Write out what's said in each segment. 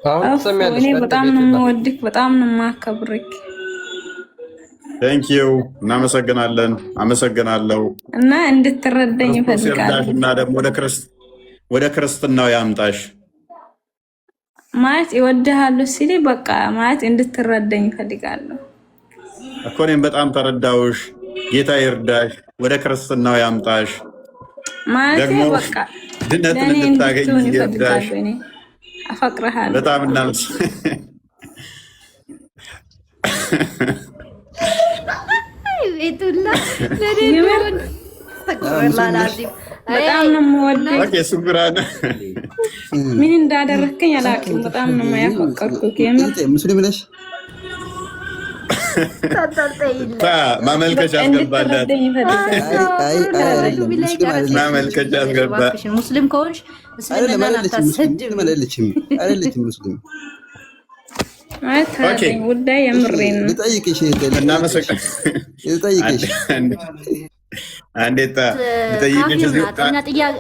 አሁን ትሰሚያለሽ። እኔ በጣም ነው የምወድክ፣ በጣም ነው የማከብርክ። ቴንኪው እናመሰግናለን። አመሰግናለሁ እና እንድትረዳኝ ክርስቶስ እፈልጋለሁ። ይርዳሽ እና ደግሞ ወደ ክርስትናው ያምጣሽ ማለት ይወድሃለሁ ሲል በቃ ማለት እንድትረዳኝ እፈልጋለሁ እኮ። እኔም በጣም ተረዳውሽ። ጌታ ይርዳሽ፣ ወደ ክርስትናው ያምጣሽ፣ ማለት ደግሞ በቃ ድነትን ለእኔ እንድታገኝ እንድትሆን ይርዳሽ። እፈልጋለሁ። እኔ አፈቅርሃለሁ በጣም እናመስ ቤቱላ በጣም ነው የምወደው። ኦኬ ሱብራን ምን እንዳደረከኝ አላውቅም። በጣም ነው ያፈቀርኩት። ሙስሊም ነሽ? ማመልከቻ አስገባላት። ማመልከቻ አስገባ። ሙስሊም ከሆንሽ እስልምናን አታሰድም። አይደለችም ሙስሊም። ጉዳይ የምሬን ነው። ልጠይቅሽ አንዴታ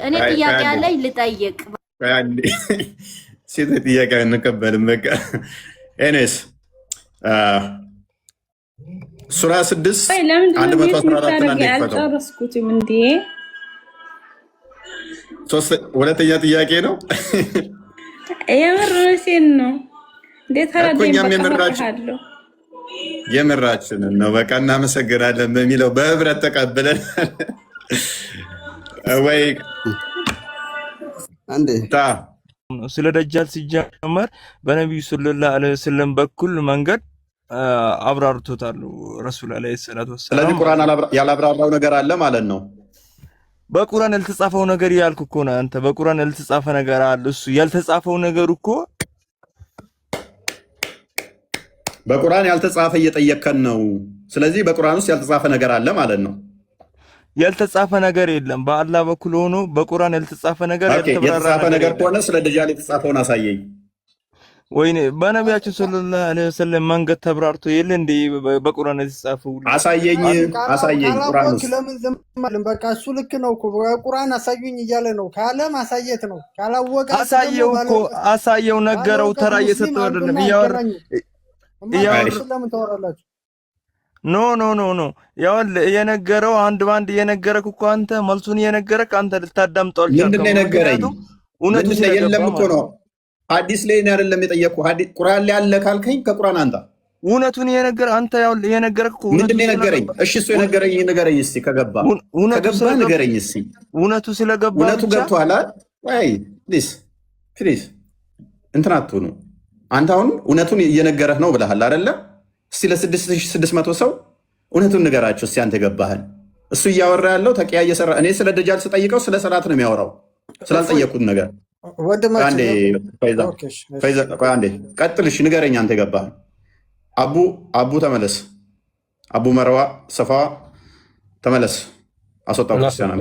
እኔ ጥያቄ አለኝ ልጠይቅ። ሴት ጥያቄ እንቀበልም። በቃ ኤኔስ ሱራ 6 አልጨረስኩትም እንዴ? ሁለተኛ ጥያቄ ነው። የምርሴን ነው እንዴት ተረዳኝ። የምራችንን ነው። በቃ እናመሰግናለን በሚለው በህብረት ተቀብለን ወይ አንዴ ስለ ደጃል ሲጀመር በነቢዩ ሰለላሁ ዐለይሂ ወሰለም በኩል መንገድ አብራርቶታል ረሱል ዐለይሂ ሰላቱ ወሰለም። ስለዚህ ቁርአን ያላብራራው ነገር አለ ማለት ነው። በቁርአን ያልተጻፈው ነገር ያልኩ እኮ ነው አንተ። በቁርአን ያልተጻፈ ነገር አለ። እሱ ያልተጻፈው ነገር እኮ በቁርአን ያልተጻፈ እየጠየከን ነው። ስለዚህ በቁርአን ውስጥ ያልተጻፈ ነገር አለ ማለት ነው። ያልተጻፈ ነገር የለም በአላህ በኩል ሆኖ በቁርአን ያልተጻፈ ነገር ያልተጻፈ ነገር ከሆነ ስለ ደጃል የተጻፈውን አሳየኝ። ወይኔ በነቢያችን ሰለላሁ ዐለይሂ ወሰለም መንገድ ተብራርቶ የለ እንዴ? በቁርአን የተጻፈው አሳየኝ። ቁርአን ውስጥ ለምን ዝም አልን? በቃ እሱ ልክ ነው እኮ በቁርአን አሳዩኝ እያለ ነው። ካለ ማሳየት ነው። ካላወቀ አሳየው እኮ አሳየው፣ ነገረው። ተራ እየሰጠው አይደለም እያወራ ለምን ታወራላችሁ? ኖ ኖ ኖ ኖ ያውልህ የነገረው አንድ ባንድ የነገረክ እኮ አንተ መልሱን የነገረክ አንተ ልታዳምጠው አልቻልክም። ምንድን ነው የነገረኝ? እውነቱ የለም እኮ ነው። ሐዲስ ላይ አይደለም የጠየቅኩ። ቁርአን ላይ አለ ካልከኝ ከቁርአን አንተ እውነቱን የነገረ አንተ ያውልህ የነገረክ እኮ ምንድን ነው የነገረኝ? እሺ እሱ የነገረኝ ንገረኝ እስቲ። ከገባ ንገረኝ እስቲ። እውነቱ ስለገባ እውነቱ ገብቶሃል ወይ? ፕሊዝ እንትን አትሁኑ። አንተ አሁን እውነቱን እየነገረህ ነው ብለሃል አይደለ? እስቲ ለ6600 ሰው እውነቱን ንገራቸው እስቲ። አንተ ገባህል? እሱ እያወራ ያለው ተቂያ እየሰራ። እኔ ስለ ደጃል ስጠይቀው ስለ ሰላት ነው የሚያወራው፣ ስላልጠየቅኩት ነገር። አንዴ ቀጥልሽ፣ ንገረኝ። አንተ ገባህል? አቡ ተመለስ። አቡ መርዋ ሰፋ ተመለስ። አስወጣው ክርስቲያና።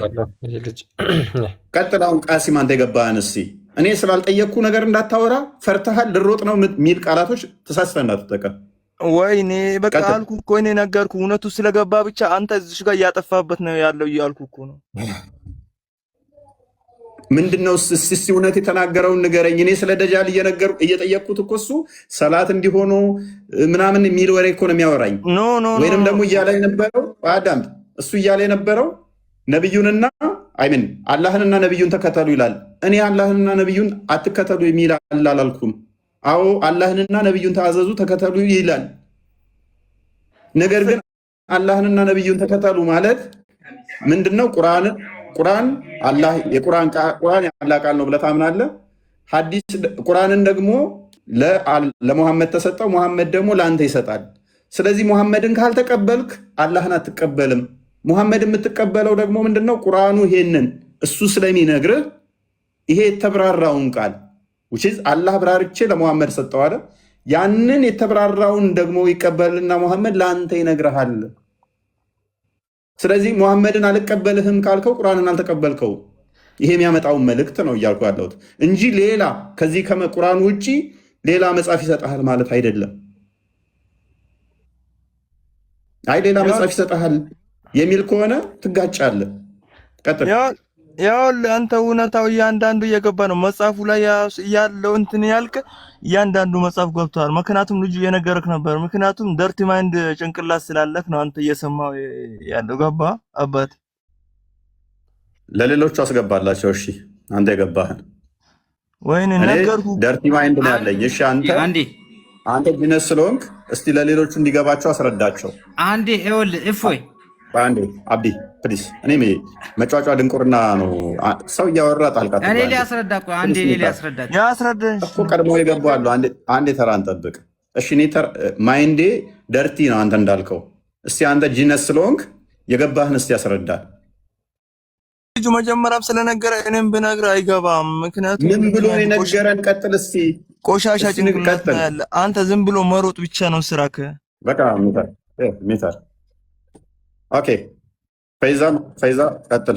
ቀጥል። አሁን ቃሲም አንተ ገባህን? እስቲ እኔ ስላልጠየቅኩ ነገር እንዳታወራ ፈርተሃል፣ ልሮጥ ነው የሚል ቃላቶች ተሳስተ እንዳትጠቀም። ወይኔ በቃ አልኩ እኮ እኔ ነገርኩ። እውነቱ ስለገባ ብቻ አንተ እዚህ ጋር እያጠፋበት ነው ያለው እያልኩ እኮ ነው። ምንድነው? እስቲ እውነት የተናገረውን ንገረኝ። እኔ ስለ ደጃል እየጠየቅኩት እኮ እሱ ሰላት እንዲሆኑ ምናምን የሚል ወሬ እኮ ነው የሚያወራኝ። ወይንም ደግሞ እያለ የነበረው አዳምጥ፣ እሱ እያለ የነበረው ነቢዩንና አይምን አላህንና ነቢዩን ተከተሉ ይላል። እኔ አላህንና ነቢዩን አትከተሉ የሚል አላልኩም። አዎ አላህንና ነቢዩን ተአዘዙ ተከተሉ ይላል። ነገር ግን አላህንና ነቢዩን ተከተሉ ማለት ምንድነው? ቁርአን አላህ የቁርአን የአላህ ቃል ነው ብለህ ታምናለህ። ሐዲስ ቁርአንን ደግሞ ለሙሐመድ ተሰጠው፣ ሙሐመድ ደግሞ ለአንተ ይሰጣል። ስለዚህ ሙሐመድን ካልተቀበልክ አላህን አትቀበልም። ሙሐመድ የምትቀበለው ደግሞ ምንድነው? ቁርአኑ ይሄንን እሱ ስለሚነግርህ ይሄ የተብራራውን ቃል አላህ ብራርቼ ለሙሐመድ ሰጠው አለ። ያንን የተብራራውን ደግሞ ይቀበልና ሙሐመድ ለአንተ ይነግርሃል። ስለዚህ ሙሐመድን አልቀበልህም ካልከው ቁርአንን አልተቀበልከው። ይሄ የሚያመጣውን መልእክት ነው እያልኩ ያለሁት እንጂ ሌላ ከዚህ ከቁርአን ውጪ ሌላ መጽሐፍ ይሰጥሃል ማለት አይደለም። አይ ሌላ መጽሐፍ ይሰጥሃል የሚል ከሆነ ትጋጫለህ። ቀጥል። ያው አንተ እውነታው እያንዳንዱ እየገባ ነው መጽሐፉ ላይ ያለው እንትን ያልከ እያንዳንዱ መጽሐፍ ገብቷል። ምክንያቱም ልጁ የነገረክ ነበር። ምክንያቱም ደርቲ ማይንድ ጭንቅላት ስላለክ ነው አንተ እየሰማው ያለው ገባ አባት ለሌሎቹ አስገባላቸው። እሺ አንተ የገባህን ወይኔ ነገርኩ ደርቲ ማይንድ ነው ያለኝ። እሺ አንተ ቢነስ ስለሆንክ እስቲ ለሌሎቹ እንዲገባቸው አስረዳቸው። አንዴ ይኸውልህ እፎይ አንዴ አብዲ ፕሊስ እኔ መጫጫ ድንቁርና ነው ሰው እያወራ ጣልቃ እኔ ሊያስረዳ እኮ አንዴ ሊያስረዳ ያስረዳኝ እኮ ቀድሞ ይገባሉ። አንዴ ተራን ጠብቅ እሺ። እኔ ማይንዴ ደርቲ ነው አንተ እንዳልከው። እስቲ አንተ ጂነስ ስለሆንክ የገባህን እስቲ ያስረዳ። ልጁ መጀመሪያም ስለነገረ እኔም ብነግር አይገባም። ምክንያቱም ምን ብሎ የነገረን? ቀጥል እስቲ። ቆሻሻ ጭንቅላት ያለ አንተ ዝም ብሎ መሮጥ ብቻ ነው ስራክ። በቃ ሜታር ኦኬ። ፈይዛ ቀጥል።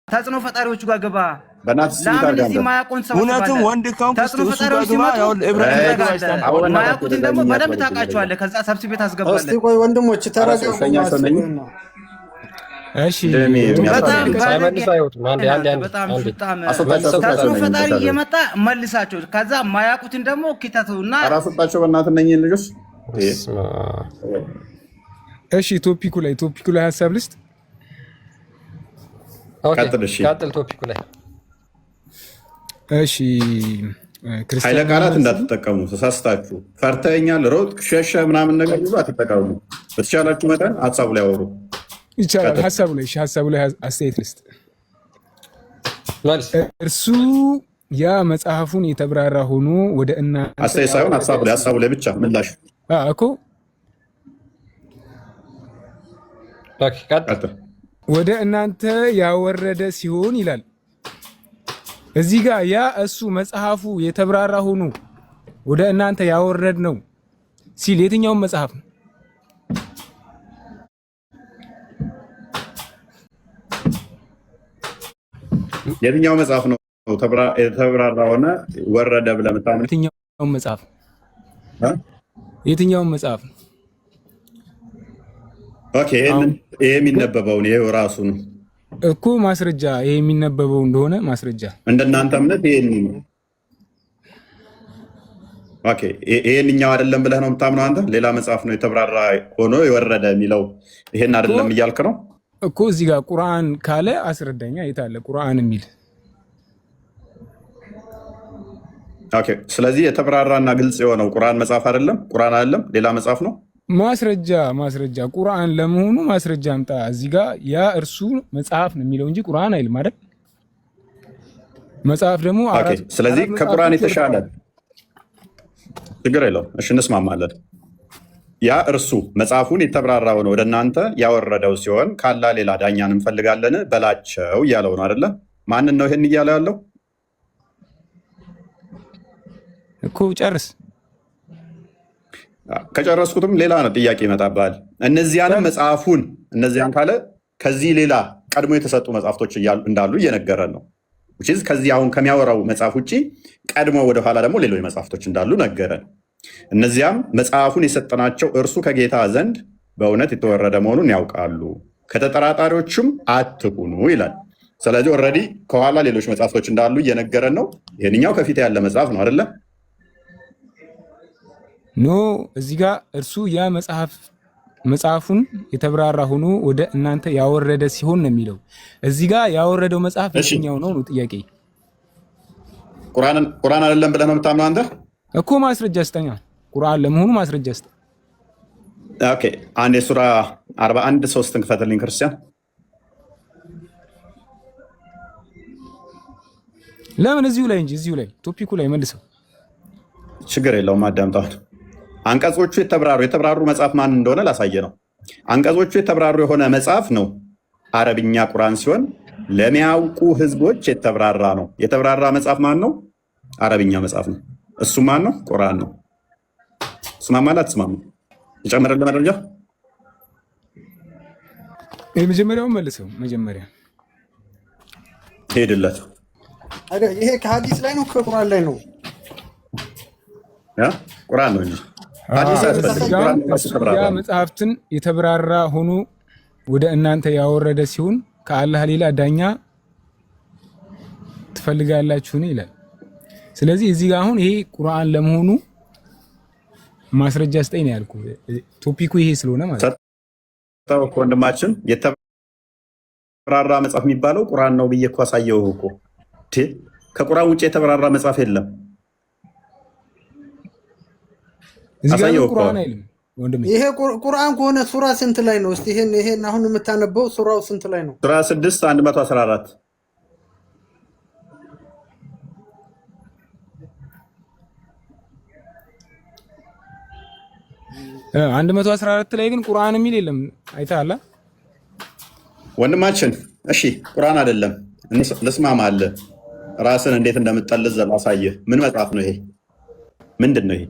ተጽዕኖ ፈጣሪዎቹ ጋር ገባ። በእናትህ ለምን እዚህ ማያውቁን ሰው እውነትም ወንድ ካምፕ ተጽዕኖ ፈጣሪዎች ሲመጡ ማያውቁትን ደግሞ በደንብ ታውቃቸዋለህ። ከዛ ሰብስቤ ታስገባለህ። እስቲ ቆይ ወንድሞች ተረጋጉ። እሺ ተጽዕኖ ፈጣሪ እየመጣ መልሳቸው። ከዛ ማያውቁትን ደግሞ ኪታቱና አራሱጣቸው በእናትህ እነኝህን ልጆች። እሺ ቶፒኩ ላይ ሀሳብ ልስጥ። ቀጥል ቶፒኩ ላይ። እሺ ኃይለ ቃላት እንዳትጠቀሙ፣ ተሳስታችሁ ፈርተኛል፣ ሮጥ፣ ሸሸ ምናምን ነገር ብዙ አትጠቀሙ። በተቻላችሁ መጠን ሀሳቡ ላይ አወሩ ይቻላል። ሀሳቡ ላይ አስተያየት ልስጥ። እርሱ ያ መጽሐፉን የተብራራ ሆኖ ወደ እናንተ አስተያየት ሳይሆን ሀሳቡ ላይ ብቻ ምላሽ እኮ ወደ እናንተ ያወረደ ሲሆን ይላል እዚህ ጋር። ያ እሱ መጽሐፉ የተብራራ ሆኖ ወደ እናንተ ያወረድ ነው ሲል የትኛውን መጽሐፍ ነው? የትኛው መጽሐፍ ነው የተብራራ ሆነ ወረደ ብለህ የምታምነው? የትኛውን መጽሐፍ ነው? ኦኬ ይሄ የሚነበበውን ይሄው ራሱ ነው እኮ ማስረጃ። ይሄ የሚነበበው እንደሆነ ማስረጃ እንደናንተ እምነት ይሄን ነው። ኦኬ ይሄንኛው አይደለም ብለህ ነው የምታምነው አንተ? ሌላ መጽሐፍ ነው የተብራራ ሆኖ የወረደ የሚለው ይሄን አይደለም እያልክ ነው እኮ። እዚህ ጋር ቁርአን ካለ አስረዳኛ። የት አለ ቁርአን የሚል? ኦኬ ስለዚህ የተብራራና ግልጽ የሆነው ቁርአን መጽሐፍ አይደለም፣ ቁርአን አይደለም፣ ሌላ መጽሐፍ ነው። ማስረጃ ቁርአን ለመሆኑ ማስረጃ አምጣ። እዚህ ጋር ያ እርሱ መጽሐፍ ነው የሚለው እንጂ ቁርአን አይልም አይደል? መጽሐፍ ደግሞ ስለዚህ ከቁርአን የተሻለ ችግር የለውም። እሺ እንስማማለን። ያ እርሱ መጽሐፉን የተብራራ ሆነ ወደ እናንተ ያወረደው ሲሆን ካላ ሌላ ዳኛን እንፈልጋለን በላቸው እያለው ነው አይደለ? ማንን ነው ይሄን እያለ ያለው እኮ? ጨርስ። ከጨረስኩትም ሌላ ነው ጥያቄ ይመጣብሃል። እነዚያንም እነዚያን ካለ ከዚህ ሌላ ቀድሞ የተሰጡ መጽሐፍቶች እንዳሉ እየነገረን ነው። ከዚህ አሁን ከሚያወራው መጽሐፍ ውጭ ቀድሞ ወደኋላ ደግሞ ሌሎች መጽሐፍቶች እንዳሉ ነገረን። እነዚያም መጽሐፉን የሰጠናቸው እርሱ ከጌታ ዘንድ በእውነት የተወረደ መሆኑን ያውቃሉ፣ ከተጠራጣሪዎችም አትሁኑ ይላል። ስለዚህ ኦልሬዲ ከኋላ ሌሎች መጽሐፍቶች እንዳሉ እየነገረን ነው። ይህንኛው ከፊት ያለ መጽሐፍ ነው አይደለ? ኖ እዚህ ጋር እርሱ ያ መጽሐፉን የተብራራ ሆኖ ወደ እናንተ ያወረደ ሲሆን ነው የሚለው። እዚህ ጋር ያወረደው መጽሐፍ የትኛው ነው ነው ጥያቄ። ቁርአን አይደለም ብለህ ነው የምታምነው አንተ እኮ? ማስረጃ ስጠኛ። ቁርአን ለመሆኑ ማስረጃ ስጠ። ኦኬ አንድ የሱራ 41 3 ክፈትልኝ ክርስቲያን። ለምን እዚሁ ላይ እንጂ እዚሁ ላይ ቶፒኩ ላይ መልሰው። ችግር የለውም አዳምጣው። አንቀጾቹ የተብራሩ መጽሐፍ ማን እንደሆነ ላሳየ ነው። አንቀጾቹ የተብራሩ የሆነ መጽሐፍ ነው አረብኛ ቁርአን ሲሆን ለሚያውቁ ህዝቦች የተብራራ ነው። የተብራራ መጽሐፍ ማን ነው? አረብኛ መጽሐፍ ነው። እሱ ማን ነው? ቁርአን ነው። ትስማማለህ አትስማማም? የጨመረልህ መረጃ የመጀመሪያውን መልሰው። መጀመሪያ ሄድለት። ይሄ ከሀዲስ ላይ ነው ከቁርአን ላይ ነው? ቁርአን ነው እንጂ ያ መጽሐፍትን የተብራራ ሆኖ ወደ እናንተ ያወረደ ሲሆን ከአላህ ሌላ ዳኛ ትፈልጋላችሁን ይላል። ስለዚህ እዚህ ጋር አሁን ይሄ ቁርአን ለመሆኑ ማስረጃ ስጠኝ ነው ያልኩ። ቶፒኩ ይሄ ስለሆነ ማለት ነው። ወንድማችን የተብራራ መጽሐፍ የሚባለው ቁርአን ነው ብዬ እኮ አሳየው እኮ። ከቁርአን ውጭ የተብራራ መጽሐፍ የለም። እዚህ ጋር ቁርአን አይልም ወንድሜ። ይሄ ቁርአን ከሆነ ሱራ ስንት ላይ ነው? እስቲ ይሄን አሁን የምታነበው ሱራው ስንት ላይ ነው? ሱራ 6 114 114 ላይ ግን ቁርአን የሚል የለም። አይተሃል ወንድማችን? እሺ ቁርአን አይደለም ልስማማለህ። ራስን እንዴት እንደምትጠልዝ ላሳየህ። ምን መጽሐፍ ነው ይሄ? ምንድን ነው ይሄ?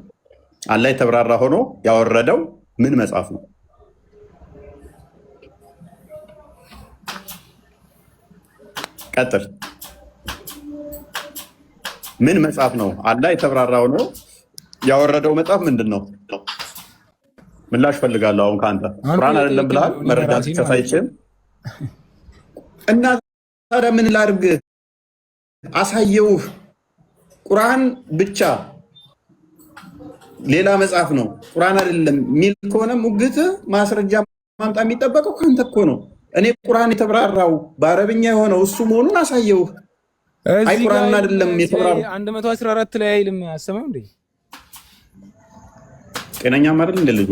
አላህ የተብራራ ሆኖ ያወረደው ምን መጽሐፍ ነው? ቀጥል። ምን መጽሐፍ ነው? አላህ የተብራራ ሆኖ ያወረደው መጽሐፍ ምንድን ነው? ምላሽ ፈልጋለሁ አሁን ከአንተ። ቁርአን አይደለም ብለሃል። መረዳት ከሳይችም እና ታዲያ ምን ላድርግ? አሳየውህ። ቁርአን ብቻ ሌላ መጽሐፍ ነው ቁርአን አይደለም ሚል ከሆነ ሙግት ማስረጃ ማምጣት የሚጠበቀው ካንተ እኮ ነው። እኔ ቁርአን የተብራራው በአረብኛ የሆነው እሱ መሆኑን አሳየውህ። አይ ቁርአን አይደለም የተብራራው 114 ላይ አይልም። አሰማው እንዴ? ጤነኛም አይደል እንደ ልጁ።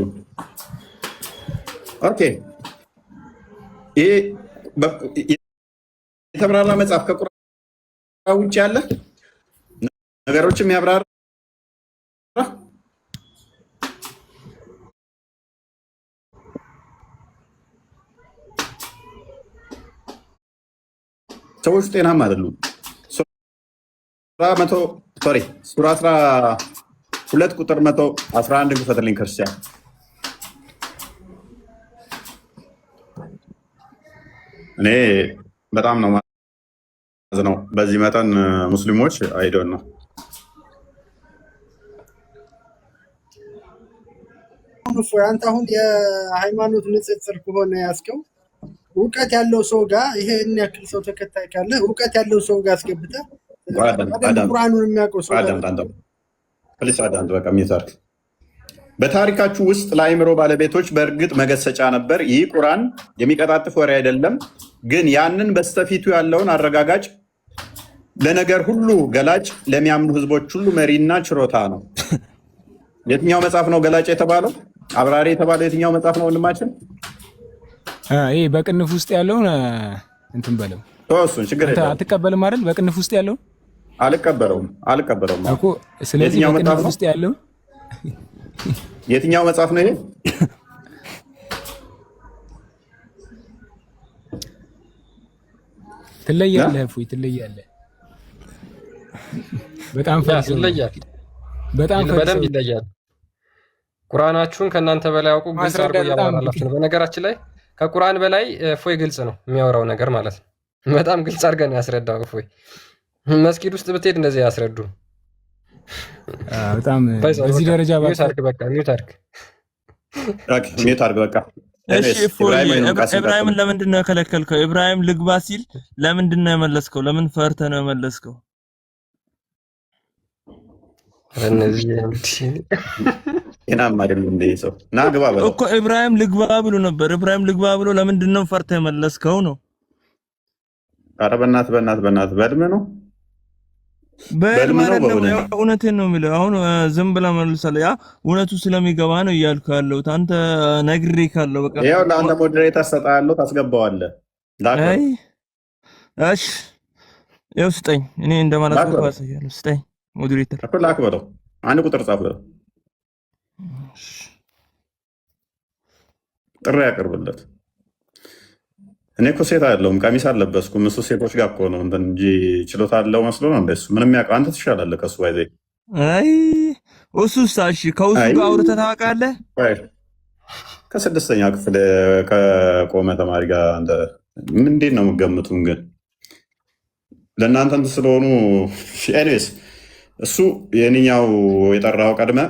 ኦኬ ይሄ የተብራራ መጽሐፍ ከቁርአን ውጭ ያለ ነገሮችን የሚያብራራ ሰዎች ጤናማ አይደሉም። ሱራ 12 ቁጥር 111 ክፈትልኝ ክርስቲያን። እኔ በጣም ነው ማዝነው በዚህ መጠን ሙስሊሞች አይዶን ነው። አንተ አሁን የሃይማኖት ንጽጽር ከሆነ ያስከው እውቀት ያለው ሰው ጋር ይሄን ያክል ሰው ተከታይ ካለ እውቀት ያለው ሰው ጋር አስገብተህ ቁርአኑን የሚያውቀው ሰው በታሪካችሁ ውስጥ ለአእምሮ ባለቤቶች በእርግጥ መገሰጫ ነበር። ይህ ቁርአን የሚቀጣጥፍ ወሬ አይደለም፣ ግን ያንን በስተፊቱ ያለውን አረጋጋጭ፣ ለነገር ሁሉ ገላጭ፣ ለሚያምኑ ህዝቦች ሁሉ መሪና ችሮታ ነው። የትኛው መጽሐፍ ነው ገላጭ የተባለው? አብራሪ የተባለው የትኛው መጽሐፍ ነው ወንድማችን? ይሄ በቅንፍ ውስጥ ያለውን እንትን በለው እሱን ችግር የለም። አትቀበልም አይደል? በቅንፍ ውስጥ ያለውን አልቀበለውም እኮ። ስለዚህ በቅንፍ ውስጥ ያለውን የትኛው መጽሐፍ ነው ይሄ? ትለያለህ እፎይ፣ ትለያለህ። በጣም ይለያል፣ በደንብ ይለያል። ቁርአናችሁን ከእናንተ በላይ አውቁ፣ ግልጽ አድርጎ እያወራላችሁ ነው። በነገራችን ላይ ከቁርአን በላይ እፎይ ግልጽ ነው የሚያወራው ነገር ማለት ነው። በጣም ግልጽ አድርገን ያስረዳው እፎይ። መስጊድ ውስጥ ብትሄድ እንደዚህ ያስረዱ። በጣም በዚህ ደረጃ ሚውት አድርግ፣ በቃ ሚውት አድርግ፣ ሚውት አድርግ በቃ። እሺ እፎይ፣ ኢብራሂምን ለምንድን ነው የከለከልከው? ኢብራሂም ልግባ ሲል ለምንድን ነው የመለስከው? ለምን ፈርተህ ነው የመለስከው? እናም አይደለም እንደ ሰው ና ግባ በለው እኮ ኢብራሂም ልግባ ብሎ ነበር። ኢብራሂም ልግባ ብሎ ለምንድን ነው ፈርተህ የመለስከው ነው? ኧረ በእናትህ በእድሜ ነው እውነቴን ነው የሚለው። አሁን ዝም ብለህ መልሰለህ። ያ እውነቱ ስለሚገባ ነው እያልኩ ያለሁት። አንተ ነግሬህ ካለው በቃ ያው ለአንተ ሞዴሬተር ሰጣለሁ፣ ታስገባዋለህ። አይ እሺ፣ ያው ስጠኝ። እኔ እንደማለት ነው ያሳያለሁ። ስጠኝ ሞዴሬተር እኮ ላክ በለው። አንድ ቁጥር ጻፍ በለው። ጥሪ ያቀርብለት። እኔ እኮ ሴት አይደለሁም፣ ቀሚስ አልለበስኩም። እሱ ሴቶች ጋር እኮ ነው እንትን እንጂ ችሎታ አለው መስሎ ነው እንደሱ። ምንም ያውቀው አንተ ትሻላለህ ከሱ። ባይዘ አይ እሱስ እሺ፣ ከውሱ ጋር አውርተህ ታውቃለህ? ከስድስተኛ ክፍል ከቆመ ተማሪ ጋር አንተ እንዴት ነው የምትገምቱም? ግን ለእናንተ እንትን ስለሆኑ ኤኒዌይስ፣ እሱ የእኛው የጠራው ቀድመ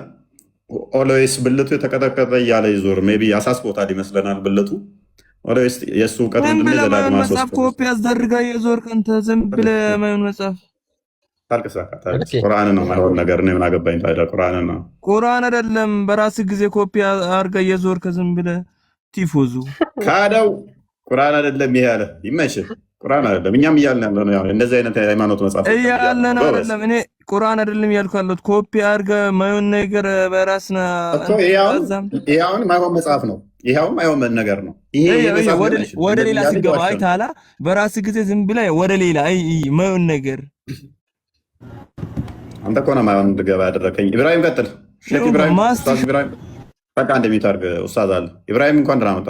ኦልዌይስ ብልቱ የተቀጠቀጠ እያለ ይዞር ሜይ ቢ አሳስቦታል ይመስለናል ብልቱ የእሱ እውቀት ምንድን ነው? ዘዳግማ መጽሐፍ ኮፒ አስደርጋ የዞር ከንተ ዝም ብለህ ማይሆን መጽሐፍ ታልቅስ ቁርአን ነው የማይሆን ነገር ነው። ምን አገባኝ ታዲያ? ቁርአን ነው። ቁርአን አይደለም በራስ ጊዜ ኮፒ አድርገህ እየዞርክ ዝም ብለህ ቲፎዙ ካደው ቁርአን አይደለም ይሄ አለ። ይመችህ። ቁርአን አይደለም እኛም እያልን ያለው ነው። ያው እንደዚህ አይነት ሃይማኖት መጽሐፍ እያልን አይደለም። እኔ ቁርአን አይደለም ያልኩ ያለሁት ኮፒ አድርገህ ማይሆን ነገር በራስ ነው እኮ። ይሄውን ማይሆን መጽሐፍ ነው። ይሄውን ማይሆን ነገር ነው። ይሄ ወደ ሌላ ሲገባ አይታላ በራስ ጊዜ ዝም ብለህ ወደ ሌላ ማይሆን ነገር አንተ እኮ ነው ማይሆን እንድገባ ያደረከኝ። ኢብራሂም ቀጥል። ሼክ ኢብራሂም ኡስታዝ ኢብራሂም በቃ እንደሚታርግ ኡስታዝ አለ። ኢብራሂም እንኳን ደህና መጣ።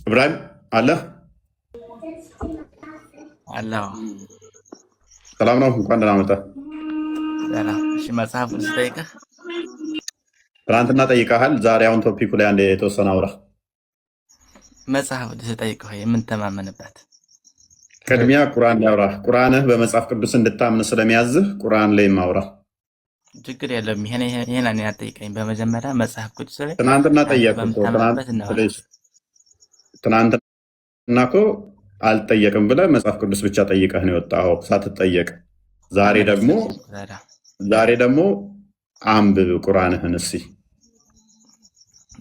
ኢብራሂም አለ አላህ ሰላም ነው። እንኳን ደህና መጣ። ሰላም። እሺ መጽሐፉን ስጠይቅህ ትናንትና ጠይቀሃል። ዛሬ አሁን ቶፒኩ ላይ አንድ የተወሰነ አውራ። መጽሐፉን ስጠይቅህ የምንተማመንበት ቅድሚያ ቁርአን ያውራ። ቁርአንህ በመጽሐፍ ቅዱስ እንድታምን ስለሚያዝህ ቁርአን ላይ ማውራ። ችግር የለም። ይሄን እኔ አጠይቀኝ። በመጀመሪያ መጽሐፍ ቅዱስ ላይ ትናንትና ጠየቅኩ። ትናንትና እኮ አልጠየቅም ብለህ መጽሐፍ ቅዱስ ብቻ ጠይቀህ ነው የወጣኸው ሳትጠየቅ። ዛሬ ደግሞ አንብብ ቁርአንህን እስኪ።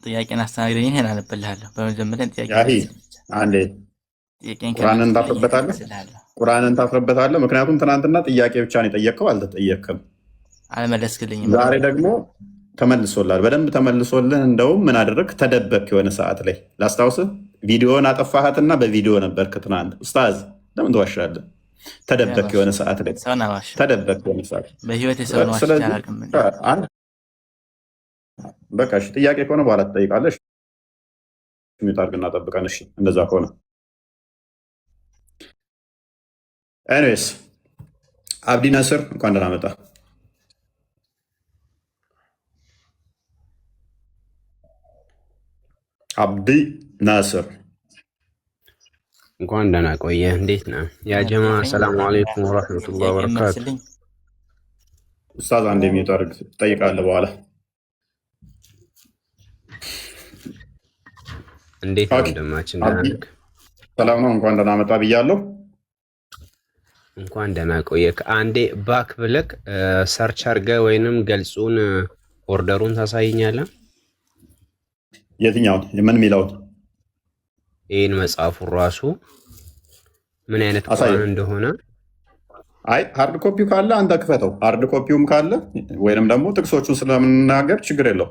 ጥያቄን አስተናግደኝ። ይሄን አነብልሃለሁ። በመጀመሪያ ጥያቄ አንዴ ቁርአንን ታፍርበታለህ። ቁርአንን ታፍርበታለህ። ምክንያቱም ትናንትና ጥያቄ ብቻ ነው የጠየቅከው፣ አልተጠየቅክም። አልመለስክልኝም። ዛሬ ደግሞ ተመልሶልሃል፣ በደንብ ተመልሶልህ። እንደውም ምን አደረግክ? ተደበክ። የሆነ ሰዓት ላይ ላስታውስህ፣ ቪዲዮን አጠፋሃትና በቪዲዮ ነበርክ ትናንት። ኡስታዝ ለምን ትዋሻለህ? ተደበክ። የሆነ ሰዓት ላይ ተደበክ። የሆነ ሰዓት በህይወት የሰውን ዋሽ አላውቅም። በቃ እሺ፣ ጥያቄ ከሆነ በኋላ ትጠይቃለሽ። ሚዩት አድርግና ጠብቀን። እሺ፣ እንደዛ ከሆነ ኤኒዌይስ፣ አብዲ ነስር እንኳን ደህና መጣ። አብዲ ናስር እንኳን ደህና ቆየህ። እንዴት ነህ ያ ጀማ? ሰላም አለይኩም ወራህመቱላሂ ወበረካቱ። ኡስታዝ አንዴ ሚዩት አድርግ፣ ትጠይቃለህ በኋላ። እንዴት ነው እንደማችን? ሰላም ነው። እንኳን ደህና መጣ ብያለሁ። እንኳን ደህና ቆየህ። አንዴ ባክ ብለክ ሰርች አድርገህ ወይንም ገልጹን ኦርደሩን ታሳይኛለህ? የትኛውን? ምን የሚለውን? ይህን መጽሐፉ ራሱ ምን አይነት ቁርአን እንደሆነ። አይ ሃርድ ኮፒው ካለ አንተ ክፈተው። ሃርድ ኮፒውም ካለ ወይንም ደግሞ ጥቅሶቹን ስለምንናገር ችግር የለው።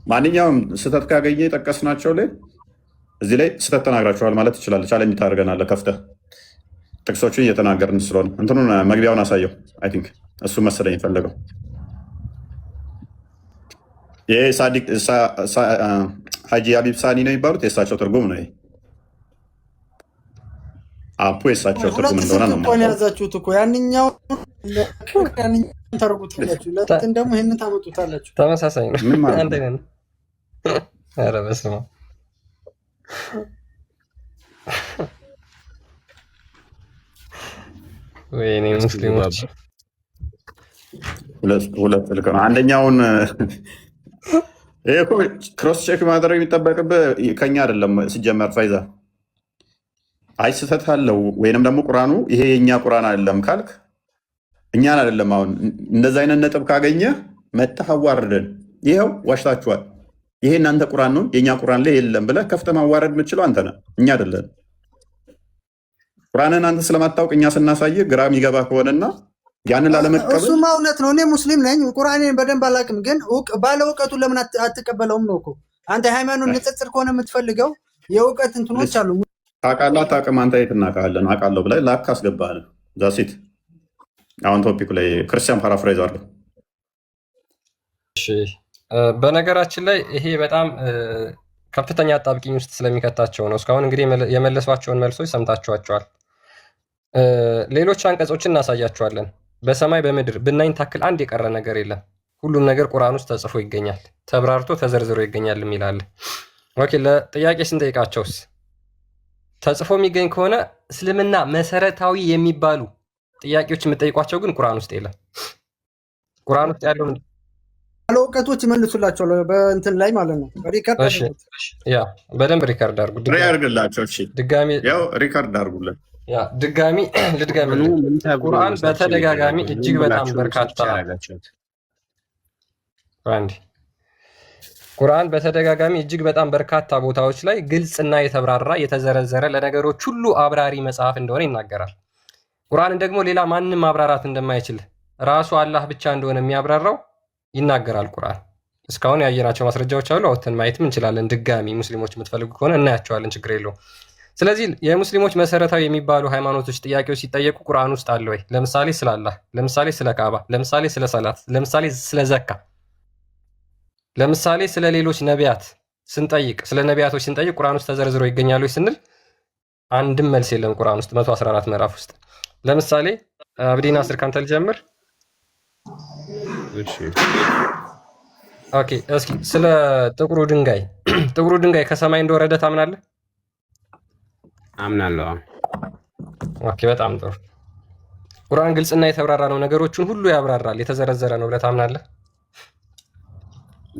ማንኛውም ስህተት ካገኘ የጠቀስናቸው ላይ እዚህ ላይ ስህተት ተናግራችኋል ማለት ትችላለህ። ቻሌንጅ ታደርገናለህ ከፍተህ ጥቅሶቹን እየተናገርን ስለሆነ። እንትኑን መግቢያውን አሳየው። አይ ቲንክ እሱ መሰለኝ የፈለገው። ይሄ ሀጂ ሀቢብ ሳኒ ነው የሚባሉት፣ የእሳቸው ትርጉም ነው። አፑ የእሳቸው ትርጉም እንደሆነ ነው ያዛችሁት እኮ። ያንኛው ታደርጉታላችሁ፣ ለእንትን ደግሞ ይህንን ታመጡታላችሁ። ተመሳሳይ ነው። አንድ አይነት ነው። ኧረ በስመ አብ። ወይኔ ሙስሊሞች ሁለት ልክ ነው። አንደኛውን ክሮስ ቼክ ማድረግ የሚጠበቅብህ ከኛ አይደለም ሲጀመር። ፋይዛ አይ ስህተት አለው ወይንም ደግሞ ቁርአኑ ይሄ የእኛ ቁርአን አይደለም ካልክ እኛን አይደለም። አሁን እንደዚ አይነት ነጥብ ካገኘ መተህ አዋርደን ይኸው ዋሽታችኋል፣ ይሄ እናንተ ቁርአን ነው የእኛ ቁርአን ላይ የለም ብለህ ከፍተህ ማዋረድ የምትችለው አንተ ነህ፣ እኛ አይደለን። ቁርአንን አንተ ስለማታውቅ እኛ ስናሳይህ ግራ የሚገባ ከሆነና ያንን ላለመቀበል እሱማ እውነት ነው። እኔ ሙስሊም ነኝ፣ ቁርአኔን በደንብ አላውቅም፣ ግን ባለ እውቀቱ ለምን አትቀበለውም ነው እኮ። አንተ ሃይማኖት ንጽጽር ከሆነ የምትፈልገው የእውቀት እንትኖች አሉ። ታውቃለህ አታውቅም? አንተ የት እናውቃለን? አውቃለሁ ብለህ ላክ አስገባህ። ዛሲት አሁን ቶፒኩ ላይ ክርስቲያን ፓራፍራይዝ አለው። በነገራችን ላይ ይሄ በጣም ከፍተኛ አጣብቂኝ ውስጥ ስለሚከታቸው ነው። እስካሁን እንግዲህ የመለሷቸውን መልሶች ሰምታችኋቸዋል። ሌሎች አንቀጾችን እናሳያቸዋለን። በሰማይ በምድር ብናኝ ታክል አንድ የቀረ ነገር የለም፣ ሁሉም ነገር ቁርአን ውስጥ ተጽፎ ይገኛል፣ ተብራርቶ ተዘርዝሮ ይገኛል የሚላለ። ኦኬ፣ ለጥያቄ ስንጠይቃቸውስ ተጽፎ የሚገኝ ከሆነ እስልምና መሰረታዊ የሚባሉ ጥያቄዎች የምጠይቋቸው ግን ቁርአን ውስጥ የለም። ቁርአን ውስጥ ያለው ያለ እውቀቶች ይመልሱላቸዋል በእንትን ላይ ማለት ነው። ሪከርድ እሺ ያ በደንብ ሪከርድ አድርጉ። ያርግላቸው። እሺ ድጋሚ ያው ሪከርድ አድርጉለት። ያ ድጋሚ ልድገምልህ። ቁርአን በተደጋጋሚ እጅግ በጣም በርካታ አንድ ቁርአን በተደጋጋሚ እጅግ በጣም በርካታ ቦታዎች ላይ ግልጽና የተብራራ የተዘረዘረ ለነገሮች ሁሉ አብራሪ መጽሐፍ እንደሆነ ይናገራል። ቁርአንን ደግሞ ሌላ ማንም ማብራራት እንደማይችል ራሱ አላህ ብቻ እንደሆነ የሚያብራራው ይናገራል። ቁርአን እስካሁን ያየናቸው ማስረጃዎች አሉ። አውጥተን ማየትም እንችላለን። ድጋሚ ሙስሊሞች የምትፈልጉ ከሆነ እናያቸዋለን። ችግር የለውም። ስለዚህ የሙስሊሞች መሰረታዊ የሚባሉ ሃይማኖቶች ጥያቄዎች ሲጠየቁ ቁርአን ውስጥ አለ ወይ? ለምሳሌ ስለ አላህ፣ ለምሳሌ ስለ ካዕባ፣ ለምሳሌ ስለ ሰላት፣ ለምሳሌ ስለ ዘካ፣ ለምሳሌ ስለ ሌሎች ነቢያት ስንጠይቅ ስለ ነቢያቶች ስንጠይቅ ቁርአን ውስጥ ተዘርዝሮ ይገኛሉ ስንል አንድም መልስ የለም። ቁርአን ውስጥ 114 ምዕራፍ ውስጥ ለምሳሌ አብዲ ናስር ካንተ ልጀምር። እሺ ኦኬ፣ እስኪ ስለ ጥቁሩ ድንጋይ ከሰማይ እንደወረደ ታምናለህ? አምናለሁ። ኦኬ፣ በጣም ጥሩ። ቁርአን ግልጽና የተብራራ ነው፣ ነገሮችን ሁሉ ያብራራል፣ የተዘረዘረ ነው ብለህ ታምናለህ?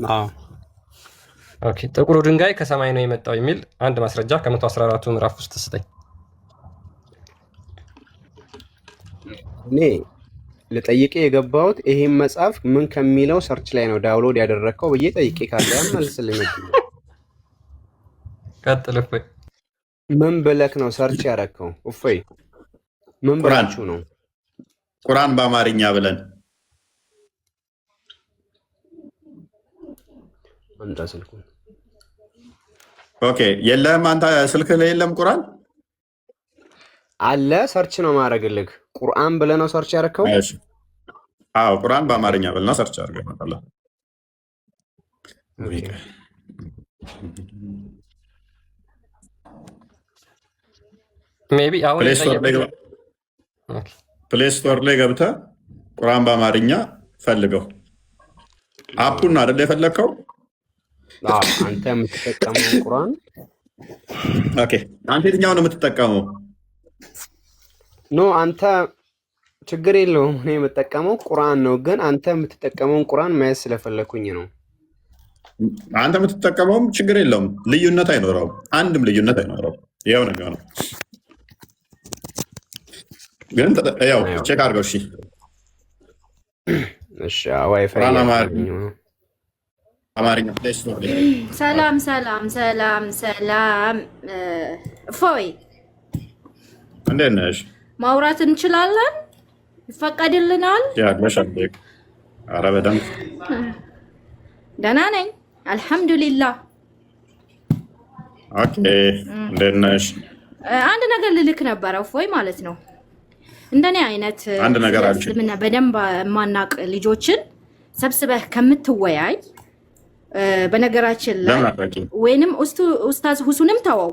አዎ። ኦኬ፣ ጥቁሩ ድንጋይ ከሰማይ ነው የመጣው የሚል አንድ ማስረጃ ከ114ቱ ምዕራፍ ውስጥ ስጠኝ። እኔ ልጠይቄ የገባሁት ይሄን መጽሐፍ ምን ከሚለው ሰርች ላይ ነው ዳውንሎድ ያደረግከው ብዬ ጠይቄ ካለ መልስልኝ። ቀጥል። እፎይ፣ ምን ብለክ ነው ሰርች ያደረግከው? እፎይ፣ ምን ብላችሁ ነው? ቁርአን በአማርኛ ብለን አንተ ስልኩ ኦኬ፣ የለም አንተ ስልክ ላይ የለም ቁርአን አለ። ሰርች ነው ማድረግልህ። ቁርአን ብለህ ነው ሰርች ያደረግከው? እሺ፣ አዎ፣ ቁርአን በአማርኛ ብለና ሰርች አድርገህ አላ ሜቢ አሁን ፕሌይ ስቶር ላይ ገብተህ ቁርአን በአማርኛ ፈልገው። አፑን አይደል የፈለግከው? አንተ የምትጠቀመው ቁርአን ኦኬ፣ አንተ የትኛው ነው የምትጠቀመው? ኖ አንተ ችግር የለውም። እኔ የምጠቀመው ቁርአን ነው፣ ግን አንተ የምትጠቀመውን ቁርአን ማየት ስለፈለኩኝ ነው። አንተ የምትጠቀመውም ችግር የለውም፣ ልዩነት አይኖረውም። አንድም ልዩነት አይኖረውም። ያው ነው የሚሆነው። ግን ያው ቼክ አድርገው። እሺ እሺ። ዋይፋይ አማርኛ ሰላም ሰላም ሰላም ሰላም። እፎይ እንዴት ነሽ? ማውራት እንችላለን? ይፈቀድልናል? ኧረ በደምብ ደህና ነኝ አልሐምዱሊላህ። ኦኬ፣ እንዴት ነሽ? አንድ ነገር ልልክ ነበረ እፎይ ማለት ነው። እንደኔ አይነት አንድ ነገር አልሽ እስልምና በደንብ የማናቅ ልጆችን ሰብስበህ ከምትወያይ በነገራችን ላይ ወይንም ኡስታዝ ሁሱንም ተወው፣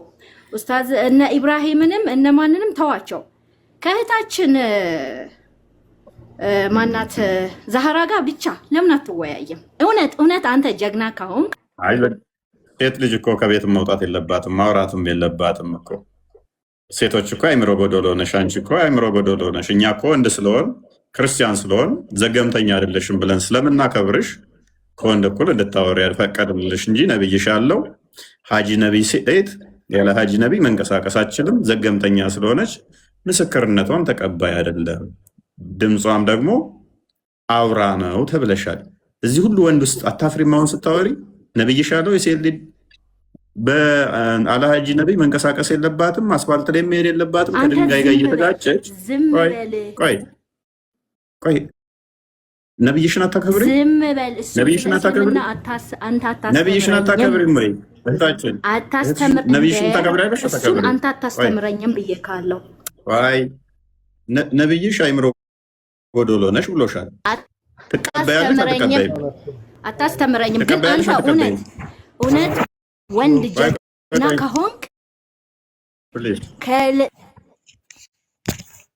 ኡስታዝ እነ ኢብራሂምንም እነ ማንንም ተዋቸው፣ ከእህታችን ማናት ዛህራ ጋር ብቻ ለምን አትወያይም? እውነት አንተ ጀግና ካሁን ሴት ልጅ እኮ ከቤት መውጣት የለባትም ማውራትም የለባትም እኮ። ሴቶች እኮ አይምሮ ጎዶሎ ነሽ፣ አንቺ እኮ አይምሮ ጎዶሎ ነሽ። እኛ እኮ ወንድ ስለሆን ክርስቲያን ስለሆን ዘገምተኛ አይደለሽም ብለን ስለምናከብርሽ ከወንድ እኩል እንድታወሪ ያልፈቀድልሽ እንጂ ነብይሽ ያለው ሀጂ ነቢይ ሴት ያለ ሀጂ ነቢይ መንቀሳቀስ አትችልም። ዘገምተኛ ስለሆነች ምስክርነቷም ተቀባይ አይደለም፣ ድምጿም ደግሞ አውራ ነው ተብለሻል። እዚህ ሁሉ ወንድ ውስጥ አታፍሪም? አሁን ስታወሪ ነብይሽ ያለው የሴት ልጅ በአለ ሀጂ ነቢይ መንቀሳቀስ የለባትም፣ አስፋልት ላይ መሄድ የለባትም፣ ከድንጋይ ጋር እየተጋጨች ቆይ ነብይሽን አታከብሪም? ነብይሽን አታከብሪም? ነብይሽን አታከብሪም ወይ እህታችን? ነብይሽን ታከብሪያለሽ? አታከብሪም? አንተ አታስተምረኝም ብዬ ካለው ወይ ነብይሽ አይምሮ ጎዶሎ ነሽ ብሎሻል። ትቀበያለሽ? አትቀበይም? አታስተምረኝም። ግን አንተ እውነት ወንድ ጀግና ከሆንክ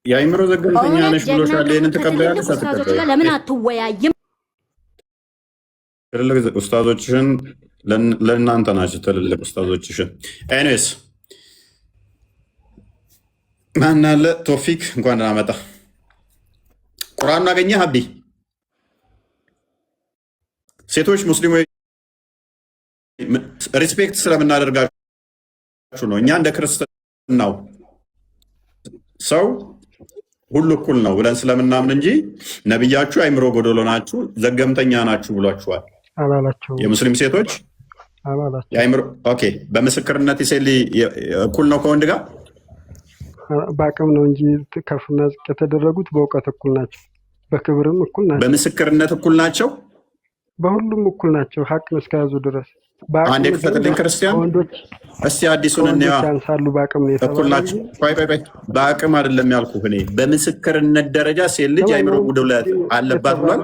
የአይምሮ ዘገምተኛ ነሽ ብሎሻል። ይህንን ትቀበያለሽ? አትቀበይም? ለምን አትወያይም? ትልልቅ ኡስታዞችሽን ለእናንተ ናቸው። ትልልቅ ኡስታዞችሽን ኤኒዌይስ ማን አለ ቶፊክ እንኳን ደህና መጣ። ቁርአኑን አገኘህ አቢ? ሴቶች ሙስሊሞች ሪስፔክት ስለምናደርጋችሁ ነው። እኛ እንደ ክርስትናው ሰው ሁሉ እኩል ነው ብለን ስለምናምን እንጂ ነቢያችሁ አይምሮ ጎደሎ ናችሁ፣ ዘገምተኛ ናችሁ ብሏችኋል አላላቸው። የሙስሊም ሴቶች አላላቸው። የአይምሮ ኦኬ። በምስክርነት ሴሊ እኩል ነው ከወንድ ጋር በአቅም ነው እንጂ ከፍና ዝቅ የተደረጉት በእውቀት እኩል ናቸው፣ በክብርም እኩል ናቸው፣ በምስክርነት እኩል ናቸው፣ በሁሉም እኩል ናቸው ሀቅን እስከያዙ ድረስ። አንዴ ክፈትልኝ ክርስቲያን፣ እስቲ አዲሱን እንያ ያንሳሉ። በአቅም ነው እኩል ናቸው። በአቅም አይደለም ያልኩህ እኔ በምስክርነት ደረጃ ሴት ልጅ አይምሮ ጉድለት አለባት ብሏል።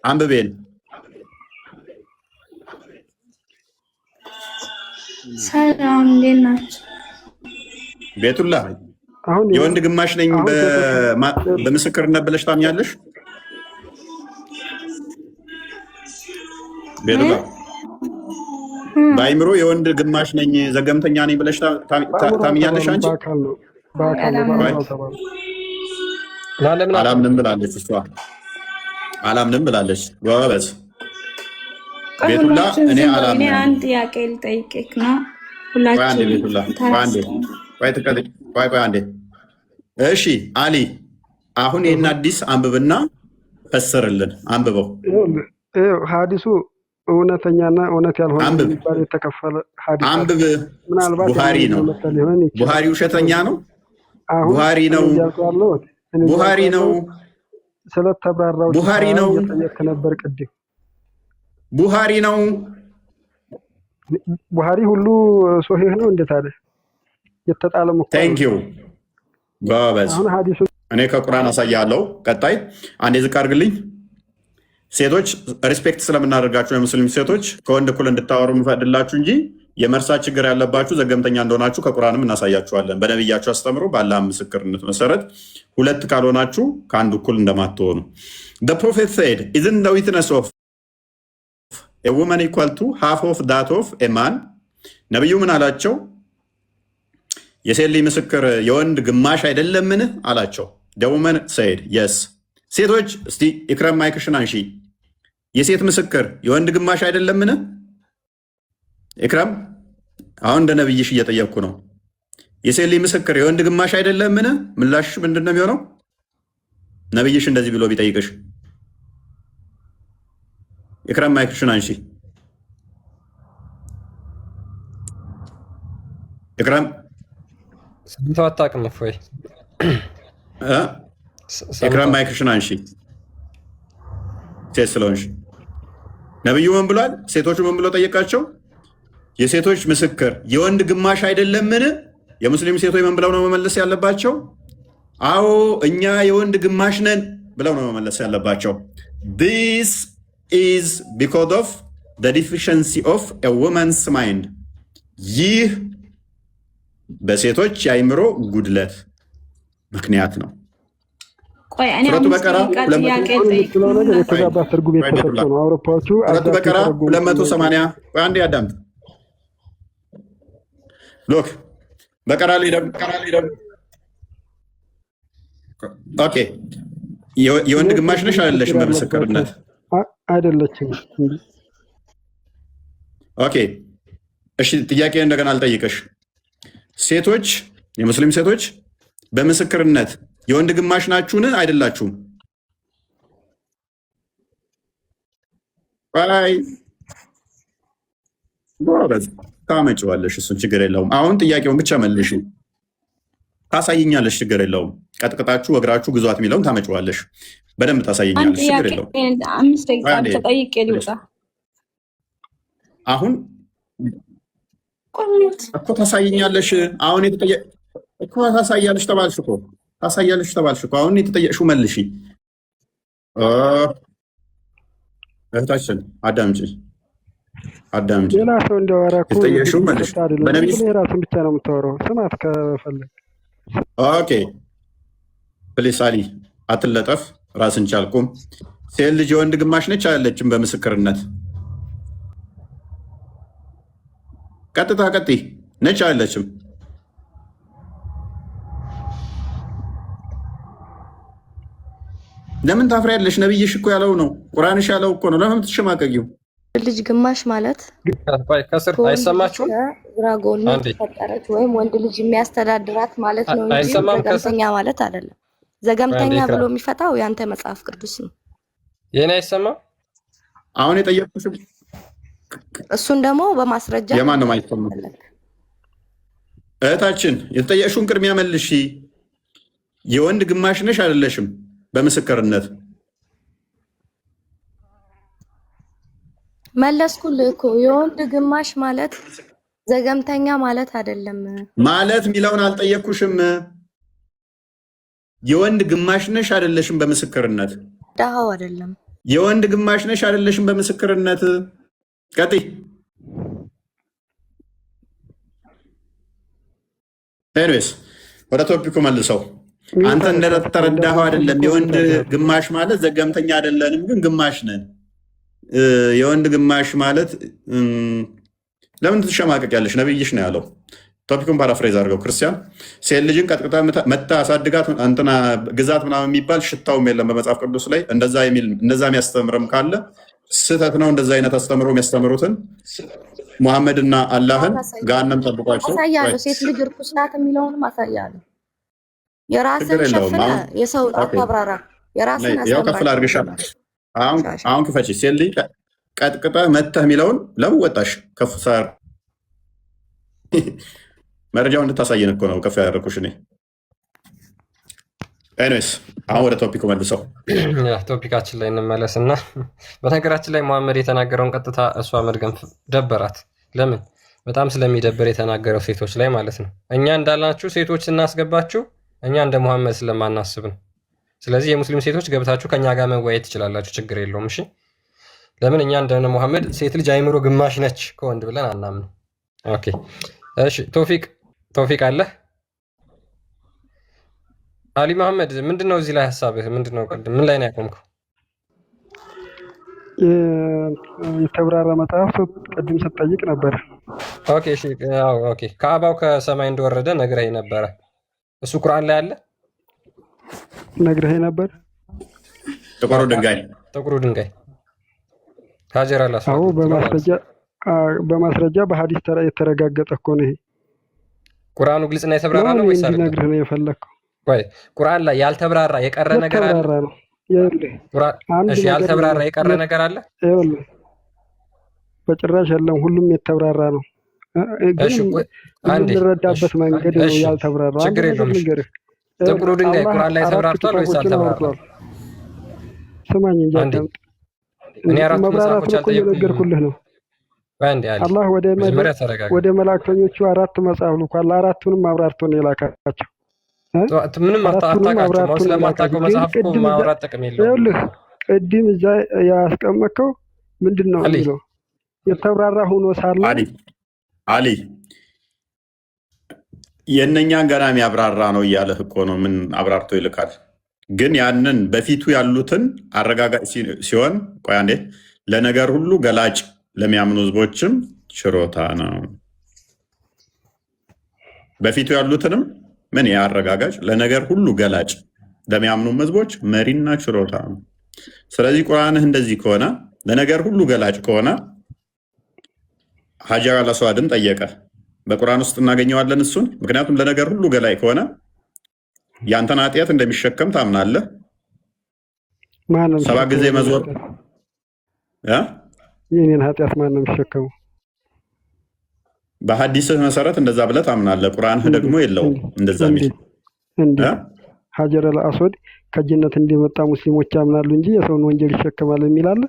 አንብቤን ሰላም እንዴት ናችሁ? ቤቱላ የወንድ ግማሽ ነኝ በምስክርነት ብለሽ ታምኛለሽ? ቤቱላ በአይምሮ የወንድ ግማሽ ነኝ ዘገምተኛ ነኝ ብለሽ ታምኛለሽ? አንቺ አላምንም ብላለች እሷ። አላምንም ብላለች። ጎበዝ ቤቱላ። እኔ አላምንም። አንድ ጥያቄ ልጠይቅህ ነው። ሁላችንም አንዴ። እሺ አሊ፣ አሁን ይህን አዲስ አንብብና ፈስርልን። አንብበው። ሀዲሱ እውነተኛና እውነት ያልሆነ የሚባል የተከፈለ ሀዲስ አንብብ። ቡሃሪ ነው። ቡሃሪ ውሸተኛ ነው። ቡሃሪ ነው። ቡሃሪ ነው። ስለተብራራው ቡሃሪ ነው። እየጠየቅክ ነበር ቅድም። ቡሃሪ ነው። ቡሃሪ ሁሉ ሶሂህ ነው። እንዴት አለ የተጣለ ሙከራ። ቴንክ ዩ ጎበዝ። እኔ ከቁርአን አሳያለሁ። ቀጣይ አንዴ ዝቅ አድርግልኝ። ሴቶች ሪስፔክት ስለምናደርጋችሁ የሙስሊም ሴቶች ከወንድ እኩል እንድታወሩ የምፈቅድላችሁ እንጂ የመርሳት ችግር ያለባችሁ ዘገምተኛ እንደሆናችሁ ከቁርአንም እናሳያችኋለን። በነቢያችሁ አስተምሮ በአላህ ምስክርነት መሰረት ሁለት ካልሆናችሁ ከአንድ እኩል እንደማትሆኑ። The prophet said, isn't the witness of a woman equal to half of that of a man? ነቢዩ ምን አላቸው? የሴት ልጅ ምስክር የወንድ ግማሽ አይደለምን አላቸው። The woman said, yes. ሴቶች እስቲ ኢክራም ማይክሽን አንሺ። የሴት ምስክር የወንድ ግማሽ አይደለምን? ኢክራም አሁን እንደ ነብይሽ እየጠየቅኩ ነው። የሴት ልጅ ምስክር የወንድ ግማሽ አይደለምን? ምላሽሽ ምንድን ነው የሚሆነው? ነብይሽ እንደዚህ ብሎ ቢጠይቅሽ። ኢክራም ማይክሽን አንሺ። ኢክራም ሰምተው አታውቅም እፎይ። ኢክራም ማይክሽን አንሺ። ሴት ስለሆንሽ ነብዩ ምን ብሏል? ሴቶቹ ምን ብሎ ጠየቃቸው? የሴቶች ምስክር የወንድ ግማሽ አይደለምን? የሙስሊም ሴቶች ምን ብለው ነው መመለስ ያለባቸው? አዎ እኛ የወንድ ግማሽ ነን ብለው ነው መመለስ ያለባቸው። This is because of the deficiency of a woman's mind. ይህ በሴቶች የአይምሮ ጉድለት ምክንያት ነው። ቆይ እኔ በቀራ 280 አንዴ አዳምጥ። ሎክ በቀራ ሊደም ኦኬ። የወንድ ግማሽ ነሽ አይደለሽም? በምስክርነት አይደለችም። ኦኬ እሺ፣ ጥያቄ እንደገና አልጠይቅሽ። ሴቶች የሙስሊም ሴቶች በምስክርነት የወንድ ግማሽ ናችሁን? አይደላችሁም? አይ ጎበዝ ታመጪዋለሽ። እሱን ችግር የለውም። አሁን ጥያቄውን ብቻ መልሽ። ታሳይኛለሽ፣ ችግር የለውም። ቀጥቅጣችሁ እግራችሁ ግዟት የሚለውን ታመጪዋለሽ። በደንብ ታሳይኛለሽ፣ ችግር የለውም። 5 ደቂቃ ተጠይቄ ልውጣ። አሁን እኮ ታሳይኛለሽ። አሁን እኮ ታሳያለሽ ተባልሽ እኮ ታሳያለሽ ተባልሽ እኮ። አሁን የተጠየቅሽው መልሺ። እህታችን አዳምጪ። ሌላ ሰው እንዲያወራ እኮ የተጠየቅሽው መልሽ። በነቢይ ራሱን ብቻ ነው የምታወራው። ስማት ከፈለግ። ኦኬ ፕሊስ አሊ አትለጠፍ። ራስን ቻልኩም። ሴት ልጅ የወንድ ግማሽ ነች አይደለችም? በምስክርነት ቀጥታ ቀጥይ። ነች አይደለችም? ለምን ታፍሪያለሽ? ነብይሽ እኮ ያለው ነው፣ ቁርአንሽ ያለው እኮ ነው። ለምን ትሸማቀቂው? ልጅ ግማሽ ማለት ከስር አይሰማችሁም? ግራጎን ተፈጠረች ወይም ወንድ ልጅ የሚያስተዳድራት ማለት ነው እንጂ ዘገምተኛ ማለት አይደለም። ዘገምተኛ ብሎ የሚፈታው ያንተ መጽሐፍ ቅዱስ ነው። የኔ አይሰማም? አሁን የጠየቅኩሽ እሱን ደግሞ በማስረጃ የማን ነው የማይሰማው? እህታችን የተጠየቅሽውን ቅድሚያ መልሺ። የወንድ ግማሽ ነሽ አይደለሽም? በምስክርነት መለስኩልህ እኮ የወንድ ግማሽ ማለት ዘገምተኛ ማለት አይደለም። ማለት ሚለውን አልጠየቅኩሽም። የወንድ ግማሽ ነሽ አይደለሽም? በምስክርነት ዳሃው አይደለም። የወንድ ግማሽ ነሽ አይደለሽም? በምስክርነት ቀጥይ። ኤኒዌይስ ወደ ቶፒኩ መልሰው። አንተ እንደተረዳኸው አይደለም። የወንድ ግማሽ ማለት ዘገምተኛ አይደለንም፣ ግን ግማሽ ነን። የወንድ ግማሽ ማለት ለምን ትሸማቀቂያለሽ? ነብይሽ ነው ያለው። ቶፒኩን ፓራፍሬዝ አድርገው። ክርስቲያን ሴት ልጅን ቀጥቅጣ መታ አሳድጋት እንትና ግዛት ምናምን የሚባል ሽታውም የለም በመጽሐፍ ቅዱስ ላይ። እንደዛ የሚያስተምርም ካለ ስህተት ነው። እንደዛ አይነት አስተምሮ የሚያስተምሩትን ሙሐመድና አላህን ገሃነም ጠብቋቸው። አሳያለሁ። ሴት ልጅ እርኩስ ናት የሚለውንም አሳያለሁ። የራስን ሸፍነ የሰው አታብራራ። የራስን ያው ከፍል አድርግሻለሁ። አሁን ክፈቺ። ሴት ልጅ ቀጥቅጠ መተህ የሚለውን ለምን ወጣሽ? ከፍ ሳር መረጃውን እንድታሳየን እኮ ነው ከፍ ያደረኩሽ እኔ። ኤኒዌይስ አሁን ወደ ቶፒኩ መልሰው። ቶፒካችን ላይ እንመለስ እና በነገራችን ላይ መሐመድ የተናገረውን ቀጥታ እሷ መድገም ደበራት። ለምን? በጣም ስለሚደብር የተናገረው ሴቶች ላይ ማለት ነው። እኛ እንዳልናችሁ ሴቶች ስናስገባችሁ እኛ እንደ መሐመድ ስለማናስብ ነው። ስለዚህ የሙስሊም ሴቶች ገብታችሁ ከኛ ጋር መወያየት ትችላላችሁ፣ ችግር የለውም። እሺ ለምን? እኛ እንደ መሐመድ ሴት ልጅ አይምሮ ግማሽ ነች ከወንድ ብለን አናምን። ኦኬ እሺ። ቶፊቅ አለ? አሊ መሐመድ ምንድነው እዚህ ላይ ሀሳብህ ምንድነው? ቅድም ምን ላይ ነው ያቆምከው? የተብራራ መጽሐፍ ቅድም ስትጠይቅ ነበር። ኦኬ እሺ። ኦኬ ከአባው ከሰማይ እንደወረደ ነግረኸኝ ነበረ። እሱ ቁርአን ላይ አለ? ነግረኸኝ ነበር። ጥቁሩ ድንጋይ ሀጀር አላስ አዎ፣ በማስረጃ በሐዲስ የተረጋገጠ እኮ ነው ይሄ። ቁርአኑ ግልጽና የተብራራ ነው ወይስ አይደለም? ነግረህ ነው የፈለግከው? ወይ ቁርአን ላይ ያልተብራራ የቀረ ነገር አለ? እሺ ያልተብራራ የቀረ ነገር አለ? ይኸውልህ በጭራሽ የለም፣ ሁሉም የተብራራ ነው። ግን የምንረዳበት መንገድ ነው ያልተብራራ። ችግር የለውም። ጥቁሩ ድንጋይ ቁርአን ላይ ተብራርቷል ወይስ አልተብራራም? ስማኝ እንጂ አዳምጥ። እኔ አራት መጽሐፎች አልጠየቅኩልህ ነው። አላህ ወደ መላእክተኞቹ 4 መጽሐፍ ልኳል። አራቱንም አብራርቶ ነው የላካቸው። ምንም አታውቃቸው ስለማታውቀው መጽሐፍ እኮ ማውራት ጥቅም የለውም። ይኸውልህ ቅድም እዛ ያስቀመጥከው ምንድን ነው የሚለው የተብራራ ሆኖ ሳለ አሊ የእነኛን ገና የሚያብራራ ነው እያለህ እኮ ነው። ምን አብራርቶ ይልካል? ግን ያንን በፊቱ ያሉትን አረጋጋጭ ሲሆን፣ ቆይ አንዴ፣ ለነገር ሁሉ ገላጭ ለሚያምኑ ህዝቦችም ችሮታ ነው። በፊቱ ያሉትንም ምን ያረጋጋጭ፣ ለነገር ሁሉ ገላጭ ለሚያምኑ ህዝቦች መሪና ችሮታ ነው። ስለዚህ ቁርአንህ እንደዚህ ከሆነ ለነገር ሁሉ ገላጭ ከሆነ ሀጀር አልአስዋድን ጠየቀ። በቁርአን ውስጥ እናገኘዋለን እሱን። ምክንያቱም ለነገር ሁሉ ገላጭ ከሆነ ያንተን ኃጢአት እንደሚሸከም ታምናለህ። 7 ጊዜ መዞር የኔን ኃጢአት ማን ነው የሚሸከመው? በሐዲስህ መሰረት እንደዛ ብለህ ታምናለህ። ቁርአንህ ደግሞ የለውም እንደዛ የሚል። ሀጀር አልአስዋድ ከጀነት እንደመጣ ሙስሊሞች ያምናሉ እንጂ የሰውን ወንጀል ይሸከማል የሚል አለ?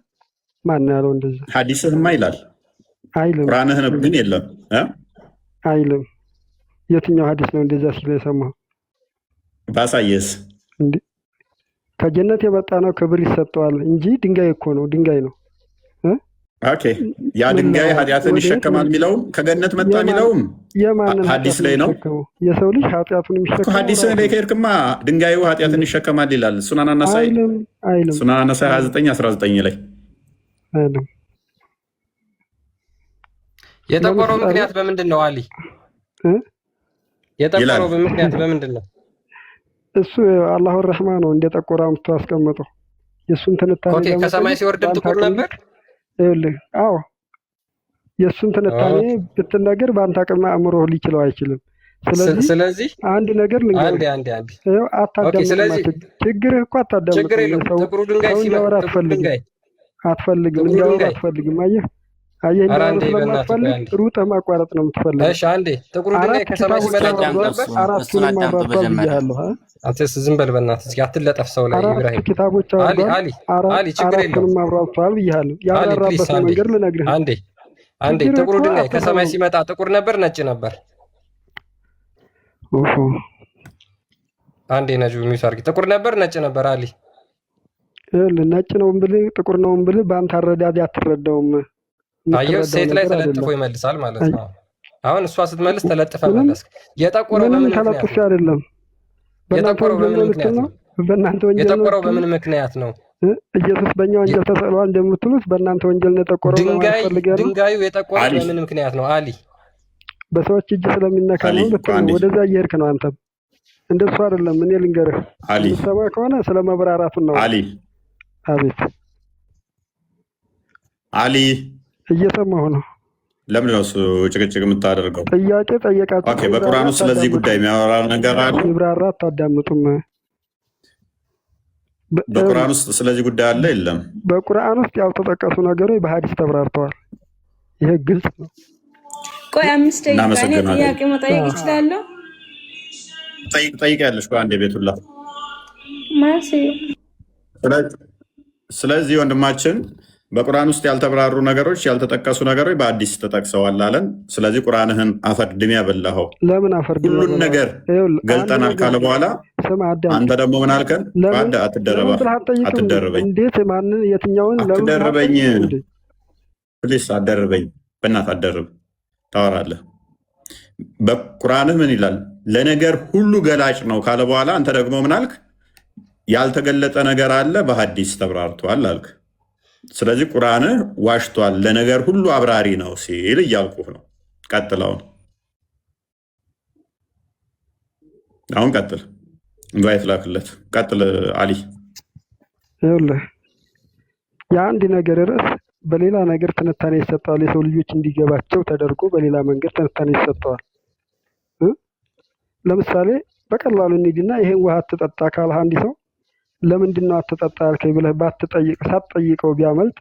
ማን ያለው እንደዛ? ሐዲስህማ ይላል አይልም። ቁርአንህ ግን የለም አይልም። የትኛው ሐዲስ ነው እንደዛ ሲል የሰማው? ባሳየስ እንዴ ከጀነት የመጣ ነው ክብር ይሰጠዋል እንጂ ድንጋይ እኮ ነው፣ ድንጋይ ነው። ኦኬ ያ ድንጋይ ኃጢአትን ይሸከማል የሚለውም ከገነት መጣ የሚለውም ሐዲስ ላይ ነው። የሰው ልጅ ኃጢአቱን የሚሸከማል ሐዲስ ላይ ከሄድክማ ድንጋዩ ኃጢአትን ይሸከማል ይላል። ሱናን አናሳይ አይልም። ሱናን አናሳይ 29:19 ላይ አይልም። የጠቆረው ምክንያት በምንድን ነው? አሊ የጠቆረው ምክንያት በምንድን ነው? እሱ አላሁ ረህማ ነው እንደ ጠቆራ አምጥቶ አስቀመጠው። የሱን ትንታኔ ኦኬ ከሰማይ ሲወርድም ጥቁር ነበር። ይኸውልህ አዎ የሱን ትንታኔ ብትነገር በአንተ አቅም አእምሮ ሊችለው አይችልም። ስለዚህ አንድ ነገር ልንገርህ። አንዴ አታዳምጥም። ችግርህ እኮ አታዳምጥም። ጥቁሩ ድንጋይ ሲወርድ አትፈልግም እንዲያወራ አትፈልግም። አየህ እንዲያወራ ስለማትፈልግ ሩጠህ ማቋረጥ ነው የምትፈልገው። እሺ አንዴ ጥቁሩ ድንጋይ ከሰማይ ሲመጣ ነበር። አራቱንም አብራራ ብያለሁ። አንተስ ዝም በል በእናትህ እስኪ አትለጠፍ ሰው ላይ ኢብራሂም ኪታቦች አሊ ችግር የለውም አራቱንም አብራርተዋል ብያለሁ። ያብራራበት መንገድ ልነግርህ። አንዴ ጥቁሩ ድንጋይ ከሰማይ ሲመጣ ጥቁር ነበር ነጭ ነበር? አንዴ ነጁ ሚውት አድርጊ። ጥቁር ነበር ነጭ ነበር? አሊ ነጭ ነው ብልህ ጥቁር ነው ብልህ በአንተ አረዳድ አትረዳውም። አየሁ ሴት ላይ ተለጥፎ ይመልሳል ማለት ነው። አሁን እሷ ስትመልስ ተለጥፈ መለስክ። የጠቆረው በምን ምክንያት አይደለም? የጠቆረው በምን ምክንያት ነው? በእናንተ ወንጀል የጠቆረው በምን ምክንያት ነው? ኢየሱስ በእኛ ወንጀል ተሰቅሏል እንደምትሉት በእናንተ ወንጀል ነው የጠቆረው። ድንጋዩ የጠቆረው በምን ምክንያት ነው? አሊ በሰዎች እጅ ስለሚነካ ነው። ወደዛ እየሄድክ ነው አንተም። እንደሱ አይደለም። እኔ ልንገርህ ሰማ ከሆነ ስለ መብራራቱን ነው። አሊ አቤት አሊ እየሰማሁ ነው። ለምንድን ነው ጭቅጭቅ የምታደርገው? ጥያቄ ጠየቃችሁ። ኦኬ በቁርአን ውስጥ ስለዚህ ጉዳይ የሚያወራ ነገር አለ? ይብራራ አታዳምጡም? በቁርአን ውስጥ ስለዚህ ጉዳይ አለ የለም? በቁርአን ውስጥ ያልተጠቀሱ ነገሮች በሐዲስ ተብራርተዋል። ይሄ ግልጽ ነው። ቆይ 5 ደቂቃ እኔ ጥያቄ መጠየቅ እችላለሁ? ጠይቂያለሽ። ቆይ አንዴ ቤቱላ ማሲ ስለዚህ ወንድማችን በቁርአን ውስጥ ያልተብራሩ ነገሮች ያልተጠቀሱ ነገሮች በአዲስ ተጠቅሰዋል አለን። ስለዚህ ቁርአንህን አፈርድሜ ያበላኸው ለምን አፈርድሜ? ሁሉን ነገር ገልጠናል ካለ በኋላ አንተ ደግሞ ምን አልከን? አትደርበኝ። እንዴት ማንን የትኛውን አትደርበኝ፣ ፕሊስ አትደርበኝ፣ በእናትህ አትደርብ። ታወራለህ። በቁርአንህ ምን ይላል? ለነገር ሁሉ ገላጭ ነው ካለ በኋላ አንተ ደግሞ ምን አልክ? ያልተገለጠ ነገር አለ በሐዲስ ተብራርቷል አልክ። ስለዚህ ቁርአንህ ዋሽቷል፣ ለነገር ሁሉ አብራሪ ነው ሲል እያልኩህ ነው። ቀጥለውን አሁን ቀጥል። ኢንቫይት ላክለት። ቀጥል አሊ። ይኸውልህ የአንድ ነገር ርዕስ በሌላ ነገር ትንታኔ ይሰጠዋል። የሰው ልጆች እንዲገባቸው ተደርጎ በሌላ መንገድ ትንታኔ ይሰጠዋል። ለምሳሌ በቀላሉ እንሂድና ይሄን ውሃ አትጠጣ ካልህ አንድ ሰው ለምንድን ነው አትጠጣ ያልከኝ ብለህ ሳትጠይቀው ቢያመልጥ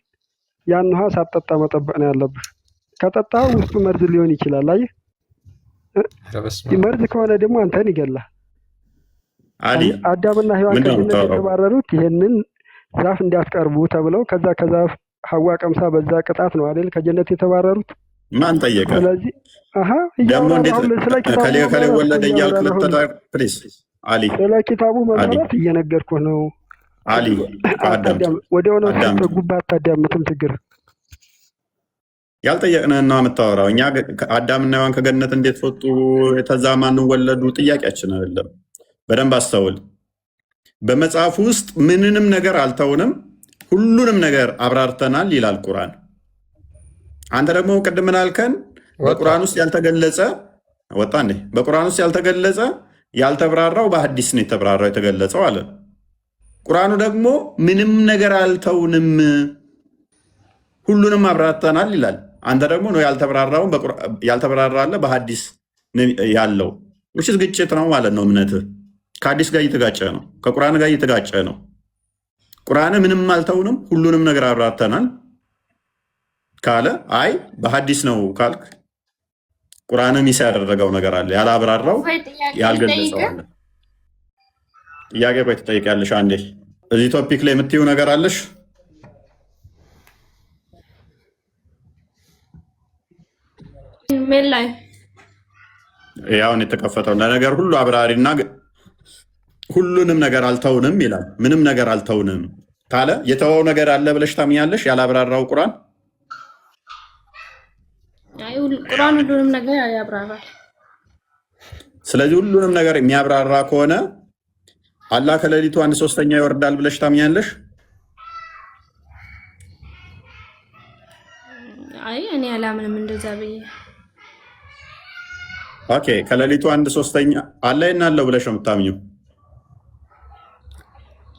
ያን ውሃ ሳትጠጣ መጠበቅ ነው ያለብህ። ከጠጣህ ውስጡ መርዝ ሊሆን ይችላል። አየህ፣ መርዝ ከሆነ ደግሞ አንተን ይገላል። አዳምና ሔዋን ከጀነት የተባረሩት ይሄንን ዛፍ እንዲያስቀርቡ ተብለው ከዛ ሐዋ ቀምሳ በዛ ቅጣት ነው አይደል ከጀነት የተባረሩት። ማን ጠየቀ? ስለዚህ ደግሞ እንዴት ከሌ ወለደ እያልክ ልትጠጣ? ፕሊዝ አሊ፣ ስለ ኪታቡ መመራት እየነገርኩህ ነው። አሊ ወደ ሆነ ጉባ አታዳምጥም። ችግር ያልጠየቅንህን ነው የምታወራው። እኛ አዳምና ሔዋን ከገነት እንዴት ወጡ፣ ተዛ ማንን ወለዱ ጥያቄያችን አይደለም። በደንብ አስተውል። በመጽሐፉ ውስጥ ምንንም ነገር አልተውንም፣ ሁሉንም ነገር አብራርተናል ይላል ቁርአን። አንተ ደግሞ ቅድም ምን አልከን? በቁርአን ውስጥ ያልተገለጸ ወጣ እንዴ? በቁርአን ውስጥ ያልተገለጸ ያልተብራራው በሐዲስ ነው የተብራራው የተገለጸው አለ። ቁርአኑ ደግሞ ምንም ነገር አልተውንም ሁሉንም አብራርተናል ይላል። አንተ ደግሞ ነው ያልተብራራውን ያልተብራራ አለ በሐዲስ ያለው ውሽስ ግጭት ነው ማለት ነው። እምነትህ ከሐዲስ ጋር እየተጋጨ ነው፣ ከቁርአን ጋር እየተጋጨ ነው። ቁርአን ምንም አልተውንም ሁሉንም ነገር አብራርተናል ካለ አይ በሐዲስ ነው ካልክ ቁርአን ሚስ ያደረገው ነገር አለ፣ ያላብራራው ያልገለጸው አለ። ጥያቄ ቆይ ትጠይቂያለሽ። አንዴ እዚህ ቶፒክ ላይ የምትይው ነገር አለሽ? ምን ላይ ያውን የተከፈተው ለነገር ሁሉ አብራሪና ሁሉንም ነገር አልተውንም ይላል። ምንም ነገር አልተውንም ካለ የተወው ነገር አለ ብለሽ ታምኛለሽ? ያላብራራው ቁርአን ቁርአን ሁሉንም ነገር ያብራራል። ስለዚህ ሁሉንም ነገር የሚያብራራ ከሆነ አላህ ከሌሊቱ 1/3 ይወርዳል ብለሽ ታምኛለሽ? አይ እኔ አላምንም እንደዛ ብዬ። ኦኬ ከሌሊቱ 1/3 አለ እና አለው ብለሽ ነው የምታምኚው?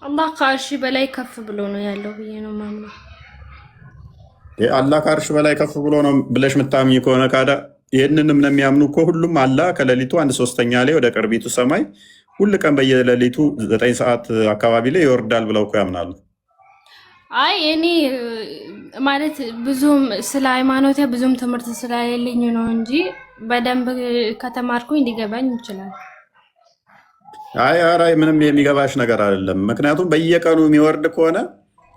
አላህ ከአርሽ በላይ ከፍ ብሎ ነው ያለው ብዬ ነው ማምነው። አላህ ከአርሽ በላይ ከፍ ብሎ ነው ብለሽ የምታምኚ ከሆነ ካዳ ይህንንም ነው የሚያምኑ እኮ ሁሉም አላህ ከሌሊቱ 1/3 ላይ ወደ ቅርቢቱ ሰማይ ሁሉ ቀን በየሌሊቱ 9 ሰዓት አካባቢ ላይ ይወርዳል ብለው እኮ ያምናሉ። አይ እኔ ማለት ብዙም ስለ ሃይማኖቴ ብዙም ትምህርት ስለሌለኝ ነው እንጂ በደንብ ከተማርኩኝ ሊገባኝ ይችላል። አይ ምንም የሚገባሽ ነገር አይደለም። ምክንያቱም በየቀኑ የሚወርድ ከሆነ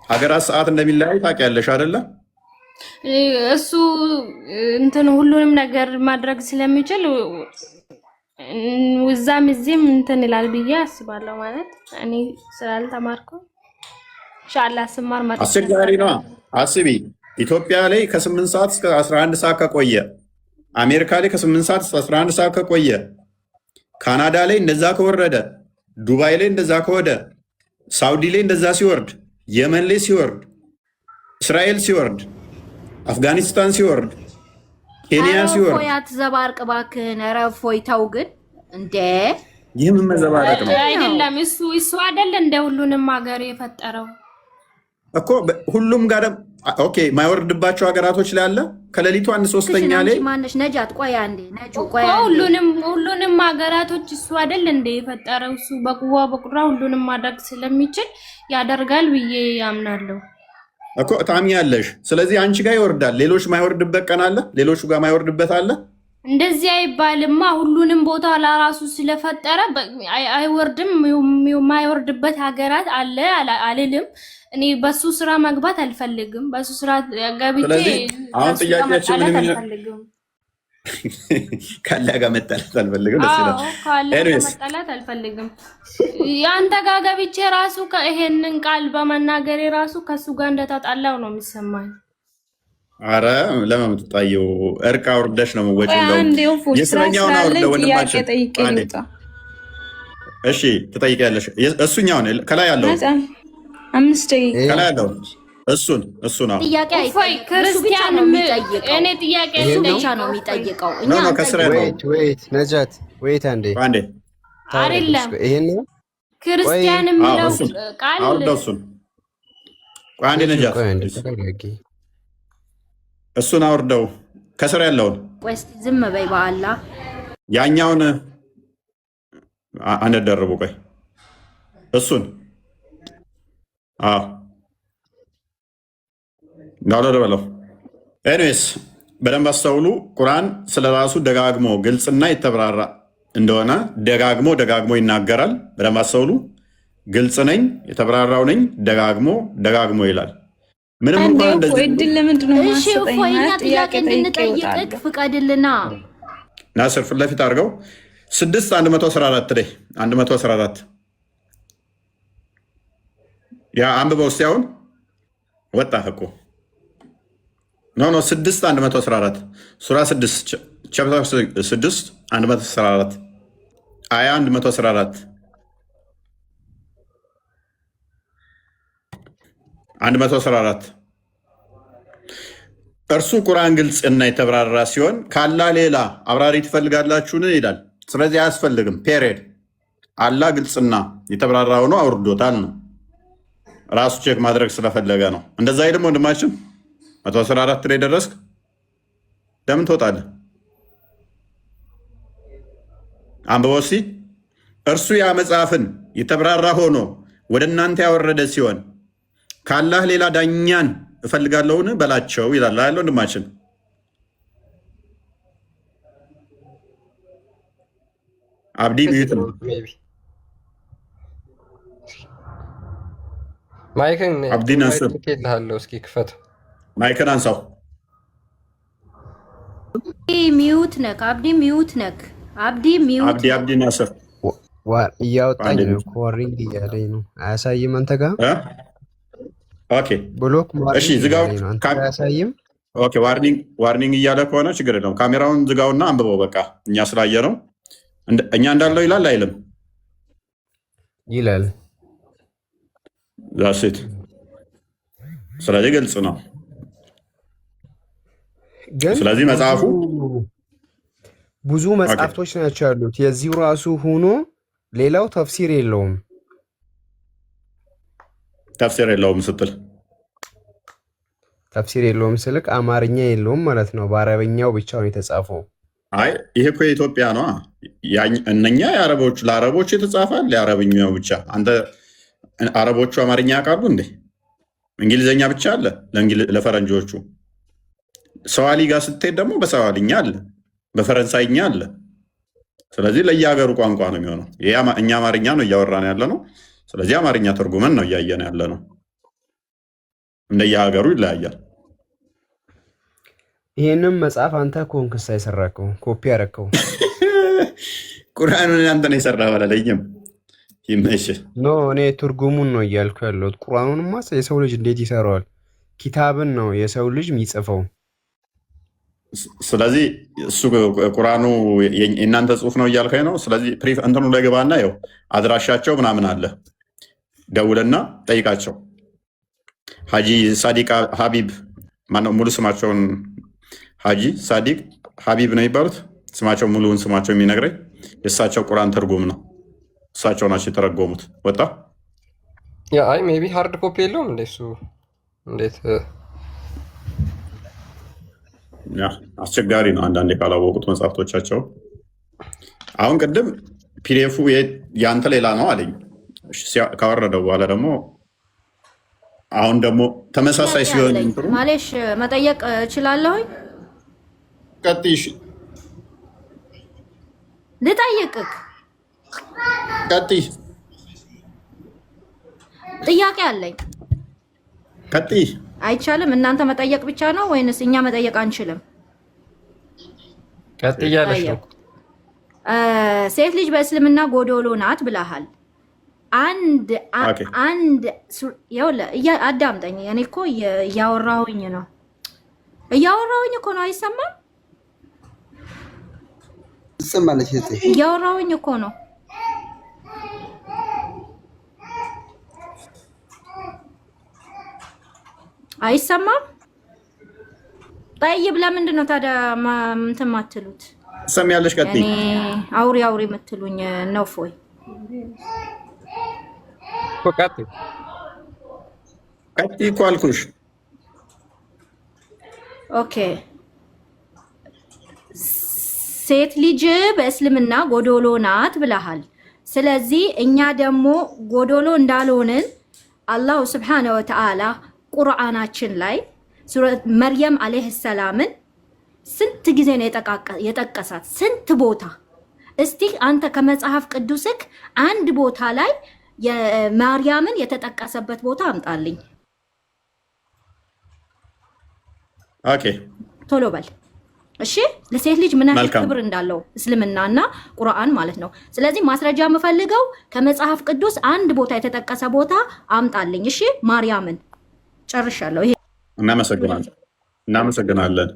ሀገራት ሰዓት እንደሚለያይ ታውቂያለሽ አይደለ? እሱ እንትን ሁሉንም ነገር ማድረግ ስለሚችል ወዛም እዚህም እንትን ይላል ብዬ አስባለሁ። ማለት እኔ ስላልተማርኩ ኢንሻአላህ ስማር ማለት አስቸጋሪ ነው። አስቢ ኢትዮጵያ ላይ ከ8 ሰዓት እስከ 11 ሰዓት ከቆየ፣ አሜሪካ ላይ ከ8 ሰዓት እስከ 11 ሰዓት ከቆየ፣ ካናዳ ላይ እንደዛ ከወረደ፣ ዱባይ ላይ እንደዛ ከወደ፣ ሳውዲ ላይ እንደዛ ሲወርድ፣ የመን ላይ ሲወርድ፣ እስራኤል ሲወርድ፣ አፍጋኒስታን ሲወርድ፣ ኬንያ ሲወርድ ፎያት ዘባርቅ እባክህን። ኧረ ፎይታው ግን እንዴ ይህ ምን መዘባረቅ ነው? አይደለም እሱ አይደለ እንደ ሁሉንም ሀገር የፈጠረው እኮ ሁሉም ጋር ኦኬ ማይወርድባቸው ሀገራቶች ላይ አለ። ከሌሊቱ 1/3 ላይ ማነሽ ነጃት ቆይ አንዴ ነጁ ቆይ ሁሉንም ሀገራቶች እሱ አይደል እንደ የፈጠረው እሱ በቁዋ በቁራ ሁሉንም ማድረግ ስለሚችል ያደርጋል ብዬ ያምናለሁ እኮ ታምኛለሽ። ስለዚህ አንቺ ጋር ይወርዳል፣ ሌሎች ማይወርድበት ቀን አለ፣ ሌሎቹ ጋር ማይወርድበት አለ። እንደዚህ አይባልማ። ሁሉንም ቦታ ለራሱ ስለፈጠረ አይወርድም። የማይወርድበት ሀገራት አለ አልልም። እኔ በሱ ስራ መግባት አልፈልግም። በሱ ስራ ገብቼ አሁን ጥያቄያችን ምን አልፈልግም። ካለ ጋር መጣላት አልፈልግም። ካለ ጋር መጣላት አልፈልግም። ያንተ ጋር ገብቼ ራሱ ይሄንን ቃል በመናገሬ ራሱ ከሱ ጋር እንደተጣላው ነው የሚሰማኝ። አረ ለምን ትጣየው? እርቅ አውርደሽ ነው ወጪው። የስረኛውን አውርደ ወንድማችን። እሺ ትጠይቂያለሽ። እሱኛውን ከላይ ያለው 5 ደቂቃ ከላይ ያለው እሱን ነው ጥያቄ አይፈይ ክርስቲያን እኔ ጥያቄ ብቻ ነው የሚጠይቀው። እኛ ነጃት ወይት አንዴ አይደለም ይሄን ክርስቲያን የሚለው ቃል አውርደው አንዴ ነጃት እሱን አውርደው ከስር ያለውን ወይስ ዝም በይ በአላህ ያኛውን አንደርቡ። ቆይ እሱን ዳውሎ በለው። ኤኒዌይስ በደንብ አስተውሉ። ቁርአን ስለራሱ ደጋግሞ ግልጽና የተብራራ እንደሆነ ደጋግሞ ይናገራል። በደንብ አስተውሉ። ግልጽ ነኝ፣ የተብራራው ነኝ፣ ደጋግሞ ይላል። ምንም እንኳን እንደዚህ እድል ለምንድን ነው ማሰጠኝ? ጥያቄ እንድንጠይቅ ፍቀድልና ናስር ፊት ለፊት አድርገው 6:114 ላይ 114 ያ አንብበው እስኪ። አሁን ወጣ እኮ ኖ 6:114 ሱራ 6 ቻፕተር 6 114 አያ 114 114 እርሱ ቁርአን ግልጽ እና የተብራራ ሲሆን ካላህ ሌላ አብራሪ ትፈልጋላችሁን ይላል። ስለዚህ አያስፈልግም። ፔሪድ አላህ ግልጽና የተብራራ ሆኖ አውርዶታል ነው። ራሱ ቼክ ማድረግ ስለፈለገ ነው። እንደዛ አይደለም ወንድማችን 114 ላይ ደረስክ። ለምን ትወጣለህ? አንብበው እስኪ። እርሱ ያ መጽሐፍን የተብራራ ሆኖ ወደ እናንተ ያወረደ ሲሆን ካላህ ሌላ ዳኛን እፈልጋለሁን በላቸው ይላል አይደል ወንድማችን? አብዲ ሚዩት ነው። ማይክን አብዲን አንሳው። እስኪ ክፈት። ማይክን አንሳው። ሚዩት ነክ አብዲ ሚዩት ነክ አብዲ ናስር እያወጣኝ ነው። ኮሪንግ እያለኝ ነው። አያሳይም አንተ ጋር ኦኬ ብሎክ እሺ፣ ዝጋው። አያሳይም። ኦኬ ዋርኒንግ እያለ ከሆነ ችግር የለውም። ካሜራውን ዝጋውና አንብበው። በቃ እኛ ስላየ ነው። እኛ እንዳለው ይላል አይልም? ይላል። ዛሴት ስለዚህ ግልጽ ነው። ስለዚህ መጽሐፉ ብዙ መጽሐፍቶች ናቸው ያሉት። የዚሁ ራሱ ሆኖ ሌላው ተፍሲር የለውም። ተፍሲር የለውም ስትል ተፍሲር የለውም ስልክ አማርኛ የለውም ማለት ነው። በአረበኛው ብቻ ነው የተጻፈው። አይ ይሄ እኮ የኢትዮጵያ ነው። እነኛ የአረቦች ለአረቦች የተጻፋል የአረብኛው ብቻ። አንተ አረቦቹ አማርኛ ያውቃሉ እንዴ? እንግሊዝኛ ብቻ አለ ለፈረንጆቹ። ሰዋሊ ጋር ስትሄድ ደግሞ በሰዋሊኛ አለ፣ በፈረንሳይኛ አለ። ስለዚህ ለየሀገሩ ቋንቋ ነው የሚሆነው። እኛ አማርኛ ነው እያወራን ያለ ነው። ስለዚህ አማርኛ ተርጉመን ነው እያየን ያለ ነው። እንደየሀገሩ ይለያያል። ይህንም መጽሐፍ አንተ ኮንክስ አይሰራከው ኮፒ ያረከው ቁርአኑን አንተ ነው የሰራው አላለኝም። ይመሽ ኖ እኔ ትርጉሙን ነው እያልኩ ያለሁት። ቁርአኑንማ የሰው ልጅ እንዴት ይሰራዋል? ኪታብን ነው የሰው ልጅ የሚጽፈው። ስለዚህ እሱ ቁርአኑ የእናንተ ጽሁፍ ነው እያልከኝ ነው። ስለዚህ እንትኑ ላይ ገባና ይኸው አድራሻቸው ምናምን አለ፣ ደውልና ጠይቃቸው። ሀጂ ሳዲቅ ሀቢብ ማነው ሙሉ ስማቸውን? ሀጂ ሳዲቅ ሀቢብ ነው የሚባሉት። ስማቸው ሙሉውን ስማቸው የሚነግረኝ የእሳቸው ቁርአን ትርጉም ነው። እሳቸው ናቸው የተረጎሙት። ወጣ አይ ሜይ ቢ ሃርድ ኮፒ የለውም እንደ እሱ እንዴት አስቸጋሪ ነው አንዳንዴ ካላወቁት መጽሐፍቶቻቸው። አሁን ቅድም ፒዲኤፉ የአንተ ሌላ ነው አለኝ። ካወረደው በኋላ ደግሞ አሁን ደግሞ ተመሳሳይ ሲሆን ማለሽ መጠየቅ እችላለሁኝ? ቀጥይሽ ልጠይቅህ። ቀጥይ። ጥያቄ አለኝ። ቀጥይ። አይቻልም? እናንተ መጠየቅ ብቻ ነው ወይንስ እኛ መጠየቅ አንችልም? ቀጥያለሽ ነው። ሴት ልጅ በእስልምና ጎዶሎ ናት ብለሃል። አንድ አዳምጠኝ። እኔ እኮ እያወራሁኝ ነው እኮ ነው። አይሰማም? ትሰማለች። እያወራሁኝ እኮ ነው። አይሰማም? ጠይብ ለምንድን ነው ታዲያ እንትን ማትሉት? ትሰሚያለሽ? ቀጥይ። አውሪ የምትሉኝ ነው ፎይ ቀጥይ እኮ አልኩሽ። ኦኬ ሴት ልጅ በእስልምና ጎዶሎ ናት ብለሃል። ስለዚህ እኛ ደግሞ ጎዶሎ እንዳልሆንን አላሁ ስብሓነሁ ወተዓላ ቁርአናችን ላይ ሱረት መርየም አለይሂ ሰላምን ስንት ጊዜ ነው የጠቀሳት? ስንት ቦታ? እስቲ አንተ ከመጽሐፍ ቅዱስክ አንድ ቦታ ላይ የማርያምን የተጠቀሰበት ቦታ አምጣልኝ። ኦኬ ቶሎ በል እሺ። ለሴት ልጅ ምን ያህል ክብር እንዳለው እስልምናና ቁርአን ማለት ነው። ስለዚህ ማስረጃ የምፈልገው ከመጽሐፍ ቅዱስ አንድ ቦታ የተጠቀሰ ቦታ አምጣልኝ። እሺ ማርያምን ጨርሻለሁ። ይሄ እናመሰግናለን።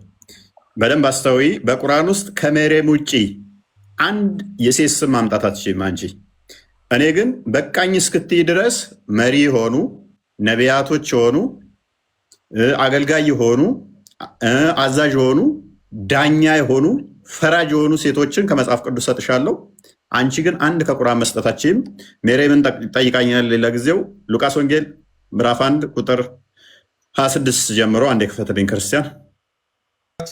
በደንብ አስተውይ። በቁርአን ውስጥ ከመሬም ውጪ አንድ የሴት ስም ማምጣት አትችይም አንቺ። እኔ ግን በቃኝ እስክትይ ድረስ መሪ የሆኑ ነቢያቶች የሆኑ አገልጋይ የሆኑ አዛዥ የሆኑ ዳኛ የሆኑ ፈራጅ የሆኑ ሴቶችን ከመጽሐፍ ቅዱስ ሰጥሻለሁ። አንቺ ግን አንድ ከቁርአን መስጠታችም መሬምን ጠይቃኛል። ሌላ ጊዜው ሉቃስ ወንጌል ምዕራፍ 1 ቁጥር 26 ጀምሮ አንዴ ክፈትልኝ ክርስቲያን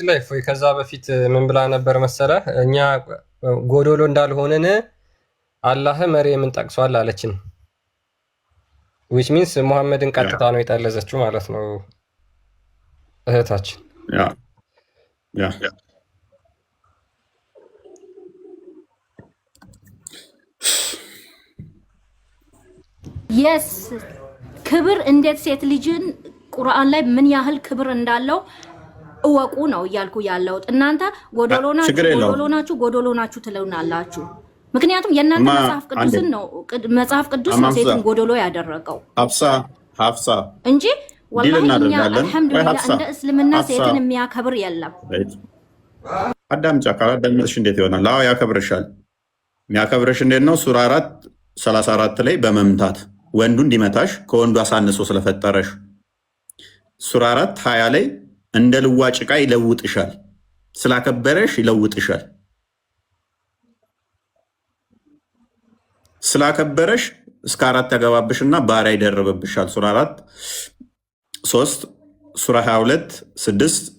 ላይ ፎይ። ከዛ በፊት ምን ብላ ነበር መሰለ? እኛ ጎዶሎ እንዳልሆንን አላህ መርየምን ጠቅሷል አለችን። ዊች ሚንስ ሙሐመድን ቀጥታ ነው የጠለዘችው ማለት ነው እህታችን። የስ ክብር እንዴት ሴት ልጅን ቁርአን ላይ ምን ያህል ክብር እንዳለው እወቁ ነው እያልኩ ያለሁት። እናንተ ጎዶሎ ናችሁ ትሉናላችሁ። ምክንያቱም የእናንተ መጽሐፍ ቅዱስ ነው ሴትን ጎዶሎ ያደረገው ሀፍሳ እንጂ ወላሂ እኛ አልሐምዱሊላህ እንደ እስልምና ሴትን የሚያከብር የለም። አዳምጫ ካላዳመጥሽ እንዴት ይሆናል? አዎ ያከብርሻል። የሚያከብርሽ እንዴት ነው? ሱራ 4:34 ላይ በመምታት ወንዱ እንዲመታሽ ከወንዱ አሳንሶ ስለፈጠረሽ። ሱራ 4:20 ላይ እንደ ልዋጭ ዕቃ ይለውጥሻል፣ ስላከበረሽ ይለውጥሻል። ስላከበረሽ እስከ 4 ያገባብሽና ባሪያ ይደረብብሻል። ሱራ 4 3 ሱራ 22 6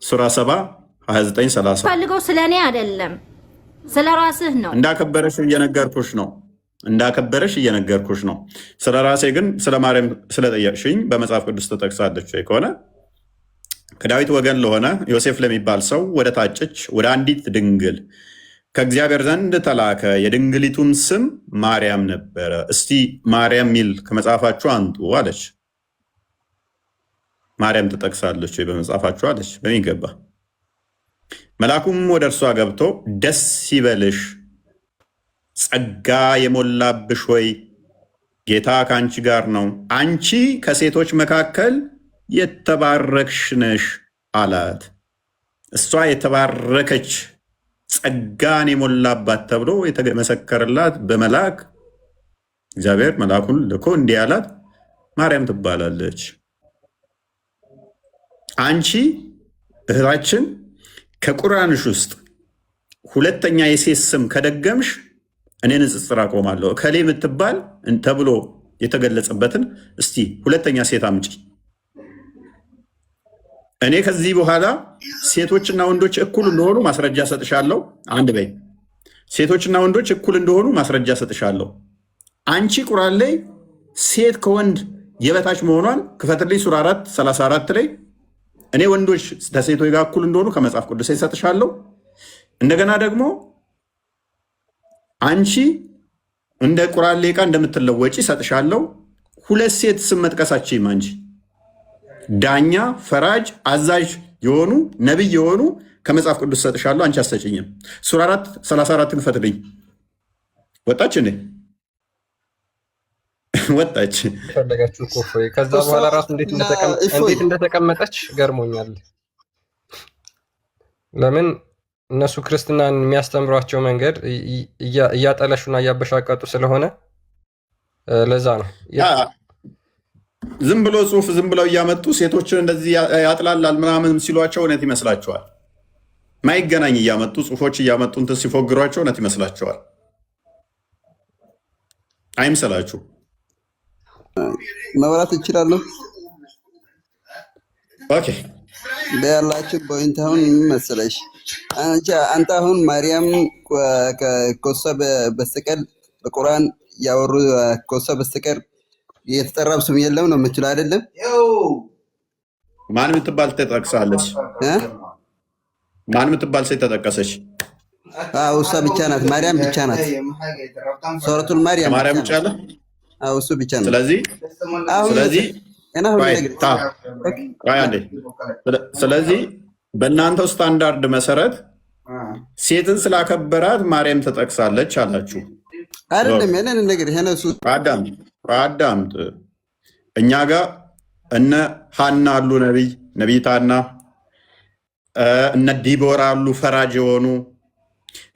ሱራ 7 29 30 ፈልገው ስለኔ አይደለም ስለ ራስህ ነው። እንዳከበረሽ እየነገርኩሽ ነው። ስለ ራሴ ግን ስለ ማርያም ስለጠየቅሽኝ በመጽሐፍ ቅዱስ ተጠቅሳለች ወይ ከሆነ ከዳዊት ወገን ለሆነ ዮሴፍ ለሚባል ሰው ወደ ታጨች ወደ አንዲት ድንግል ከእግዚአብሔር ዘንድ ተላከ። የድንግሊቱም ስም ማርያም ነበረ። እስቲ ማርያም ሚል ከመጽሐፋችሁ አንጡ አለች። ማርያም ትጠቅሳለች ወይ በመጽሐፋችሁ አለች። በሚገባ መልአኩም ወደ እርሷ ገብቶ ደስ ይበልሽ፣ ጸጋ የሞላብሽ ሆይ ጌታ ከአንቺ ጋር ነው፣ አንቺ ከሴቶች መካከል የተባረክሽ ነሽ አላት። እሷ የተባረከች ጸጋን የሞላባት ተብሎ የተመሰከረላት በመልአክ እግዚአብሔር መልአኩን ልኮ እንዲህ አላት፣ ማርያም ትባላለች። አንቺ እህታችን ከቁርአንሽ ውስጥ ሁለተኛ የሴት ስም ከደገምሽ እኔ ንጽጽር አቆማለሁ። እከሌ የምትባል ተብሎ የተገለጸበትን እስቲ ሁለተኛ ሴት አምጪ። እኔ ከዚህ በኋላ ሴቶችና ወንዶች እኩል እንደሆኑ ማስረጃ ሰጥሻለሁ። አንድ በይ። ሴቶችና ወንዶች እኩል እንደሆኑ ማስረጃ ሰጥሻለሁ። አንቺ ቁርአን ላይ ሴት ከወንድ የበታች መሆኗን ክፈትልኝ። ሱራ 4 34 ላይ እኔ ወንዶች ከሴቶች ጋር እኩል እንደሆኑ ከመጽሐፍ ቅዱስ ሰጥሻለሁ። እንደገና ደግሞ አንቺ እንደ ቁርአን ሌቃ እንደምትለወጪ ሰጥሻለሁ። ሁለት ሴት ስም መጥቀሳችም አንቺ ዳኛ፣ ፈራጅ፣ አዛዥ የሆኑ ነቢይ የሆኑ ከመጽሐፍ ቅዱስ ሰጥሻለሁ። አንቺ አሰጭኝም። ሱራ 4 34 ክፈትልኝ። ወጣች እንዴ? ወጣች። ፈለጋችሁ እኮ ከዛ በኋላ ራሱ እንዴት እንደተቀመጠች ገርሞኛል። ለምን እነሱ ክርስትናን የሚያስተምሯቸው መንገድ እያጠለሹና እያበሻቀጡ ስለሆነ ለዛ ነው። ዝም ብሎ ጽሁፍ ዝም ብለው እያመጡ ሴቶችን እንደዚህ ያጥላላል ምናምን ሲሏቸው እውነት ይመስላቸዋል። ማይገናኝ እያመጡ ጽሁፎች እያመጡ እንትን ሲፎግሯቸው እውነት ይመስላቸዋል። አይምሰላችሁ። መብራት እችላለሁ። ኦኬ ያላችሁ ፖይንት አሁን ምን መሰለሽ? አንተ አሁን ማርያም ከኮሳ በስተቀር በቁርአን ያወሩ ኮሳ በስተቀር የተጠራው ስም የለም ነው የምትለው አይደለም? ማን የምትባል ተጠቅሳለች? ማን የምትባል ሴት ተጠቀሰች? እሷ ብቻ ናት። ማርያም ብቻ ናት። ሱረቱል ማርያም ማርያም ብቻ አለ። እሱ ብቻ ነው። ስለዚህ በእናንተው ስታንዳርድ መሰረት ሴትን ስላከበራት ማርያም ተጠቅሳለች አላችሁ አይደለም? ያንን ነገር አዳምጥ። እኛ ጋር እነ ሀና አሉ፣ ነቢይት ሀና፣ እነ ዲቦራ አሉ፣ ፈራጅ የሆኑ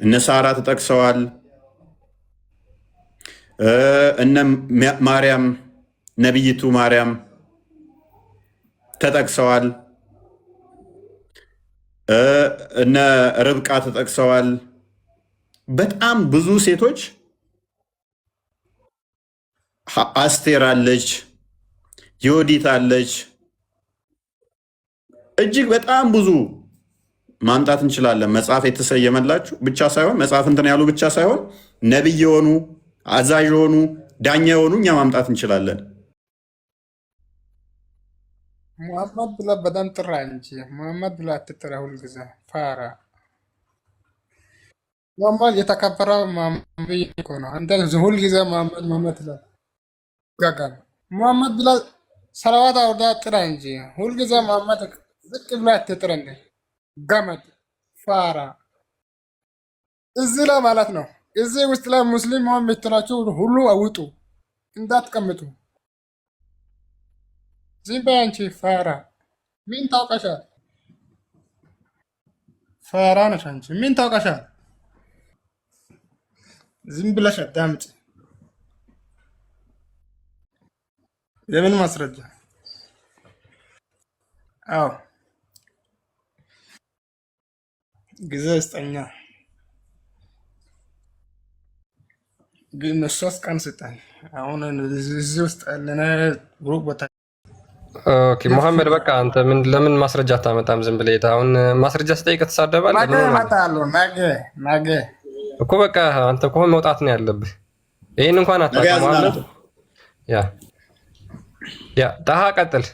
እነ ሳራ ተጠቅሰዋል። እነ ማርያም ነቢይቱ ማርያም ተጠቅሰዋል። እነ ርብቃ ተጠቅሰዋል። በጣም ብዙ ሴቶች አስቴር አለች፣ ዮዲት አለች። እጅግ በጣም ብዙ ማምጣት እንችላለን። መጽሐፍ የተሰየመላችሁ ብቻ ሳይሆን መጽሐፍ እንትን ያሉ ብቻ ሳይሆን ነቢይ የሆኑ አዛዥ የሆኑ ዳኛ የሆኑ እኛ ማምጣት እንችላለን። ሙሐመድ ብለህ በደንብ ጥራ እንጂ ሙሐመድ ብለህ አትጥራ። ሁልጊዜ ፋራ ሙሐመድ የተከበረ ነብይ እኮ ነው። አንተ ሁልጊዜ ሙሐመድ ትላለህ። ጋጋም ሙሐመድ ብለህ ሰላዋት አውርዳ ጥራ እንጂ ሁልጊዜ ሙሐመድ ዝቅ ብለህ አትጥራ። እንደ ገመድ ፋራ እዚህ ላይ ማለት ነው። እዚህ ውስጥ ላይ ሙስሊም መሆን የምትላችሁ ሁሉ አውጡ፣ እንዳትቀምጡ። ዝም በይ አንቺ ፋራ። ምን ታውቀሻል? ፋራ ነሽ አንቺ። ምን ታውቀሻል? ዝም ብለሽ አዳምጪ። የምን ማስረጃ? አዎ ጊዜ ስጠኛ። ግን 3 ቀን ስጠኝ። አሁን እዚህ ውስጥ ያለነ ግሩፕ ቦታ ኦኬ መሐመድ በቃ አንተ ለምን ማስረጃ አታመጣም? ዝም ብለህ አሁን ማስረጃ ስጠይቅ ትሳደባለህ። ነገ እመጣለሁ። ነገ እኮ በቃ አንተ እኮ መውጣት ነው ያለብህ። ይሄን እንኳን አታውቅም ማለት ያ ጣሃ ቀጥል።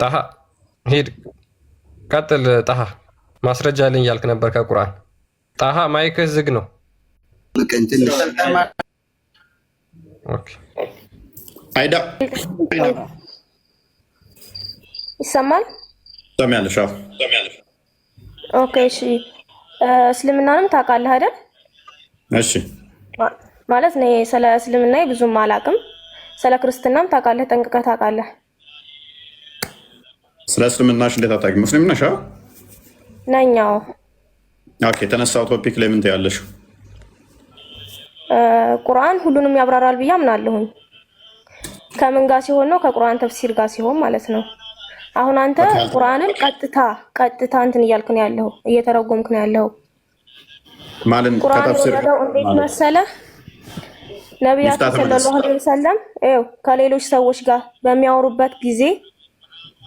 ጣሃ ሂድ ቀጥል። ጣሃ ማስረጃ አለኝ እያልክ ነበር ከቁርአን። ጣሃ ማይክህ ዝግ ነው። ኦኬ አይዳ ይሰማል? ሰማያለሽ? ኦኬ እሺ። እስልምናንም ታውቃለህ አይደል? እሺ ማለት ነው። ስለ እስልምና ብዙም አላውቅም። ስለ ክርስትናም ታውቃለህ? ጠንቅቀህ ታውቃለህ? ስለ እስልምናሽ እንዴት አታውቂም? ሙስሊም ነሽ? ነኛው። ኦኬ የተነሳው ቶፒክ ላይ ምን ትያለሽ? ቁርአን ሁሉንም ያብራራል ብዬ አምናለሁኝ። ከምን ጋር ሲሆን ነው? ከቁርአን ተፍሲር ጋር ሲሆን ማለት ነው። አሁን አንተ ቁርአንን ቀጥታ እንትን እያልክ ነው ያለው፣ እየተረጎምክ ነው ያለው ማለት ቁርአን ወረደው እንዴት መሰለህ? ነብያችን ሰለላሁ ዐለይሂ ወሰለም ከሌሎች ሰዎች ጋር በሚያወሩበት ጊዜ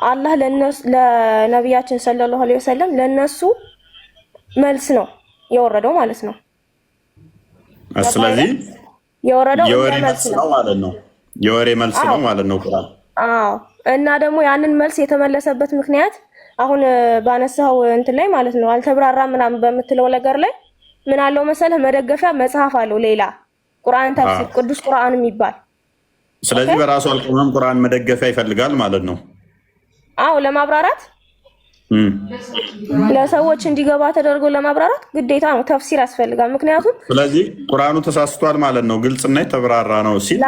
አላህ ለነብያችን ሰለላሁ ዐለይሂ ወሰለም ለነሱ መልስ ነው የወረደው ማለት ነው። ስለዚህ የወረደው የወሬ መልስ ነው ማለት ነው። የወሬ መልስ ነው ማለት ነው ቁርአን። አዎ። እና ደግሞ ያንን መልስ የተመለሰበት ምክንያት አሁን ባነሳው እንትን ላይ ማለት ነው አልተብራራም ምናምን በምትለው ነገር ላይ ምን አለው መሰለህ? መደገፊያ መጽሐፍ አለው ሌላ ቁርአን ተፍሲር ቅዱስ ቁርአን የሚባል። ስለዚህ በራሱ አልቆመም፣ ቁርአን መደገፊያ ይፈልጋል ማለት ነው። አዎ ለማብራራት ለሰዎች እንዲገባ ተደርጎ ለማብራራት ግዴታ ነው ተፍሲር ያስፈልጋል። ምክንያቱም ስለዚህ ቁርአኑ ተሳስቷል ማለት ነው፣ ግልጽና የተብራራ ነው ሲል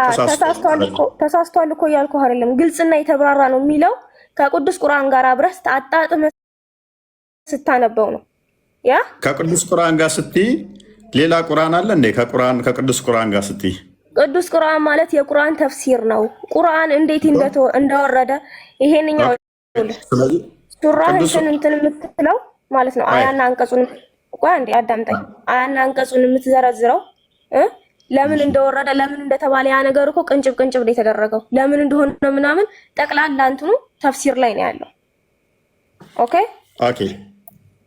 ተሳስቷል እኮ እያልኩህ አይደለም። ግልጽና የተብራራ ነው የሚለው ከቅዱስ ቁርአን ጋር አብረህ አጣጥመህ ስታነበው ነው። ያ ከቅዱስ ቁርአን ጋር ስትይ ሌላ ቁርአን አለ እንዴ? ከቅዱስ ቁርአን ጋር ስትይ ቅዱስ ቁርአን ማለት የቁርአን ተፍሲር ነው። ቁርአን እንዴት እንደወረደ ይሄንኛው ሱራህ እንትን የምትለው ማለት ነው። አያና አንቀጹን ቆይ አንዴ አዳምጠኝ። አያና አንቀጹን የምትዘረዝረው ለምን እንደወረደ ለምን እንደተባለ ያ ነገር እኮ ቅንጭብ ነው የተደረገው። ለምን እንደሆነ ምናምን ጠቅላላ እንትኑ ተፍሲር ላይ ነው ያለው። ኦኬ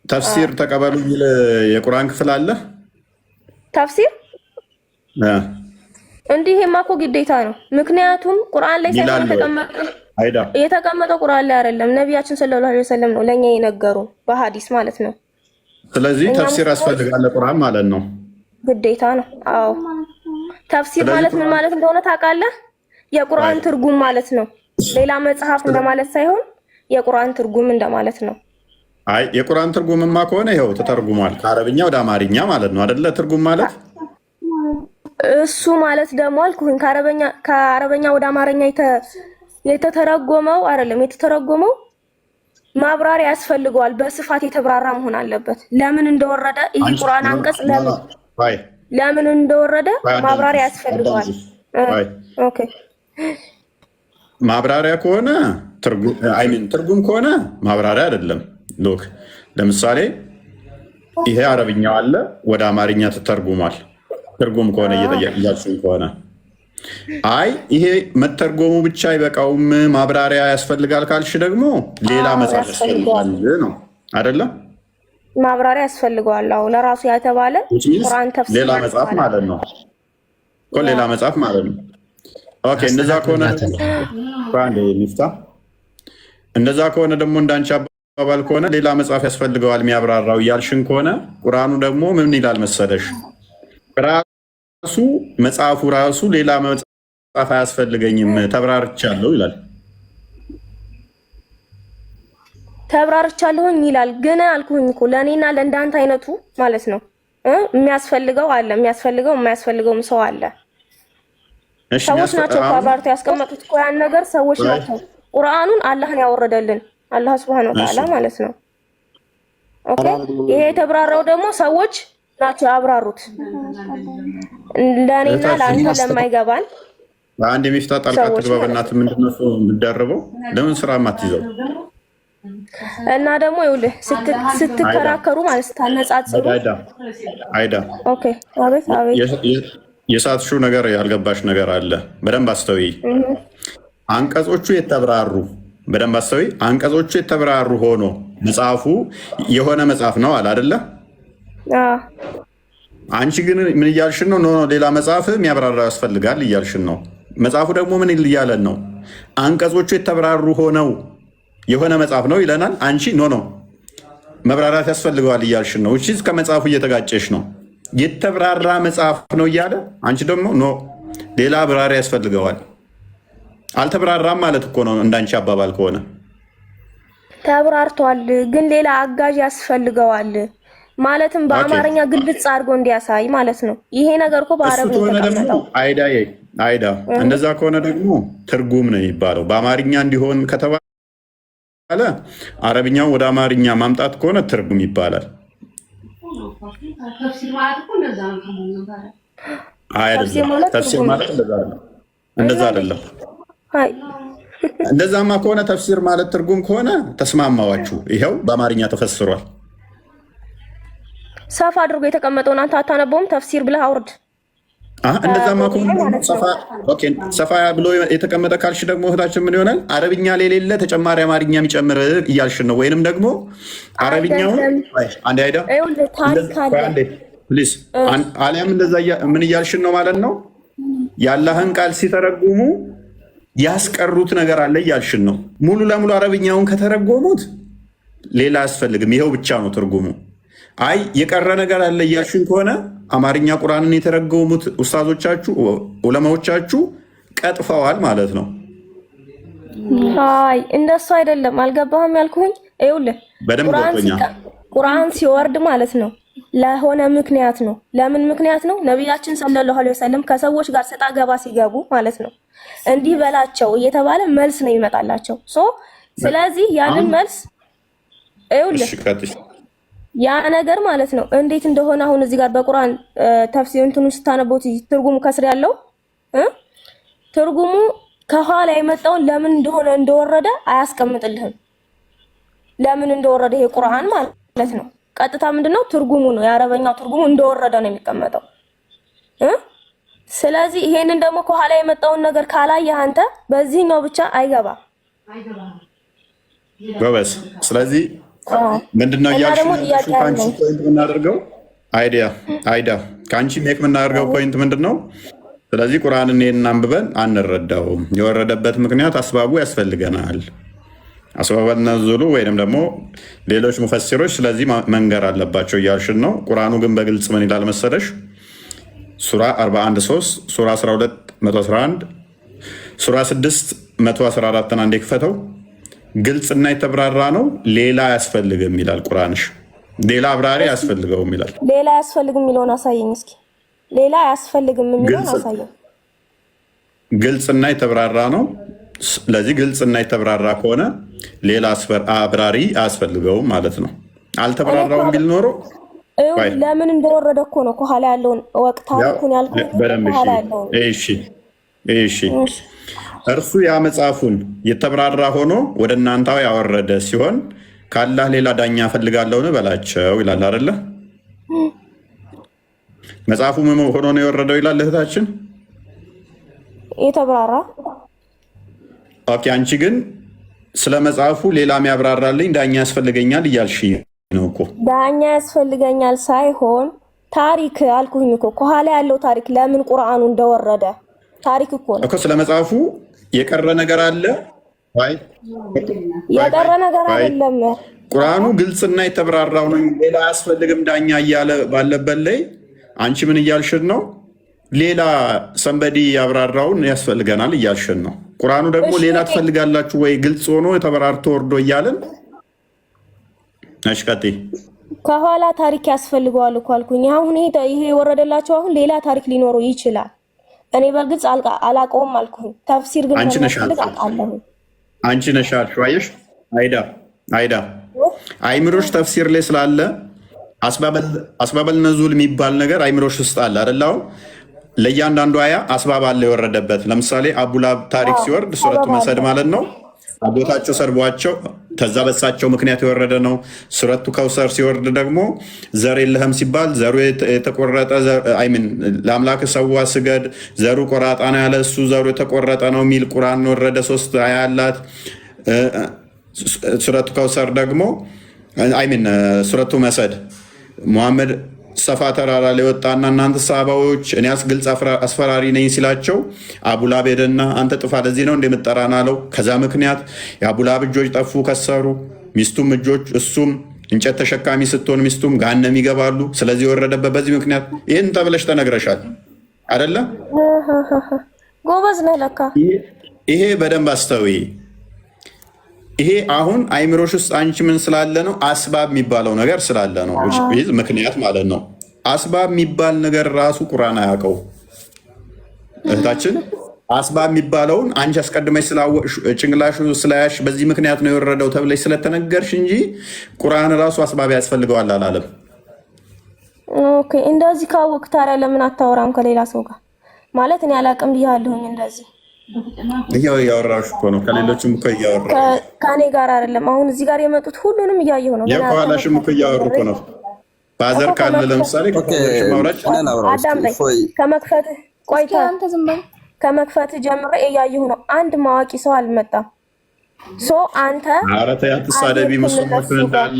ተፍሲር ተቀበሉ የሚል የቁርአን ክፍል አለ። ተፍሲር እንዲህማ እኮ ግዴታ ነው። ምክንያቱም ቁርአን ላይ የተቀመጠው ቁርአን ላይ አይደለም፣ ነቢያችን ሰለላሁ ዐለይሂ ወሰለም ነው ለኛ የነገሩ በሐዲስ ማለት ነው። ስለዚህ ተፍሲር ያስፈልጋል ለቁርአን ማለት ነው፣ ግዴታ ነው። አዎ ተፍሲር ማለት ምን ማለት እንደሆነ ታውቃለህ? የቁርአን ትርጉም ማለት ነው። ሌላ መጽሐፍ እንደማለት ሳይሆን የቁርአን ትርጉም እንደማለት ነው። አይ የቁርአን ትርጉምማ ከሆነ ይኸው ተተርጉሟል ከአረብኛ ወደ አማርኛ ማለት ነው አይደለ? ትርጉም ማለት እሱ ማለት ደግሞ አልኩኝ ከአረበኛ ወደ አማርኛ የተተረጎመው አይደለም። የተተረጎመው ማብራሪያ ያስፈልገዋል። በስፋት የተብራራ መሆን አለበት። ለምን እንደወረደ ይሄ ቁርአን አንቀጽ ለምን እንደወረደ ማብራሪያ ያስፈልገዋል። ኦኬ ማብራሪያ ከሆነ ትርጉም ከሆነ ማብራሪያ አይደለም። ሎክ ለምሳሌ ይሄ አረብኛው አለ ወደ አማርኛ ተተርጉሟል። ትርጉም ከሆነ እየጠየቅያችሁ ከሆነ አይ ይሄ መተርጎሙ ብቻ አይበቃውም ማብራሪያ ያስፈልጋል ካልሽ ደግሞ ሌላ መጽሐፍ ያስፈልጋል ነው አይደለም? ማብራሪያ ያስፈልገዋል። አዎ ለራሱ ያተባለ ቁርአን ተፍሲር ሌላ መጽሐፍ ማለት ነው እኮ ሌላ መጽሐፍ ማለት ነው። ኦኬ እንደዛ ከሆነ እንደዛ ከሆነ ደግሞ እንዳንቺ አባባል ከሆነ ሌላ መጽሐፍ ያስፈልገዋል የሚያብራራው እያልሽን ከሆነ ቁርአኑ ደግሞ ምን ይላል መሰለሽ? ራሱ መጽሐፉ ራሱ ሌላ መጽሐፍ አያስፈልገኝም ተብራርቻለሁ ይላል። ተብራርቻለሁኝ ይላል። ግን አልኩኝ እኮ ለእኔና ለእንዳንተ አይነቱ ማለት ነው የሚያስፈልገው አለ፣ የማያስፈልገውም ሰው አለ። ሰዎች ናቸው ተብራርተው ያስቀመጡት እኮ ያን ነገር ሰዎች ናቸው። ቁርአኑን አላህን ያወረደልን አላህ ሱብሃነሁ ወተዓላ ማለት ነው። ኦኬ ይሄ የተብራራው ደግሞ ሰዎች ናቸው ያብራሩት። ለእኔና ለአንተ ለማይገባን አንድ የሚፍታ ጣልቃ ትግባ። በእናትህ ምንድን ነው የምትደርበው? ለምን ስራ ማትይዘው? እና ደግሞ ይኸውልህ ስትከራከሩ ማለት ስታነጻጽሩ አይዳ ኦኬ አቤት የሳትሽው ነገር ያልገባሽ ነገር አለ። በደንብ አስተውይ። አንቀጾቹ የተብራሩ በደንብ አስተውይ። አንቀጾቹ የተብራሩ ሆኖ መጽሐፉ የሆነ መጽሐፍ ነው አለ አይደለ? አንቺ ግን ምን እያልሽን ነው? ኖ ሌላ መጽሐፍ የሚያብራራ ያስፈልጋል እያልሽን ነው። መጽሐፉ ደግሞ ምን እያለን ነው? አንቀጾቹ የተብራሩ ሆነው የሆነ መጽሐፍ ነው ይለናል። አንቺ ኖ መብራራት ያስፈልገዋል እያልሽን ነው። እቺ ከመጽሐፉ እየተጋጨሽ ነው። የተብራራ መጽሐፍ ነው እያለ አንቺ ደግሞ ኖ ሌላ አብራሪ ያስፈልገዋል። አልተብራራም ማለት እኮ ነው እንዳንቺ አባባል ከሆነ። ተብራርቷል፣ ግን ሌላ አጋዥ ያስፈልገዋል ማለትም በአማርኛ ግልጽ አድርጎ እንዲያሳይ ማለት ነው። ይሄ ነገር እኮ በአረብ ነው የተቀመጠው። አይዳ እንደዛ ከሆነ ደግሞ ትርጉም ነው የሚባለው። በአማርኛ እንዲሆን ከተባለ አረብኛው ወደ አማርኛ ማምጣት ከሆነ ትርጉም ይባላል። ተፍሲር ማለት እንደዛ አይደለም። እንደዛማ ከሆነ ተፍሲር ማለት ትርጉም ከሆነ ተስማማዋችሁ። ይኸው በአማርኛ ተፈስሯል። ሰፋ አድርጎ የተቀመጠውን አንተ አታነበውም? ተፍሲር ብለህ አውርድ። እንደዛማ ከሆነ ሰፋ ብሎ የተቀመጠ ካልሽ ደግሞ እህታችን ምን ይሆናል? አረብኛ ላይ የሌለ ተጨማሪ አማርኛ የሚጨምር እያልሽን ነው። ወይንም ደግሞ አረብኛውን አንድ አይዳ ፕሊዝ፣ አሊያም እንደዛ ምን እያልሽን ነው ማለት ነው? የአላህን ቃል ሲተረጉሙ ያስቀሩት ነገር አለ እያልሽን ነው። ሙሉ ለሙሉ አረብኛውን ከተረጎሙት ሌላ አያስፈልግም፣ ይኸው ብቻ ነው ትርጉሙ። አይ የቀረ ነገር አለ እያልሽን ከሆነ አማርኛ ቁርአንን የተረጎሙት ኡስታዞቻችሁ ዑለማዎቻችሁ ቀጥፈዋል ማለት ነው። አይ እንደሱ አይደለም። አልገባህም ያልኩኝ? ይኸውልህ ቁርአን ሲወርድ ማለት ነው ለሆነ ምክንያት ነው። ለምን ምክንያት ነው? ነቢያችን ሰለላሁ ዐለይሂ ወሰለም ከሰዎች ጋር ሰጣ ገባ ሲገቡ ማለት ነው እንዲህ በላቸው እየተባለ መልስ ነው ይመጣላቸው። ስለዚህ ያንን መልስ ይኸውልህ ያ ነገር ማለት ነው እንዴት እንደሆነ አሁን እዚህ ጋር በቁርአን ተፍሲር እንትኑን ስታነቦት ትርጉሙ ከስር ያለው ትርጉሙ ከኋላ የመጣውን ለምን እንደሆነ እንደወረደ አያስቀምጥልህም። ለምን እንደወረደ ይሄ ቁርአን ማለት ነው ቀጥታ ምንድነው ትርጉሙ ነው የአረበኛው ትርጉሙ እንደወረደ ነው የሚቀመጠው። ስለዚህ ይሄንን ደግሞ ከኋላ የመጣውን ነገር ካላየህ አንተ በዚህኛው ብቻ አይገባም ጎበዝ። ስለዚህ ምንድነው እያልሽ ከአንቺ ፖይንት የምናደርገው አይዳ ከአንቺ ሜክ የምናደርገው ፖይንት ምንድን ነው? ስለዚህ ቁርአንን አንብበን አንረዳውም። የወረደበት ምክንያት አስባቡ ያስፈልገናል። አስባበል ነዙሉ ወይንም ደግሞ ሌሎች ሙፈሲሮች ስለዚህ መንገር አለባቸው እያልሽን ነው። ቁርአኑ ግን በግልጽ ምን ይላል መሰለሽ? ሱራ 41:3 ሱራ 12:111 ሱራ 6:114 አንዴ ክፈተው። ግልጽና የተብራራ ነው፣ ሌላ አያስፈልግም ይላል ቁርአንሽ። ሌላ አብራሪ አያስፈልገውም ይላል። ሌላ አያስፈልግም የሚለውን አሳየኝ እስኪ። ሌላ አያስፈልግም የሚለውን አሳየኝ። ግልጽና የተብራራ ነው። ስለዚህ ግልጽና የተብራራ ከሆነ ሌላ አብራሪ አያስፈልገውም ማለት ነው። አልተብራራውም ቢል ኖሮ ለምን እንደወረደ እኮ ነው ከኋላ ያለውን ወቅታውን ያልኩት። ከኋላ ያለውን እሺ እርሱ ያ መጽሐፉን የተብራራ ሆኖ ወደ እናንተው ያወረደ ሲሆን ካላህ ሌላ ዳኛ ፈልጋለሁን በላቸው ይላል አይደለ? መጽሐፉ ምን ሆኖ ነው የወረደው ይላል እህታችን። የተብራራ ኦኬ። አንቺ ግን ስለ መጽሐፉ ሌላ የሚያብራራልኝ ዳኛ ያስፈልገኛል እያልሽ ነው እኮ። ዳኛ ያስፈልገኛል ሳይሆን ታሪክ አልኩኝ እኮ። ከኋላ ያለው ታሪክ ለምን ቁርአኑ እንደወረደ ታሪክ እኮ ነው እኮ። ስለ መጽሐፉ የቀረ ነገር አለ? የቀረ ነገር አይደለም። ቁርአኑ ግልጽና የተብራራው ነው፣ ሌላ አያስፈልግም ዳኛ እያለ ባለበት ላይ አንቺ ምን እያልሽን ነው? ሌላ ሰንበዲ ያብራራውን ያስፈልገናል እያልሽን ነው። ቁርአኑ ደግሞ ሌላ ትፈልጋላችሁ ወይ? ግልጽ ሆኖ የተበራርቶ ወርዶ እያለን አሽቀጤ ከኋላ ታሪክ ያስፈልገዋል እኮ አልኩኝ። አሁን ይሄ የወረደላቸው አሁን ሌላ ታሪክ ሊኖረው ይችላል። እኔ በግልጽ አላውቀውም አልኩኝ። ተፍሲር ግን አንቺ ነሽ አልሽው። አየሽ አይዳ አይምሮሽ ተፍሲር ላይ ስላለ አስባበል ነዙል የሚባል ነገር አይምሮሽ ውስጥ አለ አይደል? አሁን ለእያንዳንዱ አያ አስባብ አለ የወረደበት። ለምሳሌ አቡላብ ታሪክ ሲወርድ ሱረቱ መሰድ ማለት ነው አጎታቸው ሰርቧቸው ከዛ በሳቸው ምክንያት የወረደ ነው። ሱረቱ ከውሰር ሲወርድ ደግሞ ዘር የለህም ሲባል ዘሩ የተቆረጠ አይምን ለአምላክ ሰዋ ስገድ ዘሩ ቆራጣ ነው ያለ እሱ ዘሩ የተቆረጠ ነው የሚል ቁርአን ወረደ። 3 አያ አላት። ሱረቱ ከውሰር ደግሞ አይምን ሱረቱ መሰድ ሙሐመድ ሰፋ ተራራ ላይ ወጣና እናንተ ሰሃባዎች እኔ ግልጽ አስፈራሪ ነኝ ሲላቸው አቡላብ ሄደና አንተ ጥፋ ለዚህ ነው እንደምጠራን አለው። ከዛ ምክንያት የአቡላብ እጆች ጠፉ፣ ከሰሩ። ሚስቱም እጆች እሱም እንጨት ተሸካሚ ስትሆን ሚስቱም ገሃነም ይገባሉ። ስለዚህ የወረደበት በዚህ ምክንያት ይህን ተብለሽ ተነግረሻል አይደለ? ጎበዝ ነህ ለካ። ይሄ በደንብ አስተውይ። ይሄ አሁን አይምሮሽ ውስጥ አንቺ ምን ስላለ ነው? አስባብ የሚባለው ነገር ስላለ ነው። ምክንያት ማለት ነው። አስባብ የሚባል ነገር ራሱ ቁርአን አያውቀው። እህታችን አስባብ የሚባለውን አንቺ አስቀድመሽ ስላወቅሽ ጭንቅላሹ ስላያሽ በዚህ ምክንያት ነው የወረደው ተብለሽ ስለተነገርሽ እንጂ ቁርአን ራሱ አስባብ ያስፈልገዋል አላለም። ኦኬ፣ እንደዚህ ካወቅ ታዲያ ለምን አታወራም ከሌላ ሰው ጋር? ማለት እኔ አላቅም ብያለሁኝ እንደዚህ እያወራሽ እኮ ነው። ከሌሎችም እኮ እያወራ ከኔ ጋር አይደለም። አሁን እዚህ ጋር የመጡት ሁሉንም እያየሁ ነው። የኋላሽም እኮ እያወሩ እኮ ነው። ባዘር ካለ ለምሳሌ ማውራጭ አዳምጠኝ። ከመክፈትህ ቆይታ ከመክፈትህ ጀምሬ እያየሁ ነው። አንድ ማዋቂ ሰው አልመጣም። አንተ ኧረ ተይ አትሳደቢ። ሙስሊሞችን እንዳለ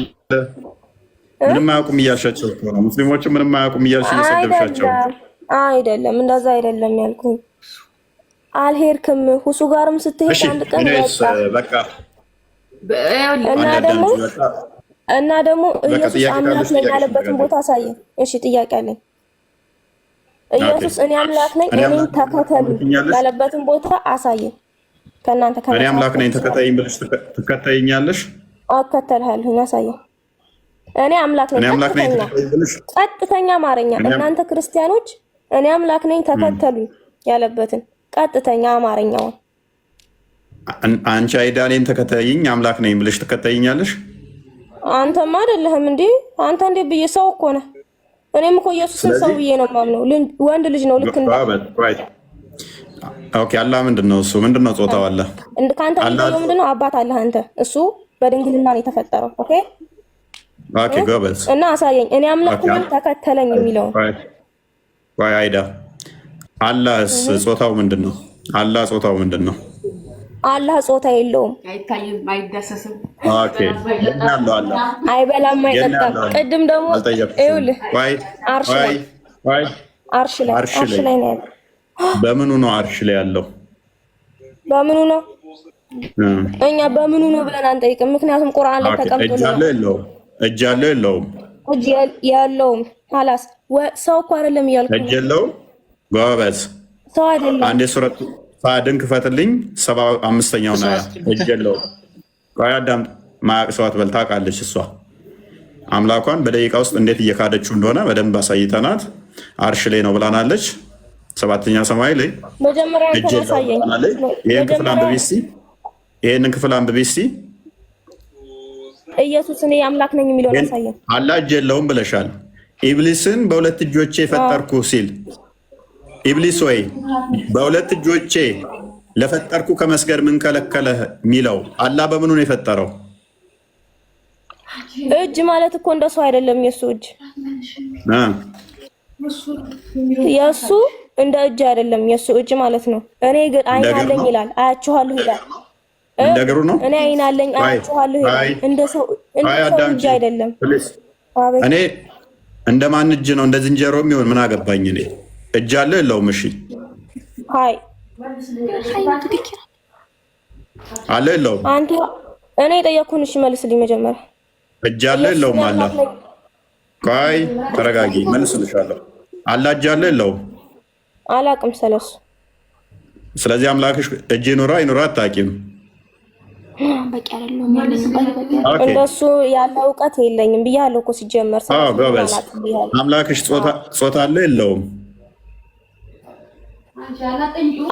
ምንም አያውቁም እያልሻቸው እኮ ነው። ሙስሊሞችን ምንም አያውቁም እያልሽ እየሰደብሻቸው አይደለም። እንደዛ አይደለም ያልኩኝ። አልሄድክም ሁሱ ጋርም ስትሄድ አንድ ቀን በቃ እና ደግሞ ኢየሱስ አምላክ ነኝ ያለበትን ቦታ አሳየኝ። እሺ ጥያቄ አለኝ። ኢየሱስ እኔ አምላክ ነኝ እኔን ተከተሉ ያለበትን ቦታ አሳየኝ። ከእናንተ እኔ አምላክ ነኝ ተከተይኝ ብለሽ ትከተይኛለሽ? እከተልሃለሁ። አሳየኝ። እኔ አምላክ ነኝ ቀጥተኛ አማርኛ። እናንተ ክርስቲያኖች እኔ አምላክ ነኝ ተከተሉ ያለበትን ቀጥተኛ አማርኛውን አንቺ አይዳሌን ተከተይኝ አምላክ ነኝ ብለሽ ትከተይኛለሽ? አንተማ አይደለህም እንዴ? አንተ እንዴ ብዬ ሰው እኮ ነህ። እኔም እኮ ኢየሱስን ሰው ብዬ ነው የማምነው። ወንድ ልጅ ነው ልክ እንደ ኦኬ። አላህ ምንድነው? እሱ ምንድነው? ጾታው አለ ከአንተ ምንድነው? አባት አለህ አንተ። እሱ በድንግልና ነው የተፈጠረው። ኦኬ ኦኬ ጎበዝ። እና አሳየኝ እኔ አምላክ ነኝ ተከተለኝ የሚለውን ወይ አይዳ አላህስ ጾታው ምንድን ነው? አላህ ጾታው ምንድን ነው? አላህ ጾታ የለውም። አይታይም፣ አይዳሰስም፣ አይበላም፣ አይጠጣም። ቅድም ደግሞ ይኸውልህ አርሽ ላይ ነው ያለው። በምኑ ነው አርሽ ላይ ያለው? በምኑ ነው? እኛ በምኑ ነው ብለን አንጠይቅም። ምክንያቱም ቁርአን ላይ ተቀምጦ ነው። እጅ አለው የለውም? እጅ የለውም። ሀላስ ሰው እኮ አይደለም እያልኩ እጅ የለውም። ጎበዝ ሰው አይደለም። አንዴ ሱረቱ ፋድን ክፈትልኝ 75ኛው ነው። እጅ የለውም። ቆይ አዳም ማያቅ ሰው አትበል። ታውቃለች እሷ አምላኳን በደቂቃ ውስጥ እንዴት እየካደችው እንደሆነ በደንብ አሳይተናት አርሽ ላይ ነው ብላናለች። 7ኛ ሰማይ ላይ መጀመሪያ ተሳየኝ። ይሄን ክፍል አንብቢ እስቲ። ይሄንን ክፍል አንብቢ እስቲ። ኢየሱስ እኔ አምላክ ነኝ የሚለው ያሳየኝ። አላህ እጅ የለውም ብለሻል። ኢብሊስን በሁለት እጆቼ የፈጠርኩ ሲል ኢብሊስ ወይ በሁለት እጆቼ ለፈጠርኩ ከመስገድ ምን ከለከለህ የሚለው አላህ በምኑ ነው የፈጠረው? እጅ ማለት እኮ እንደሱ አይደለም። የሱ እጅ የሱ እንደ እጅ አይደለም። የሱ እጅ ማለት ነው። እኔ ግን አይን አለኝ ይላል፣ አያችኋለሁ ይላል። እንደ እግሩ ነው። እኔ አይን አለኝ አያችኋለሁ ይላል። እንደ ሰው እጅ አይደለም። እኔ እንደማን እጅ ነው? እንደ ዝንጀሮ የሚሆን ምን አገባኝ እኔ። እጅ አለው የለውም? እሺ ሃይ አለው የለውም? አንተ እኔ የጠየኩህን እሺ መልስልኝ መጀመሪያ። እጅ አለው የለውም? አላህ ቆይ ተረጋጊ፣ መልስልሻለሁ። አላህ እጅ አለው የለውም? አላቅም ስለሱ። ስለዚህ አምላክሽ እጅ ይኑራ ይኑራ አታውቂም። በቂ አይደለም ያለኝ እንደሱ ያለ እውቀት የለኝም ብያለሁ እኮ ሲጀመር። ጎበዝ። አምላክሽ ጾታ አለው የለውም?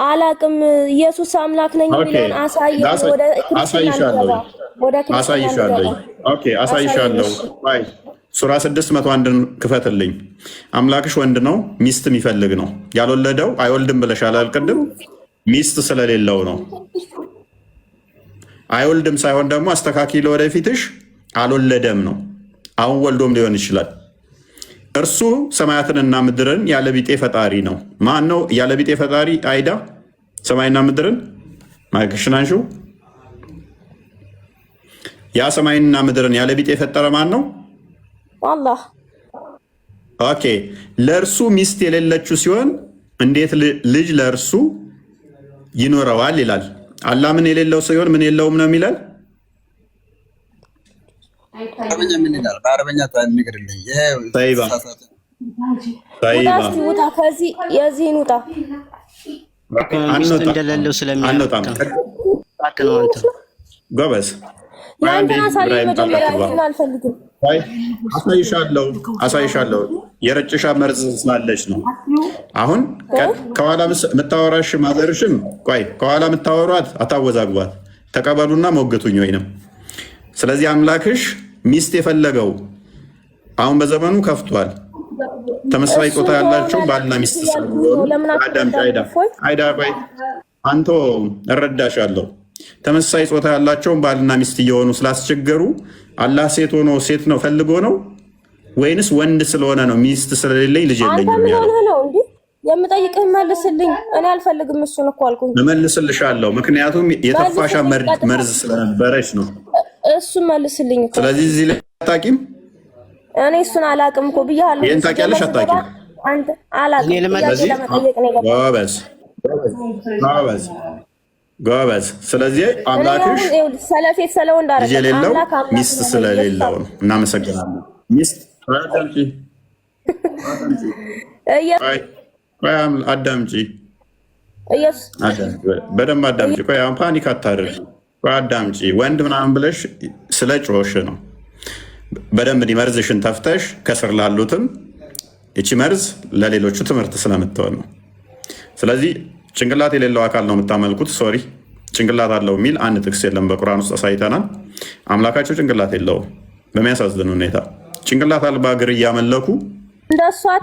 አላቅም። ኢየሱስ አምላክ ነኝ የሚለውን አሳየኝ። ወደ አሳይሻለሁ። ኦኬ አሳይሻለሁ። አይ ሱራ 601ን ክፈትልኝ። አምላክሽ ወንድ ነው፣ ሚስት የሚፈልግ ነው። ያልወለደው አይወልድም ብለሻል አልቅድም? ሚስት ስለሌለው ነው። አይወልድም ሳይሆን ደግሞ አስተካኪ ለወደፊትሽ አልወለደም ነው። አሁን ወልዶም ሊሆን ይችላል። እርሱ ሰማያትንና ምድርን ያለቢጤ ፈጣሪ ነው። ማን ነው ያለቢጤ ፈጣሪ? አይዳ ሰማይና ምድርን ማይክሽናንሹ ያ ሰማይና ምድርን ያለቢጤ የፈጠረ ማን ነው? አላህ። ኦኬ። ለእርሱ ሚስት የሌለችው ሲሆን እንዴት ልጅ ለእርሱ ይኖረዋል ይላል። አላህ ምን የሌለው ሲሆን ምን የለውም ነው የሚላል። አረበኛ ምን ይላል? በአረበኛ ንገርልኝ። ጠይባ ውጣ፣ ከዚህ የዚህን ውጣ። እንደሌለው አንወጣም። ጎበዝ አሳይሻለሁ። የረጭሻ መርዝ ስላለች ነው። አሁን ከኋላ የምታወራሽ ማዘርሽም ቆይ ከኋላ የምታወሯት አታወዛግቧት፣ ተቀበሉና ሞግቱኝ ወይንም። ስለዚህ አምላክሽ ሚስት የፈለገው አሁን በዘመኑ ከፍቷል። ተመሳሳይ ጾታ ያላቸው ባልና ሚስት ስለሆኑ አይዳ ቆይ አንተ እረዳሻለሁ። ተመሳሳይ ጾታ ያላቸውን ባልና ሚስት እየሆኑ ስላስቸገሩ አላህ ሴት ሆኖ ሴት ነው ፈልጎ ነው ወይንስ ወንድ ስለሆነ ነው ሚስት ስለሌለኝ ልጅ የለኝም ያለው? የምጠይቅህ መልስልኝ። እኔ አልፈልግም እሱን እኮ አልኩኝ። እመልስልሻለሁ፣ ምክንያቱም የተፋሻ መርዝ ስለነበረች ነው። እሱን መልስልኝ እኮ። ስለዚህ እዚህ ላይ አታውቂም? እኔ እሱን አላውቅም እኮ ብያለሁ። ይሄን ታውቂያለሽ? አታውቂም? አንተ አላውቅም። ለመጠየቅ ነው ጎበዝ ጎበዝ። ስለዚህ አምላክሽ ሰለፌት ሰለው እንዳረገ ልጅ የሌለው ሚስት ስለሌለው ነው። እናመሰግናለን። ሚስት አዳምጪ፣ በደንብ አዳምጪ። ቆይ አሁን ፓኒክ አታድርጊ። ቆይ አዳምጪ። ወንድ ምናምን ብለሽ ስለ ጮሽ ነው። በደንብ መርዝሽን ተፍተሽ ከስር ላሉትም እቺ መርዝ ለሌሎቹ ትምህርት ስለምትሆን ነው። ስለዚህ ጭንቅላት የሌለው አካል ነው የምታመልኩት። ሶሪ ጭንቅላት አለው የሚል አንድ ጥቅስ የለም በቁርአን ውስጥ አሳይተናል። አምላካቸው ጭንቅላት የለውም። በሚያሳዝን ሁኔታ ጭንቅላት አልባ እግር እያመለኩ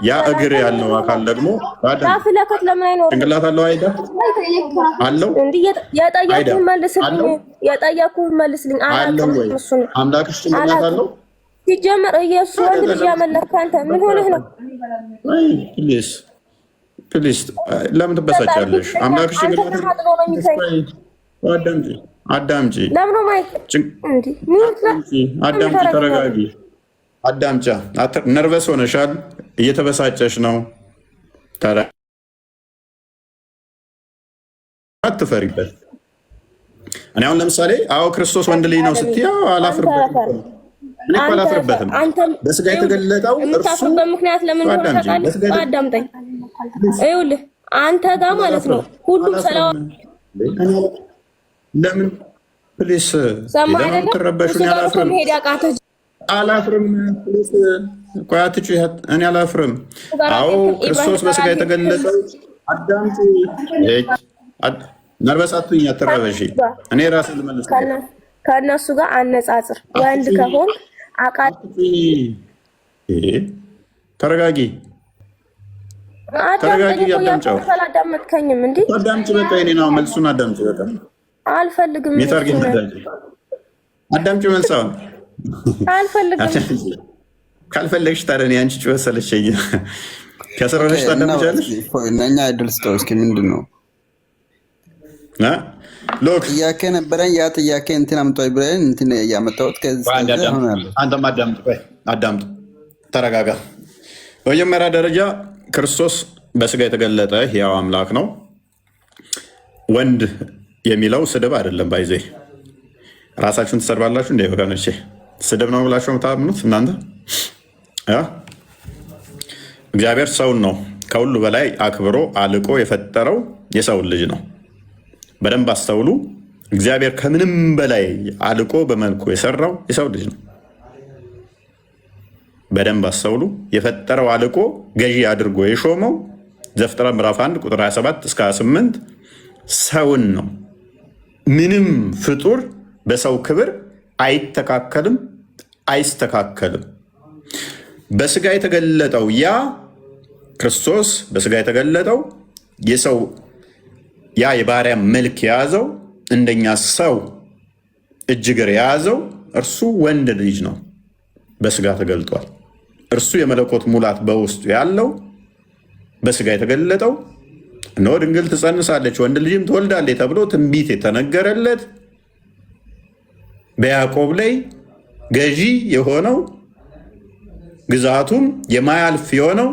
ያ እግር ያለው አካል ደግሞ ጭንቅላት አለው። አይዳ አለው። የጠየኩህን መልስልኝ። አምላክሽ ጭንቅላት አለው? ሲጀመር ኢየሱስ ወንድ ልጅ ያመለክ አንተ ምን ሆነህ ነው? ፕሊዝ ለምን ትበሳጫለሽ? አምላክሽ አዳምጪ፣ ተረጋጊ፣ አዳምጫ። ነርቨስ ሆነሻል፣ እየተበሳጨሽ ነው። አትፈሪበት። እኔ አሁን ለምሳሌ አዎ ክርስቶስ ወንድ ልጅ ነው ስትይ አላፍርበትም። እኔ እኮ አላፍርበትም። በስጋ የተገለጠው እርሱ ምክንያት ለምን ሆነ ታውቃለህ? አዳምጠኝ። ይኸውልህ አንተ ጋር ማለት ነው ሁሉም ሰላም ለምን ፕሊስ ለምን ትረበሹኝ? አላፍርም። ፕሊስ ቆይ አትጩህ። እኔ አላፍርም። አዎ ክርስቶስ በስጋ የተገለጠው አዳምጪ። ነርበስ አትሁኝ፣ አትረበሺ። እኔ ራሴን ልመልስ። ከእነሱ ጋር አነጻጽር። ወንድ ከሆን ተረጋጊ፣ ተረጋጊ። አዳምጫው አላዳመጥከኝም እንዴ? አዳምጪ። በቃ የኔ ነው መልሱን አዳምጪ። በቃ አልፈልግም። አዳምጪ መልሳውን አልፈልግም። ካልፈለግሽ ታዲያ እኔ አንቺ ጩኸት ሰለቸኝ። ከስር ሆነሽ ታዳምጫለሽ። እኛ አይደል ስተው እስኪ ምንድን ነው ጥያቄ ነበረኝ። ያ ጥያቄ እንትን አምጧል ብለን እንትን እያመጣሁት አንተም አዳምጥ፣ ተረጋጋ። በመጀመሪያ ደረጃ ክርስቶስ በስጋ የተገለጠ ሕያው አምላክ ነው። ወንድ የሚለው ስድብ አይደለም። ባይዜ ራሳችሁን ትሰድባላችሁ እንደ ወገኖቼ። ስድብ ነው ብላችሁ የምታምኑት እናንተ። እግዚአብሔር ሰውን ነው ከሁሉ በላይ አክብሮ አልቆ የፈጠረው የሰውን ልጅ ነው። በደንብ አስተውሉ። እግዚአብሔር ከምንም በላይ አልቆ በመልኩ የሰራው የሰው ልጅ ነው። በደንብ አስተውሉ። የፈጠረው አልቆ ገዢ አድርጎ የሾመው ዘፍጥረት ምዕራፍ 1 ቁጥር 27 እስከ 28 ሰውን ነው። ምንም ፍጡር በሰው ክብር አይተካከልም፣ አይስተካከልም። በስጋ የተገለጠው ያ ክርስቶስ በስጋ የተገለጠው የሰው ያ የባሪያ መልክ የያዘው እንደኛ ሰው እጅ እግር የያዘው እርሱ ወንድ ልጅ ነው፣ በስጋ ተገልጧል። እርሱ የመለኮት ሙላት በውስጡ ያለው በስጋ የተገለጠው እነሆ ድንግል ትጸንሳለች ወንድ ልጅም ትወልዳለች ተብሎ ትንቢት የተነገረለት በያዕቆብ ላይ ገዢ የሆነው ግዛቱም የማያልፍ የሆነው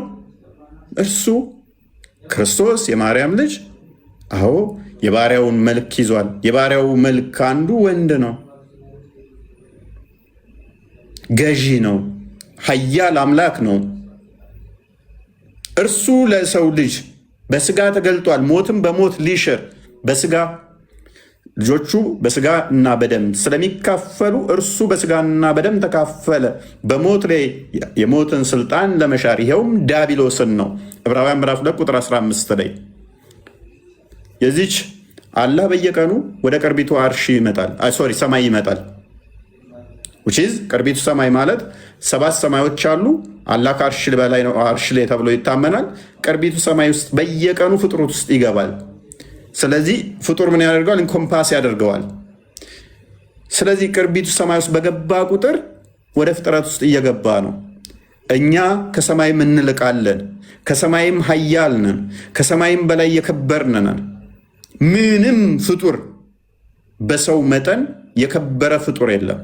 እርሱ ክርስቶስ የማርያም ልጅ አዎ የባሪያውን መልክ ይዟል። የባሪያው መልክ አንዱ ወንድ ነው፣ ገዢ ነው፣ ኃያል አምላክ ነው። እርሱ ለሰው ልጅ በስጋ ተገልጧል። ሞትም በሞት ሊሽር በስጋ ልጆቹ በስጋ እና በደም ስለሚካፈሉ እርሱ በስጋና በደም ተካፈለ፣ በሞት ላይ የሞትን ስልጣን ለመሻር ይኸውም ዲያብሎስን ነው። ዕብራውያን ምዕራፍ 2 ቁጥር 15 ላይ የዚች አላህ በየቀኑ ወደ ቅርቢቱ አርሺ ይመጣል፣ ሰማይ ይመጣል። ቅርቢቱ ሰማይ ማለት 7 ሰማዮች አሉ። አላህ ከአርሽ በላይ ነው፣ አርሽ ላይ ተብሎ ይታመናል። ቅርቢቱ ሰማይ ውስጥ በየቀኑ ፍጥረት ውስጥ ይገባል። ስለዚህ ፍጡር ምን ያደርገዋል? ኢንኮምፓስ ያደርገዋል። ስለዚህ ቅርቢቱ ሰማይ ውስጥ በገባ ቁጥር ወደ ፍጥረት ውስጥ እየገባ ነው። እኛ ከሰማይም እንልቃለን፣ ከሰማይም ኃያል ነን፣ ከሰማይም በላይ የከበርን ነን። ምንም ፍጡር በሰው መጠን የከበረ ፍጡር የለም።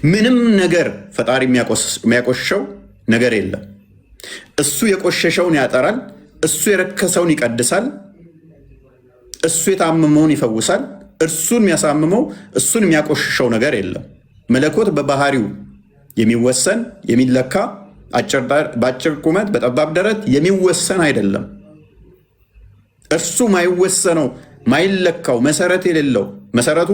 ምንም ነገር ፈጣሪ የሚያቆሸው ነገር የለም። እሱ የቆሸሸውን ያጠራል፣ እሱ የረከሰውን ይቀድሳል፣ እሱ የታመመውን ይፈውሳል። እርሱን የሚያሳምመው እሱን የሚያቆሽሸው ነገር የለም። መለኮት በባህሪው የሚወሰን የሚለካ በአጭር ቁመት በጠባብ ደረት የሚወሰን አይደለም። እርሱ ማይወሰነው ማይለካው መሰረት የሌለው መሰረቱ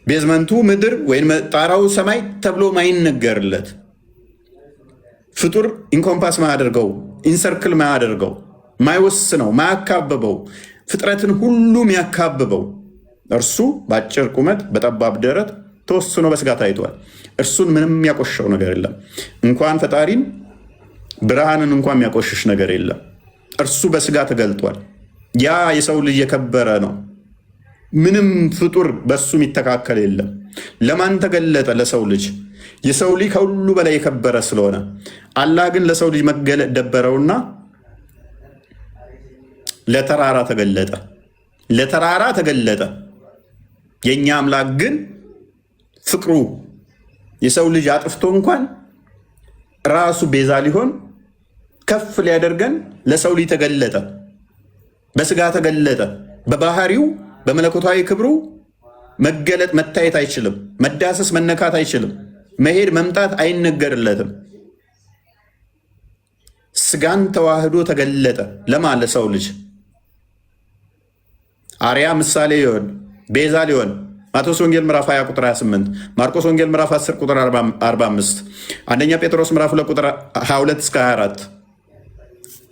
ቤዝመንቱ ምድር ወይም ጣራው ሰማይ ተብሎ ማይነገርለት ፍጡር ኢንኮምፓስ ማያደርገው ኢንሰርክል ማያደርገው ማይወስነው ማያካብበው ፍጥረትን ሁሉ የሚያካብበው እርሱ በአጭር ቁመት በጠባብ ደረት ተወስኖ በስጋ ታይቷል። እርሱን ምንም የሚያቆሸው ነገር የለም። እንኳን ፈጣሪን ብርሃንን እንኳን የሚያቆሽሽ ነገር የለም። እርሱ በስጋ ተገልጧል። ያ የሰው ልጅ የከበረ ነው። ምንም ፍጡር በሱ የሚተካከል የለም። ለማን ተገለጠ? ለሰው ልጅ። የሰው ልጅ ከሁሉ በላይ የከበረ ስለሆነ አላህ ግን ለሰው ልጅ መገለጥ ደበረውና ለተራራ ተገለጠ። ለተራራ ተገለጠ። የኛ አምላክ ግን ፍቅሩ የሰው ልጅ አጥፍቶ እንኳን ራሱ ቤዛ ሊሆን ከፍ ሊያደርገን ለሰው ልጅ ተገለጠ። በስጋ ተገለጠ። በባህሪው በመለኮታዊ ክብሩ መገለጥ መታየት አይችልም። መዳሰስ መነካት አይችልም። መሄድ መምጣት አይነገርለትም። ስጋን ተዋህዶ ተገለጠ። ለማን? ለሰው ልጅ አርያ ምሳሌ ሊሆን ቤዛ ሊሆን ማቴዎስ ወንጌል ምዕራፍ 20 ቁጥር 28፣ ማርቆስ ወንጌል ምዕራፍ 10 ቁጥር 45፣ አንደኛ ጴጥሮስ ምዕራፍ 2 ቁጥር 22 እስከ 24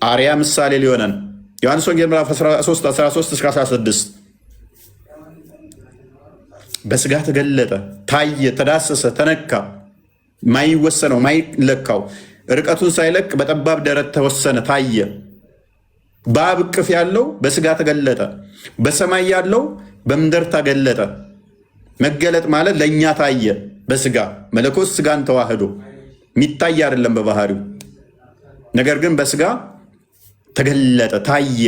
አርያ ምሳሌ ሊሆነን፣ ዮሐንስ ወንጌል ምዕራፍ 13 እስከ 16 በስጋ ተገለጠ፣ ታየ፣ ተዳሰሰ፣ ተነካ። ማይወሰነው ማይለካው ርቀቱን ሳይለቅ በጠባብ ደረት ተወሰነ፣ ታየ። በአብ እቅፍ ያለው በስጋ ተገለጠ። በሰማይ ያለው በምድር ተገለጠ። መገለጥ ማለት ለእኛ ታየ በስጋ መለኮት ስጋን ተዋህዶ የሚታይ አይደለም በባህሪው፣ ነገር ግን በስጋ ተገለጠ፣ ታየ።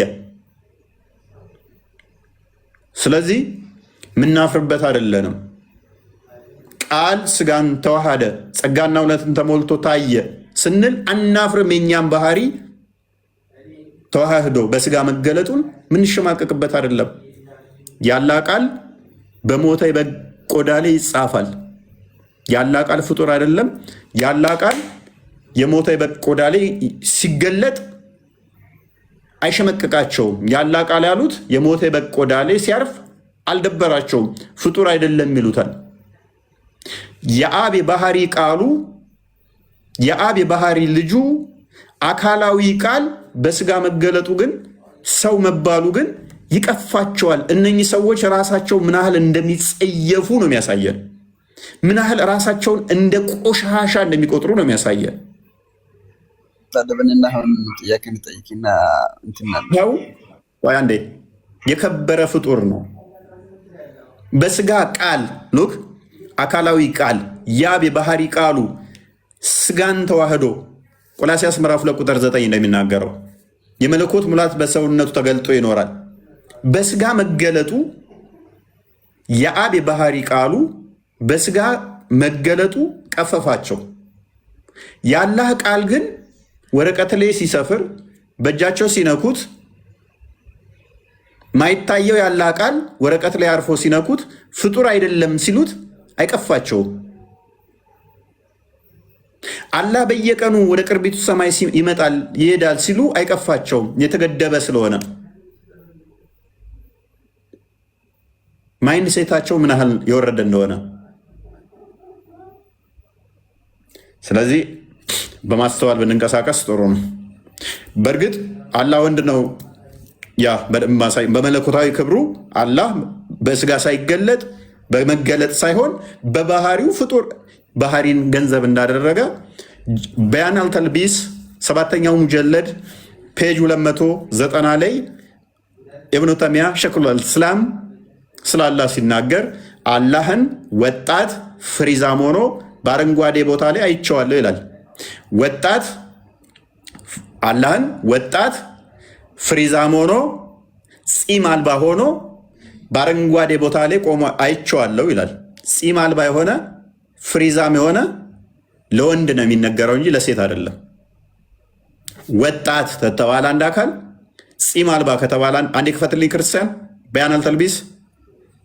ስለዚህ የምናፍርበት አይደለንም። ቃል ስጋን ተዋሃደ ጸጋና እውነትን ተሞልቶ ታየ ስንል አናፍርም። የኛም ባህሪ ተዋህዶ በስጋ መገለጡን ምንሸማቀቅበት አይደለም። ያላ ቃል በሞተ የበግ ቆዳ ላይ ይጻፋል። ያላ ቃል ፍጡር አይደለም። ያላ ቃል የሞተ የበግ ቆዳ ላይ ሲገለጥ አይሸመቅቃቸውም። ያላ ቃል ያሉት የሞተ የበግ ቆዳ ላይ ሲያርፍ አልደበራቸውም። ፍጡር አይደለም ይሉታል። የአብ የባህሪ ቃሉ የአብ የባህሪ ልጁ አካላዊ ቃል በስጋ መገለጡ ግን ሰው መባሉ ግን ይቀፋቸዋል። እነኚህ ሰዎች ራሳቸው ምን ያህል እንደሚጸየፉ ነው የሚያሳየን። ምን ያህል ራሳቸውን እንደ ቆሻሻ እንደሚቆጥሩ ነው የሚያሳየን። ታደበንና አሁን ጥያቄ ልጠይቅና እንትናል አንዴ የከበረ ፍጡር ነው። በስጋ ቃል ሉክ አካላዊ ቃል ያብ የባህሪ ቃሉ ስጋን ተዋህዶ ቆላሲያስ ምዕራፍ 2 ቁጥር 9 እንደሚናገረው የመለኮት ሙላት በሰውነቱ ተገልጦ ይኖራል። በስጋ መገለጡ የአብ የባህሪ ቃሉ በስጋ መገለጡ ቀፈፋቸው። የአላህ ቃል ግን ወረቀት ላይ ሲሰፍር በእጃቸው ሲነኩት ማይታየው የአላህ ቃል ወረቀት ላይ አርፎ ሲነኩት ፍጡር አይደለም ሲሉት አይቀፋቸውም። አላህ በየቀኑ ወደ ቅርቢቱ ሰማይ ይመጣል ይሄዳል ሲሉ አይቀፋቸውም፣ የተገደበ ስለሆነ። ማይንድ ሴታቸው ምን ያህል የወረደ እንደሆነ። ስለዚህ በማስተዋል ብንንቀሳቀስ ጥሩ ነው። በእርግጥ አላህ ወንድ ነው። ያ በመለኮታዊ ክብሩ አላህ በስጋ ሳይገለጥ በመገለጥ ሳይሆን በባህሪው ፍጡር ባህሪን ገንዘብ እንዳደረገ በያን አልተልቢስ 7ኛው ሙጀለድ ፔጅ 290 ላይ ኢብኑ ተይሚያ ሸይኹል ኢስላም ስለ አላህ ሲናገር አላህን ወጣት ፍሪዛም ሆኖ በአረንጓዴ ቦታ ላይ አይቼዋለሁ ይላል። ወጣት አላህን ወጣት ፍሪዛም ሆኖ ፂም አልባ ሆኖ በአረንጓዴ ቦታ ላይ ቆሞ አይቼዋለሁ ይላል። ፂም አልባ የሆነ ፍሪዛም የሆነ ለወንድ ነው የሚነገረው እንጂ ለሴት አይደለም። ወጣት ተተባለ አንድ አካል፣ ፂም አልባ ከተባለ አንዴ ክፈትልኝ ክርስቲያን በያን አልተልቢስ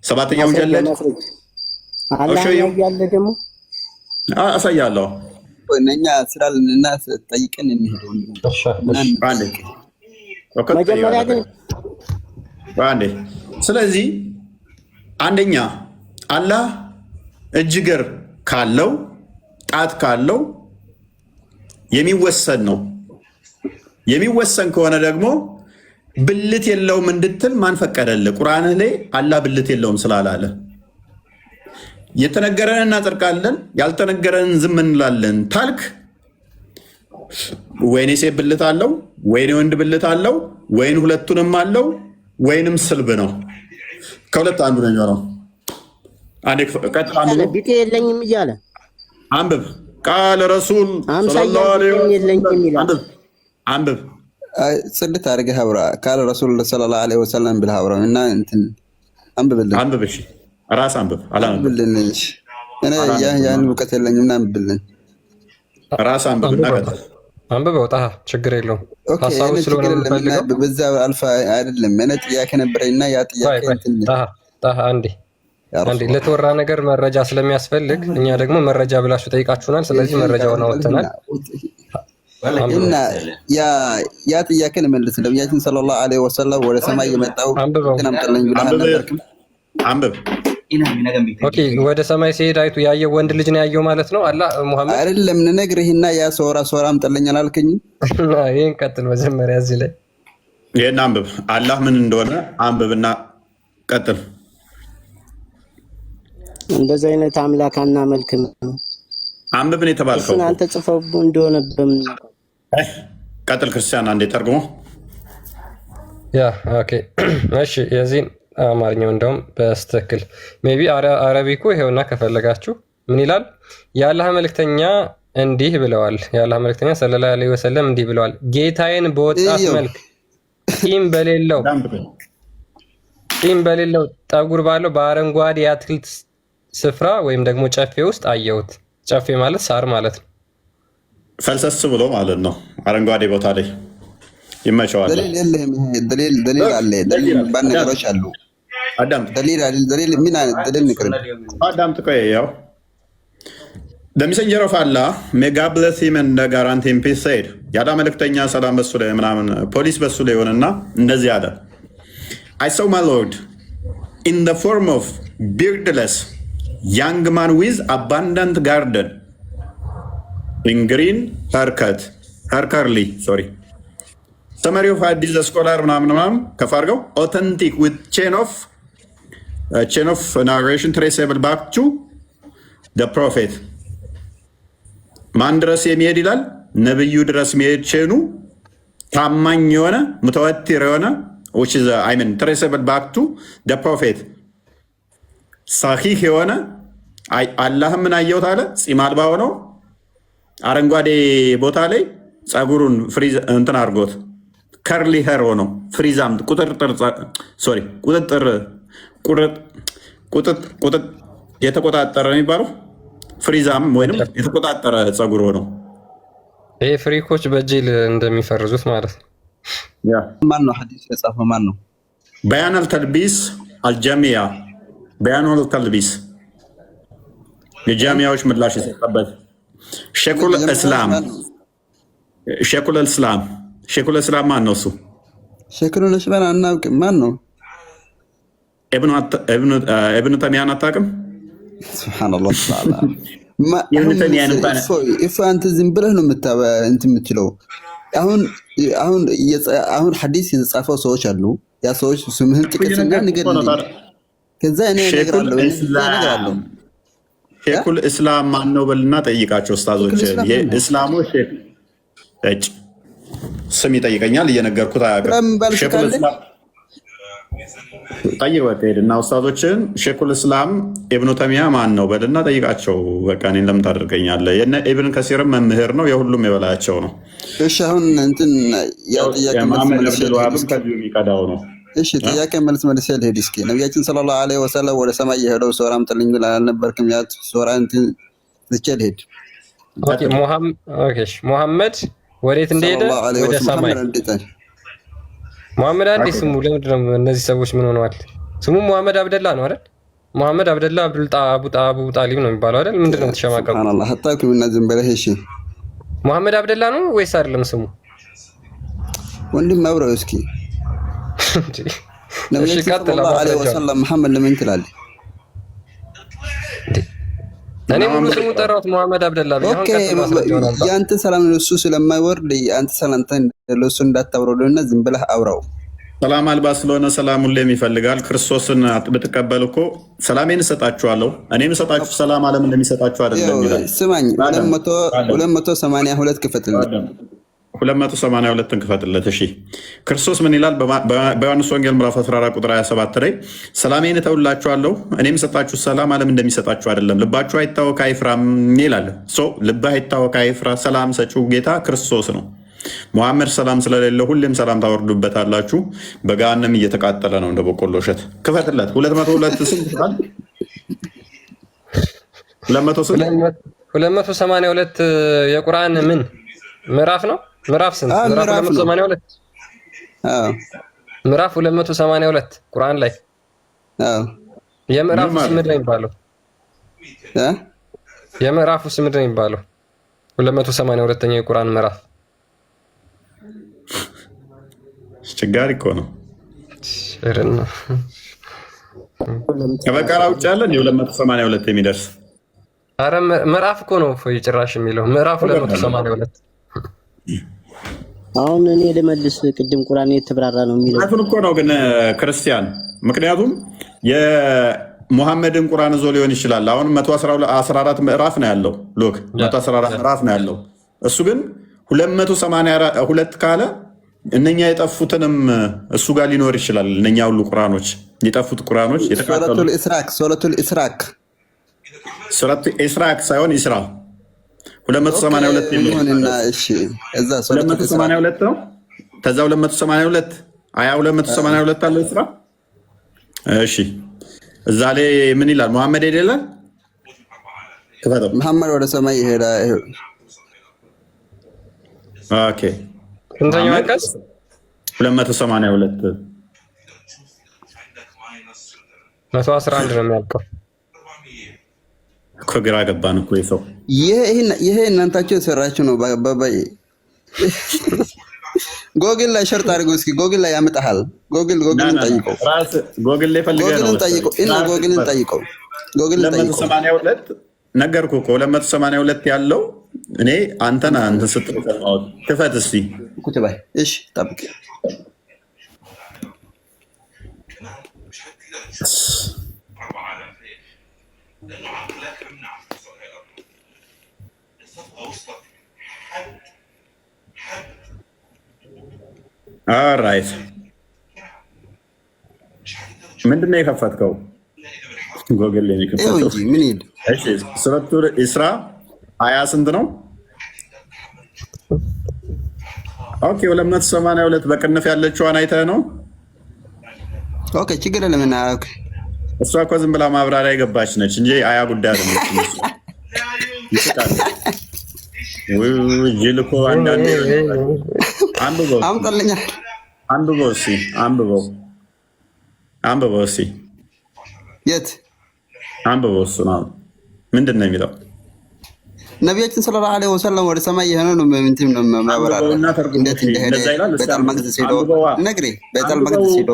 7ኛው ሙጀለድ ደግሞ አሳያለሁ። እኛ ስላልንና ጠይቀን እንሄደው መጀመሪያ ግን አንዴ። ስለዚህ አንደኛ አላህ እጅግር ካለው ጣት ካለው የሚወሰን ነው። የሚወሰን ከሆነ ደግሞ ብልት የለውም እንድትል ማን ፈቀደልህ? ቁርአን ላይ አላህ ብልት የለውም ስላላለ የተነገረን እናጸድቃለን፣ ያልተነገረን ዝም እንላለን ታልክ ወይኔ ሴት ብልት አለው ወይኔ ወንድ ብልት አለው ወይን ሁለቱንም አለው ወይንም ስልብ ነው። ከሁለት አንዱ ነው የሚሆነው። ቢጤ የለኝም እያለ አንብብ። ቃል ረሱል አንብብ ጽድት አድርገህ አውራ። ቃል ረሱል ሰለላሁ ዐለይሂ ወሰለም ብለህ አውራ እና እንትን አንብብልን። አንብብ። እሺ ራስ አንብብ። አላንብብልን። እሺ እኔ ያን እውቀት የለኝም እና አንብብልን። ራስ አንብብና ቀጥል። አንብበው ጣሃ፣ ችግር የለውም። ሀሳቡ ስለሆነ የምንፈልገው በዛ አልፋ አይደለም። እኔ ጥያቄ ነበረኝና ያ ጥያቄ እንትን ጣሃ አንዴ ለተወራ ነገር መረጃ ስለሚያስፈልግ እኛ ደግሞ መረጃ ብላችሁ ጠይቃችሁናል። ስለዚህ መረጃውን አወጥተናል እና ያ ጥያቄን መልስ። ነብያችን ሰለላሁ ዐለይሂ ወሰለም ወደ ሰማይ የመጣው ተናምጠለኝ ብለህ አልነበርክም? አንብብ። ኦኬ፣ ወደ ሰማይ ሲሄድ አይቱ ያየው ወንድ ልጅ ነው ያየው ማለት ነው። አላህ ሙሐመድ አይደለም ነግርህና ያ ሶራ አምጠለኝ አላልከኝም? ይሄን ቀጥል። መጀመሪያ እዚህ ላይ ይሄን አንብብ። አላህ ምን እንደሆነ አንብብና ቀጥል። እንደዚህ አይነት አምላክ አናመልክም። አንብብን የተባልከው አንተ ጽፈው እንደሆነ በምን ቀጥል። ክርስቲያን አንዴ ተርጉሞ ያ ኦኬ። እሺ የዚህን አማርኛው እንደውም በስትክክል ሜቢ አረቢኩ ይሄውና ከፈለጋችሁ ምን ይላል? የአላህ መልእክተኛ እንዲህ ብለዋል። የአላህ መልእክተኛ ሰለላሁ ዐለይሂ ወሰለም እንዲህ ብለዋል። ጌታዬን በወጣት መልክ ጢም በሌለው ጠጉር ባለው በአረንጓዴ የአትክልት ስፍራ ወይም ደግሞ ጨፌ ውስጥ አየሁት። ጨፌ ማለት ሳር ማለት ነው። ፈልሰስ ብሎ ማለት ነው። አረንጓዴ ቦታ ላይ ይመቸዋል። ደሊል አለ። ደሊል ባን ነገሮች አሉ። አዳምጥ። ደሊል ምን አይነት ደሊል ንገረኝ። አዳምጥ። ቆይ ያው the messenger of Allah may God bless him and guarantee him peace said ያዳ መልእክተኛ ሰላም በሱ ላይ ምናምን ፖሊስ በሱ ላይ ሆነና እንደዚህ አለ። I saw my Lord in the form of beardless young man with abundant garden in green haircut curly sorry summary of hadith the scholar ምናምን ከፋርገው authentic with chain of narration traceable back to the prophet ማን ድረስ የሚሄድ ይላል? ነብዩ ድረስ የሚሄድ ቼኑ ታማኝ የሆነ ሙተወቲር የሆነ which is I mean traceable back to the prophet ሳሂህ የሆነ አላህም ምን አየሁት አለ ጺም አልባ ሆነው አረንጓዴ ቦታ ላይ ጸጉሩን ፍሪዝ እንትን አድርጎት ከርሊ ሄር ሆነው ፍሪዛም ቁጥጥ የተቆጣጠረ የሚባለው ፍሪዛም ወይም የተቆጣጠረ ጸጉር ሆነው ይሄ ፍሪኮች በጄል እንደሚፈርዙት ማለት ነው። ማን ነው ሐዲስ የጻፈው? ማን ነው? በያን አልተልቢስ አልጀሚያ በያን አልተልቢስ የጃሚያዎች ምላሽ የሰጠበት ሼኹል እስላም ማን ነው? እሱ ሼኹል እስላም አናውቅም። ማን ነው? ኢብኑ ተይሚያን አታውቅም? ሱብሃንአላህ ተዓላ ኢፍ አንተ ዝም ብለህ ነው የምትለው። አሁን ሐዲስ የተጻፈው ሰዎች አሉ። ያ ሰዎች ስምህን ጥቀስና ንገርልኝ። ከዛ እኔ እነግራለሁ። ሼኹል እስላም ማን ነው በልና ጠይቃቸው ኡስታዞች። የእስላሞች ስም ይጠይቀኛል እየነገርኩት አያውቅም። ሼኹል እስላም ጠይቅ ሄድና ኡስታዞችን ሼኹል እስላም ኢብኑ ተይሚያ ማን ነው በልና ጠይቃቸው። በቃ እኔን ለምን ታደርገኛለህ? የነ ኢብን ከሲርም መምህር ነው፣ የሁሉም የበላያቸው ነው። እሺ አሁን እንትን ያው ጥያቄ መልስ የሚቀዳው ነው። እሺ ጥያቄ መልስ ልሄድ እስኪ። ነቢያችን ሰለላሁ ዐለይሂ ወሰለም ወደ ሰማይ የሄደው ሶራ አምጥልኝ ብለህ አልነበርክም? ያ ሶራ እንትን ልቼ ልሄድ። ሙሐመድ ወዴት እንደሄደ ወደ ሰማይ። ሙሐመድ አንዴ ስሙ ለምንድን ነው እነዚህ ሰዎች ምን ሆነዋል? ስሙ ሙሐመድ አብደላ ነው አይደል? ሙሐመድ አብደላ አቡ ጣሊብ ነው የሚባለው አይደል? ምንድን ነው ተሸማቀቁ? ሱብሃንአላህ አታውቅም እና ዝም በለህ። እሺ ሙሐመድ አብደላ ነው ወይስ አይደለም ስሙ? ወንድም አብረው እስኪ ነብያችን ሰለላሁ ዐለይሂ ወሰለም መሐመድ ለምን ትላለህ? እኔ ሙሉ ስሙ ጠራሁት ሙሐመድ አብደላ ቢሆን ያንተ ሰላም ለሱ ስለማይወርድ አንተ ሰላምታ ለሱ እንዳታወርደውና ዝም ብለህ አውራው። ሰላም አልባ ስለሆነ ሰላሙን ላይ ይፈልጋል። ክርስቶስን ብትቀበሉ እኮ ሰላሜን እሰጣችኋለሁ፣ እኔም እሰጣችሁ ሰላም ዓለም እንደሚሰጣችሁ አይደለም ይላል። ስማኝ 282 ክፈትልኝ። 282ን ክፈትለት። እሺ ክርስቶስ ምን ይላል? በዮሐንስ ወንጌል ምዕራፍ 14 ቁጥር 27 ላይ ሰላሜን እተውላችኋለሁ እኔም እሰጣችሁ ሰላም ዓለም እንደሚሰጣችሁ አይደለም፣ ልባችሁ አይታወክ አይፍራም ይላል። ልብህ አይታወክ አይፍራ። ሰላም ሰጪው ጌታ ክርስቶስ ነው። ሙሐመድ ሰላም ስለሌለ ሁሌም ሰላም ታወርዱበታላችሁ። በገሃነም እየተቃጠለ ነው እንደ በቆሎ እሸት። ክፈትለት። 202 ስንት ይላል? 282 የቁርአን ምን ምዕራፍ ነው? ምዕራፍ ስንት? ምዕራፍ 282 ምዕራፍ 282 ቁርአን ላይ የምዕራፉ ስም ምንድን ነው የሚባለው? የምዕራፉ ስም ምንድን ነው የሚባለው? 282ኛው የቁርአን ምዕራፍ አስቸጋሪ እኮ ነው። ከበቀራ ውጭ ያለን የ282 የሚደርስ አረ ምዕራፍ እኮ ነው እፎይ ጭራሽ የሚለው ምዕራፍ 282። አሁን እኔ ልመልስ። ቅድም ቁርአን የተብራራ ነው የሚለው አሁን እኮ ነው ግን ክርስቲያን፣ ምክንያቱም የሙሐመድን ቁርአን ዞ ሊሆን ይችላል። አሁን 114 ምዕራፍ ነው ያለው። ሎክ 114 ምዕራፍ ነው ያለው። እሱ ግን 282 ካለ እነኛ የጠፉትንም እሱ ጋር ሊኖር ይችላል። እነኛ ሁሉ ቁርአኖች የጠፉት ቁርአኖች የተካተሉ ሱረቱል ኢስራቅ ሳይሆን ኢስራ 282 ይሆንና እሺ እዛ 282 ነው። ከዛ 282 አያ 282 አለ ኢስራ። እሺ እዛ ላይ ምን ይላል? መሐመድ አይደለም መሐመድ ወደ ሰማይ ይሄዳል። ኦኬ ስንተኛው አንቀጽ? 282 111 ነው የሚያልቀው። ከግራ ገባን እኮ ይሰው ይሄ እናንታችሁ የሰራችሁ ነው። ባባይ ጎግል ላይ ሸርጥ አድርገው እስኪ። ጎግል ላይ ያመጣሃል። ጎግልን ጠይቀው። ጎግል ላይ ፈልገህ ነው ጎግልን ጠይቀው። 282 ነገርኩህ እኮ 282 ያለው እኔ አንተን ስትጠቀመው ክፈት እስቲ ኩትባይ። እሺ ጠብቅ። ኦልራይት ምንድን ነው የከፈትከው? ጎግል ላይ ይኸው እንጂ ምን ይል። እሺ ሱረቱ ኢስራ አያ ስንት ነው? ኦኬ 282 በቅንፍ ያለችዋን አይተህ ነው? ኦኬ ችግር የለም እና ኦኬ እሷ እኮ ዝም ብላ ማብራሪያ የገባች ነች እንጂ አያ ጉዳይ አይደለም። ይስቃል ጅል እኮ አንዳንዴ አንብበው አምጣልኛ አንብበው እስኪ አንብበው እስኪ የት አንብበው እሱ ነው ምንድን ነው የሚለው? ነቢያችን ሰለላሁ ዐለይሂ ወሰለም ወደ ሰማይ የሆነ ነው ምንትም ነው ማብራሪያ እንዴት እንደሄደ ቤተል መቅደስ ሄዶ ነግሬ ቤተል መቅደስ ሄዶ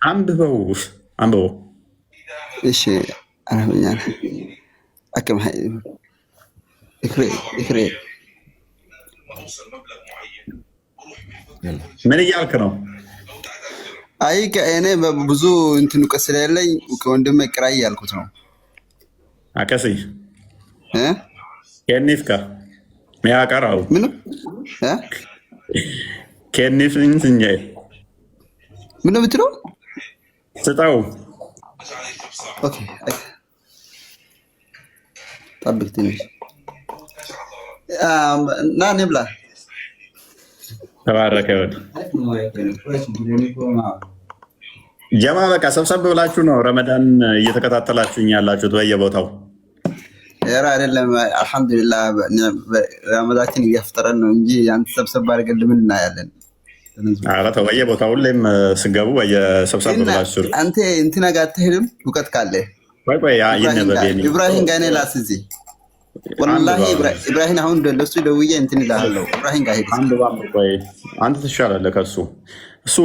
አንብበው እሺ አረብኛ አከም እክሬ ምን እያልክ ነው? አይ ከእኔ ብዙ እንትን እውቀት ስለሌለኝ ከወንድሜ ቅራይ ያልኩት ነው። አከሲ ከኒፍካ ሚያቀራው ምን ከኒፍ እንጂ ምን ነው የምትለው? ስጣው ኦኬ ጠብቅ ትንሽ ና እንብላ። ተባረከ ይሁን ጀማ። በቃ ሰብሰብ ብላችሁ ነው ረመዳን እየተከታተላችሁኝ ያላችሁት በየቦታው? ኧረ አይደለም፣ አልሐምዱሊላህ ረመዳችን እያፈጠረን ነው እንጂ አንተ ሰብሰብ አድርገን ምን እናያለን? ኧረ ተው፣ በየቦታው ሁሌም ስገቡ በየሰብሰብ ብላችሁ አንተ እንትና ጋር አትሄድም? እውቀት ካለ ቆይ ኢብራሂም ጋር እኔ ላስይዝ ወላሂ ኢብራሂም አሁን ለሱ ደውዬ እንትን እልሃለሁ። ኢብራሂም ጋር ሄድ አንተ ትሻላለህ ከሱ። እሱ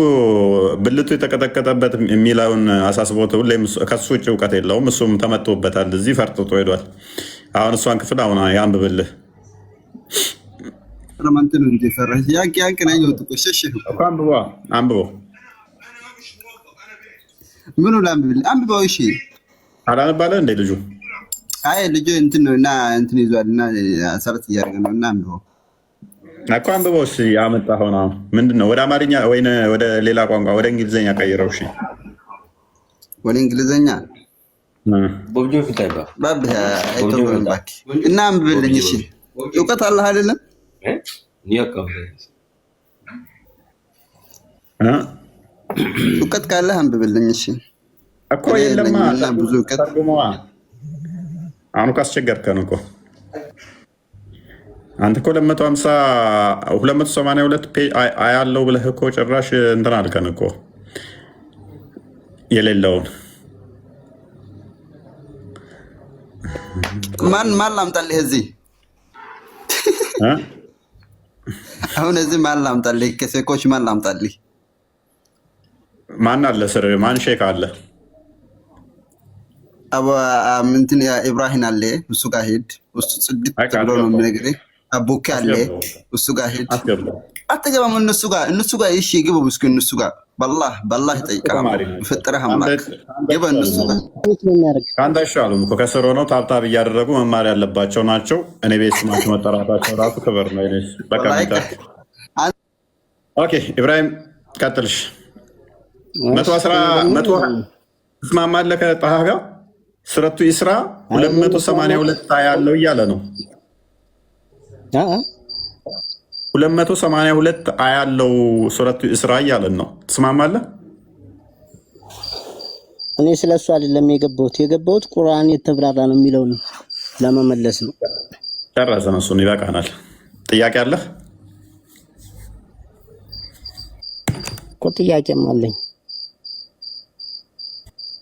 ብልቱ የተቀጠቀጠበት የሚለውን አሳስቦት ሁሌም ከሱ ውጭ እውቀት የለውም። እሱም ተመቶበታል፣ እዚህ ፈርጥጦ ሄዷል። አሁን እሷን ክፍል አሁን ያንብብልህ። ረመንትን እንደ ፈራህ ያንቅ ነኝ ወጥቆሽሽ አንብበው። ምኑ ላንብብልህ? አንብበው። እሺ አላነባለህ እንደ ልጁ አይ ልጁ እንትን ነው እና እንትን ይዟል እና ሰረት እያደረገ ነው እና አንብበው እኮ አንብበው። እሺ ያመጣኸው ነው ምንድን ነው? ወደ አማርኛ ወይ ወደ ሌላ ቋንቋ ወደ እንግሊዝኛ ቀይረው። እሺ ወደ እንግሊዝኛ እና አንብብልኝ። እሺ እውቀት አለህ አይደለም? እውቀት ካለህ አንብብልኝ። እሺ እኮ የለማ ብዙ እውቀት አሁን ካስቸገርከን እኮ አንተ እኮ 282 ፔጅ አያለው ብለህ እኮ ጭራሽ እንትን አልከን እኮ የሌለውን ማን ላምጣልህ? እዚህ አሁን እዚህ ማን ላምጣልህ? ከሴኮች ማን ላምጣልህ? ማን አለ ስር? ማን ሼክ አለ? እንትን ኢብራሂም አለ፣ እሱ ጋር ሄድ። እሱ ጽድት ብሎ ነው የሚነግርህ። አቡኪ አለ፣ እሱ ጋር ሄድ። አትገባም እነሱ ጋር እሺ ግቡ። እስኪ እነሱ ጋር በላህ ይጠይቃል። የፈጠረህ አምላክ ግባ እነሱ ጋር። ከአንተ አይሻሉም እኮ ከስር ሆነው ታብታብ እያደረጉ መማር ያለባቸው ናቸው። እኔ ቤት ስማቸው መጠራታቸው ራሱ ክብር ነው። በቃ ኦኬ ኢብራሂም ቀጥልሽ። 110 ትስማማለህ ከጣሃ ጋር? ሱረቱ ኢስራ 282 ያለው እያለ ነው። 282 ያለው ሱረቱ ኢስራ እያለን ነው። ትስማማለህ? እኔ ስለሱ አይደለም የገባሁት ቁርአን የተብራራ ነው የሚለው ነው ለመመለስ ነው። ጨረሰን። እሱን ይበቃናል። ጥያቄ አለህ? እኮ ጥያቄም አለኝ።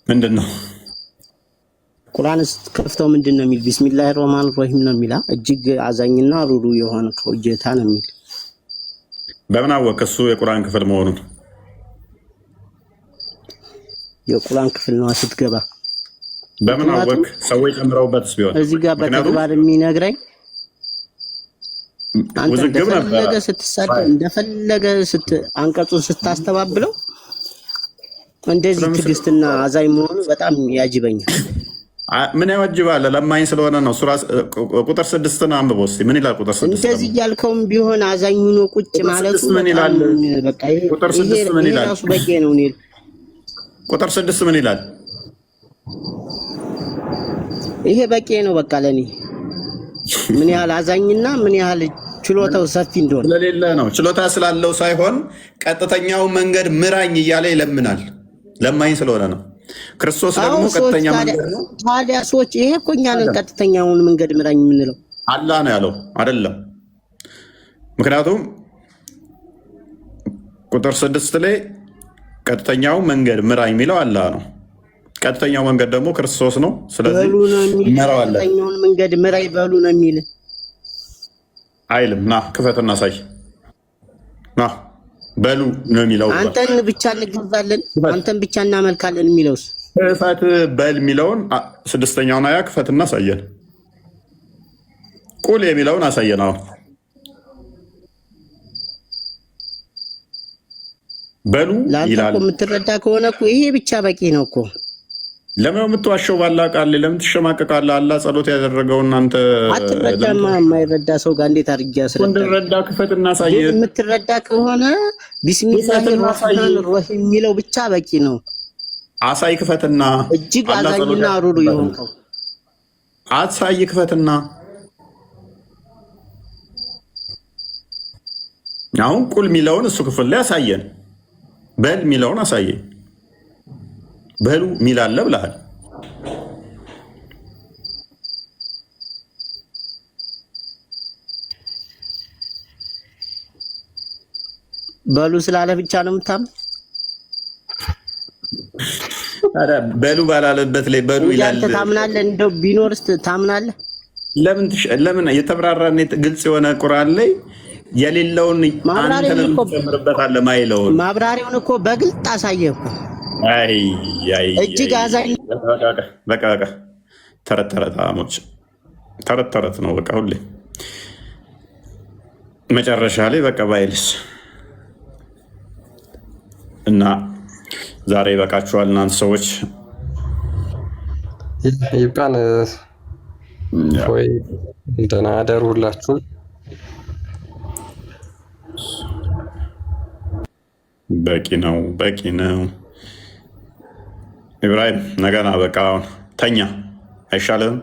ምንድን ነው? ቁርአን ስትከፍተው ምንድን ነው የሚል? ቢስሚላሂር ረህማኒር ረሂም ነው የሚል። እጅግ አዛኝና ሩሩ የሆነ ጌታ ነው የሚል። በምን አወቅህ እሱ የቁርአን ክፍል መሆኑን? የቁርአን ክፍል ነው ስትገባ። በምን አወቅህ? ሰዎች ጨምረውበትስ ቢሆን እዚህ ጋር በተግባር የሚነግረኝ አንተ እንደፈለገ ስትሳደብ እንደፈለገ አንቀጹን ስታስተባብለው እንደዚህ ትዕግስትና አዛኝ መሆኑ በጣም ያጅበኛል። ምን ያዋጅባል? ለማኝ ስለሆነ ነው። ሱራ ቁጥር 6 አንብቦ እስኪ ምን ይላል? ቁጥር 6 እንደዚህ እያልከውም ቢሆን አዛኝ ሆኖ ቁጭ ማለቱ ምን ይላል? በቃ ቁጥር 6 ምን ይላል? ራሱ በቂ ነው። ቁጥር 6 ምን ይላል? ይሄ በቂ ነው በቃ ለኔ ምን ያህል አዛኝና ምን ያህል ችሎታው ሰፊ እንደሆነ ስለሌለ ነው። ችሎታ ስላለው ሳይሆን ቀጥተኛው መንገድ ምራኝ እያለ ይለምናል። ለማኝ ስለሆነ ነው። ክርስቶስ ደግሞ ቀጥተኛ መንገድ ነው። ታዲያ ሰዎች ይሄ እኮ እኛ ነን ቀጥተኛውን መንገድ ምራኝ የምንለው አላህ ነው ያለው አይደለም። ምክንያቱም ቁጥር 6 ላይ ቀጥተኛው መንገድ ምራኝ የሚለው አላህ ነው። ቀጥተኛው መንገድ ደግሞ ክርስቶስ ነው። ስለዚህ እንመራዋለን። ቀጥተኛውን መንገድ ምራኝ በሉ ነው የሚል አይልም። ና ክፈትና ሳይ ና በሉ ነው የሚለው። አንተን ብቻ እንገዛለን አንተን ብቻ እናመልካለን የሚለውስ ክፈት በል የሚለውን 6ኛውን አያ ክፈትና አሳየን። ቁል የሚለውን አሳየን። አሁን በሉ ይላል። የምትረዳ ከሆነ እኮ ይሄ ብቻ በቂ ነው እኮ። ለምን የምትዋሸው? ባላ ቃል ለምን ትሸማቀቃለህ? አላህ ጸሎት ያደረገውን አንተ አትረዳማ። የማይረዳ ሰው ጋር እንዴት አድርጌ አስረዳ? እንድረዳ ክፈትና አሳየን። የምትረዳ ከሆነ ቢስሚላሂ ረህማን ረሂም የሚለው ብቻ በቂ ነው። አሳይ ክፈትና። እጅግ አዛኝና ሩሩ የሆንከው አሳይ ክፈትና። አሁን ቁል የሚለውን እሱ ክፍል ላይ አሳየን። በል የሚለውን አሳየን። በሉ ሚል አለ ብለሃል። በሉ ስላለ ብቻ ነው የምታምን? አረ በሉ ባላለበት ላይ በሉ ይላል። አንተ ታምናለህ? እንደው ቢኖርስ ታምናለህ? ለምን የተብራራ ግልጽ የሆነ ቁርአን ላይ የሌለውን አንተ ለምን ትጨምርበታለህ? ማይለውን ማብራሪያውን እኮ በግልጽ አሳየህ እኮ። አይ እጅግ አዛኝ በቃ ተረት አሞች ተረት ነው በቃ ሁሌ መጨረሻ ላይ በቃ ባይልስ እና ዛሬ ይበቃችኋል እናንተ ሰዎች ይብቃን ወይ ደህና አደሩ ሁላችሁም በቂ ነው ኢብራሂም ነገና በቃ ተኛ አይሻልም